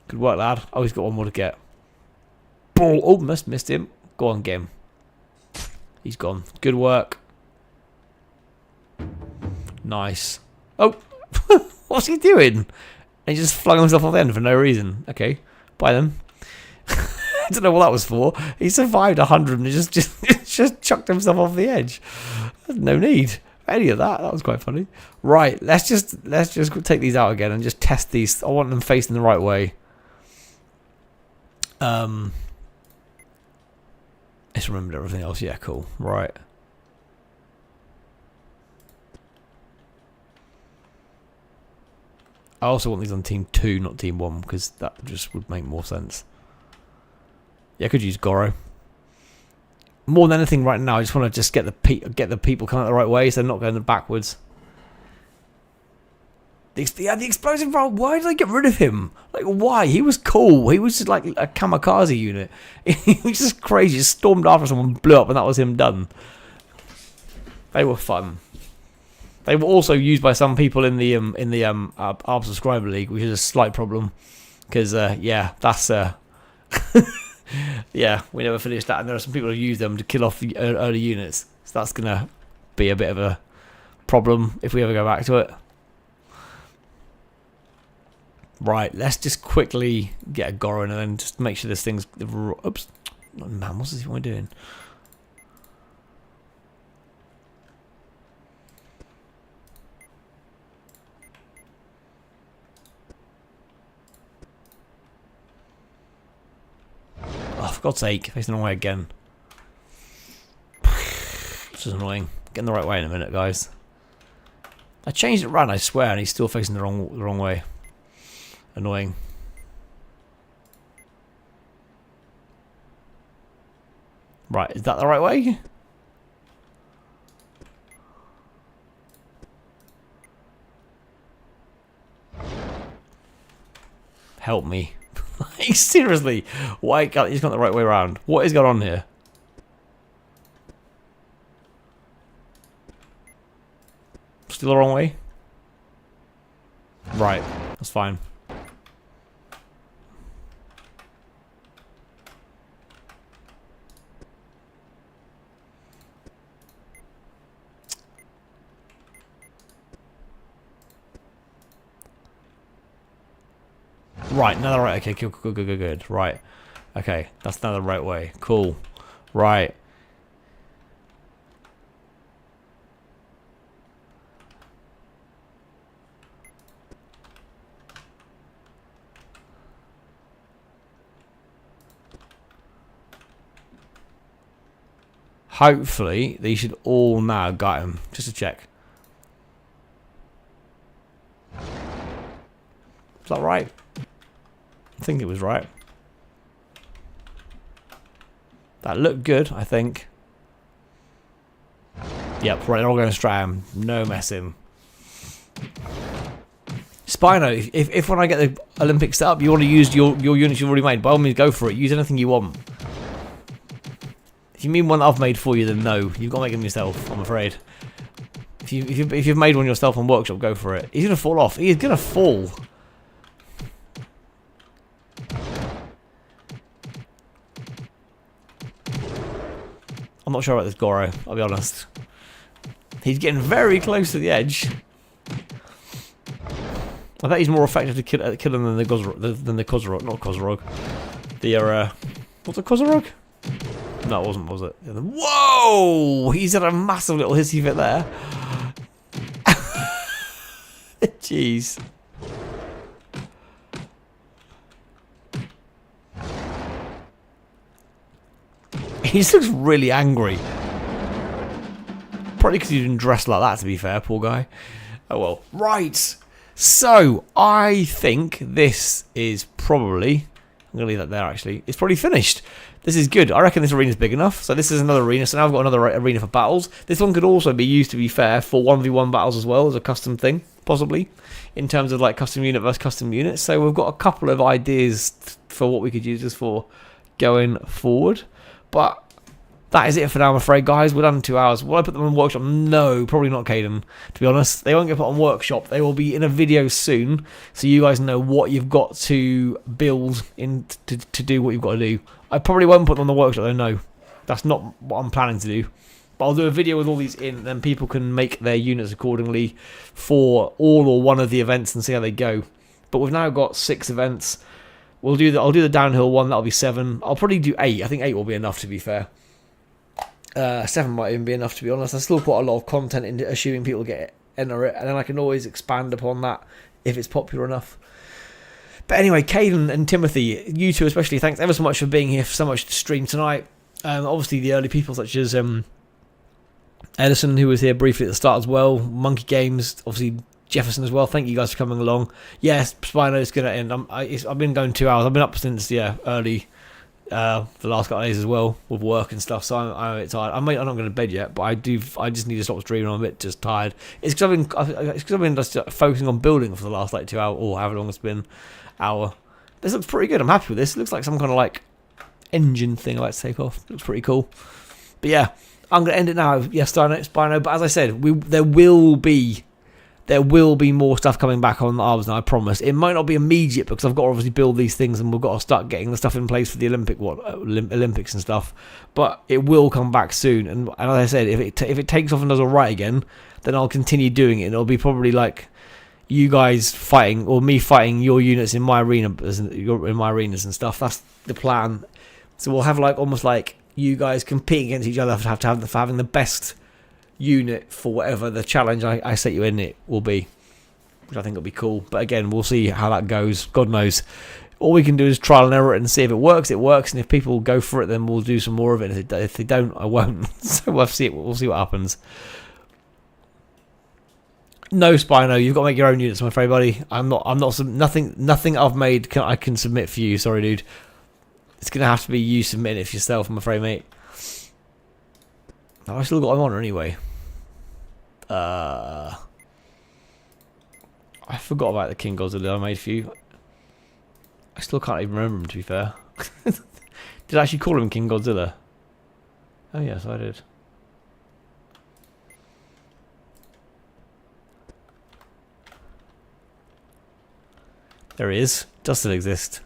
Good work, lad. Oh, he's got one more to get. Ball. Oh, missed him. Go on, get him. He's gone. Good work. Nice. Oh, what's he doing? And he just flung himself off the end for no reason. Okay, bye then. I don't know what that was for. He survived 100 and just chucked himself off the edge. There's no need for any of that. That was quite funny. Right, let's just take these out again and just test these. I want them facing the right way. Let's remember everything else. Yeah, cool. Right. I also want these on team 2, not team 1, because that just would make more sense. Yeah, I could use Goro. More than anything right now, I just want to just get the people coming the right way, so they're not going backwards. The explosive roll, why did I get rid of him? Like, why? He was cool. He was just like a kamikaze unit. He was just crazy. Just stormed after someone, blew up, and that was him done. They were fun. They were also used by some people in the ARBS subscriber league, which is a slight problem. Because, yeah, that's... yeah, we never finished that, and there are some people who use them to kill off the early units. So that's going to be a bit of a problem if we ever go back to it. Right, let's just quickly get a Goro and then just make sure this thing's... Oops. Man, what's this one doing? Oh, for God's sake, facing the wrong way again. This is annoying. Getting the right way in a minute, guys. I changed it around, I swear, and he's still facing the wrong way. Annoying. Right, is that the right way? Help me. Like, seriously, why can't he's got the right way around? What is going on here? Still the wrong way? Right, that's fine. Right, now the right. Okay, good. Right. Okay, that's now the right way. Cool. Right. Hopefully, they should all now got him. Just to check. Is that right? I think it was right. That looked good, I think. Yep, right, they're all going straight him. No messing. Spino, if when I get the Olympics set up, you want to use your units you've already made, by all means go for it. Use anything you want. If you mean one that I've made for you, then no. You've got to make them yourself, I'm afraid. If you've made one yourself on Workshop, go for it. He's going to fall off. He is going to fall. I'm not sure about this Goro, I'll be honest. He's getting very close to the edge. I bet he's more effective to kill him than the Kozorog. Not Kozorog. The, what's a Kozorog? No, it wasn't, was it? Whoa! He's had a massive little hissy fit there. Jeez. He just looks really angry. Probably because he didn't dress like that, to be fair, poor guy. Oh well. Right. So, I think this is probably... I'm going to leave that there, actually. It's probably finished. This is good. I reckon this arena's big enough. So this is another arena. So now I've got another arena for battles. This one could also be used, to be fair, for 1v1 battles as well, as a custom thing, possibly, in terms of like custom unit versus custom unit. So we've got a couple of ideas for what we could use this for going forward. But that is it for now, I'm afraid, guys. We're done in 2 hours. Will I put them in workshop? No, probably not, Caden. To be honest, they won't get put on workshop. They will be in a video soon, so you guys know what you've got to build in to do what you've got to do. I probably won't put them on the workshop, though. No, that's not what I'm planning to do. But I'll do a video with all these in, and then people can make their units accordingly for all or one of the events and see how they go. But we've now got 6 events. I'll do the downhill one. That'll be 7. I'll probably do 8. I think 8 will be enough, to be fair. 7 might even be enough, to be honest. There's still quite a lot of content in assuming people enter it, and then I can always expand upon that if it's popular enough. But anyway, Caden and Timothy, you two especially, thanks ever so much for being here for so much to stream tonight. Obviously the early people such as Edison, who was here briefly at the start as well, Monkey Games, obviously Jefferson as well. Thank you guys for coming along. Yes, Spino is going to end. I've been going 2 hours. I've been up since early. The last couple of days as well with work and stuff, so I'm a bit tired. I'm not going to bed yet, but I just need to stop streaming. I'm a bit just tired. It's because I've been just focusing on building for the last like 2 hours or however long it's been. Hour. This looks pretty good. I'm happy with this. It looks like some kind of like engine thing I like to take off. It looks pretty cool. But yeah, I'm going to end it now. Yes, Spino. But as I said, there will be more stuff coming back on the ARBS now, I promise. It might not be immediate because I've got to obviously build these things and we've got to start getting the stuff in place for the Olympics and stuff. But it will come back soon. And as I said, if it takes off and does alright again, then I'll continue doing it. And it'll be probably like you guys fighting or me fighting your units in my arena, in my arenas and stuff. That's the plan. So we'll have like almost like you guys competing against each other for having the best unit for whatever the challenge I set you in it will be, which I think will be cool. But again, we'll see how that goes. God knows. All we can do is trial and error it and see if it works. It works, and if people go for it, then we'll do some more of it. If they don't, I won't. So we'll see what happens. No, Spino, you've got to make your own units, I'm afraid, buddy. Nothing I've made I can submit for you. Sorry, dude. It's gonna have to be you submitting it for yourself, I'm afraid, mate. I still got him on anyway. I forgot about the King Godzilla I made for you. I still can't even remember him, to be fair. Did I actually call him King Godzilla? Oh yes, I did. There he is. Does still exist.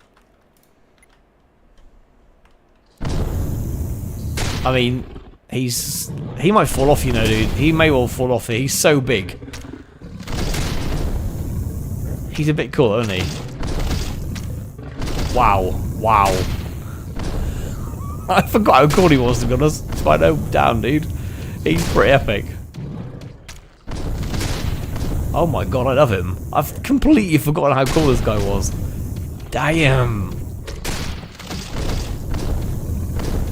I mean, he might fall off, you know, dude. He may well fall off here. He's so big. He's a bit cool, isn't he? Wow. Wow. I forgot how cool he was, to be honest. Spino down, dude. He's pretty epic. Oh my god, I love him. I've completely forgotten how cool this guy was. Damn.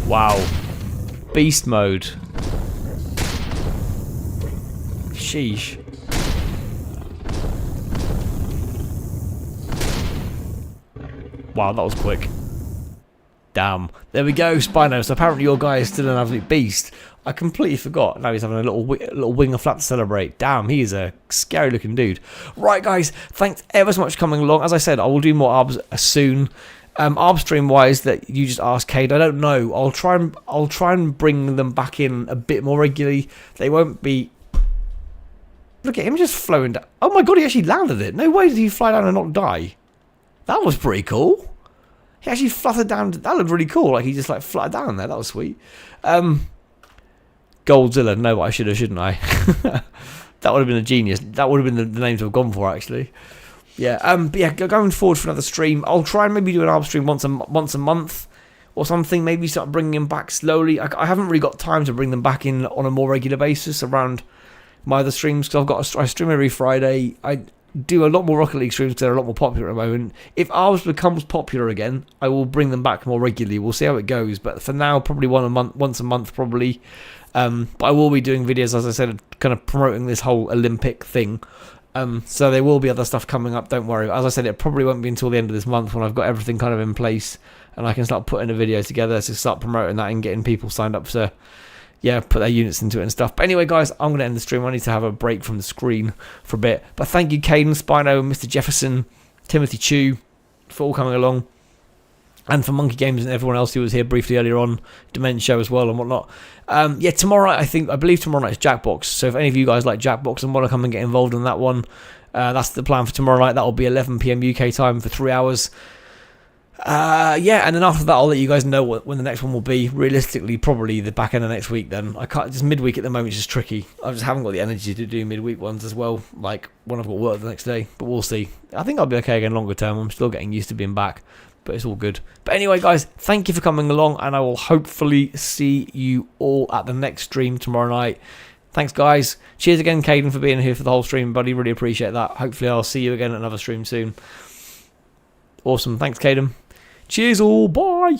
Wow. Beast mode. Sheesh. Wow, that was quick. Damn. There we go, Spino. So apparently your guy is still an absolute beast. I completely forgot. Now he's having a little wing of flap to celebrate. Damn, he is a scary looking dude. Right, guys, thanks ever so much for coming along. As I said, I will do more ARBS soon. ARBS stream wise that you just asked Cade, I don't know. I'll try and bring them back in a bit more regularly. They won't be. Look at him just flowing down. Oh my god, he actually landed it. No way did he fly down and not die. That was pretty cool. He actually fluttered down. That looked really cool. Like he just like fluttered down there. That was sweet. Goldzilla. No, I should have, shouldn't I? That would have been a genius. That would have been the name to have gone for, actually. Yeah. But yeah, going forward for another stream, I'll try and maybe do an ARBS stream once a month or something. Maybe start bringing them back slowly. I haven't really got time to bring them back in on a more regular basis around my other streams because I stream every Friday. do a lot more Rocket League streams because they're a lot more popular at the moment. If ARBS becomes popular again, I will bring them back more regularly. We'll see how it goes. But for now, probably once a month probably. But I will be doing videos, as I said, kind of promoting this whole Olympic thing. So there will be other stuff coming up, don't worry. As I said, it probably won't be until the end of this month when I've got everything kind of in place and I can start putting a video together to start promoting that and getting people signed up to, put their units into it and stuff. But anyway, guys, I'm going to end the stream. I need to have a break from the screen for a bit. But thank you, Caden, Spino, Mr. Jefferson, Timothy Chu, for all coming along. And for Monkey Games and everyone else who was here briefly earlier on, Dementia Show as well and whatnot. Tomorrow, I believe tomorrow night is Jackbox. So if any of you guys like Jackbox and want to come and get involved in that one, that's the plan for tomorrow night. That will be 11 PM UK time for 3 hours. And then after that, I'll let you guys know when the next one will be. Realistically, probably the back end of next week then. I can't, just midweek at the moment is just tricky. I just haven't got the energy to do midweek ones as well, like when I've got work the next day. But we'll see. I think I'll be okay again longer term. I'm still getting used to being back. But it's all good. But anyway, guys, thank you for coming along, and I will hopefully see you all at the next stream tomorrow night. Thanks, guys. Cheers again, Caden, for being here for the whole stream, buddy. Really appreciate that. Hopefully I'll see you again at another stream soon. Awesome. Thanks, Caden. Cheers all. Bye.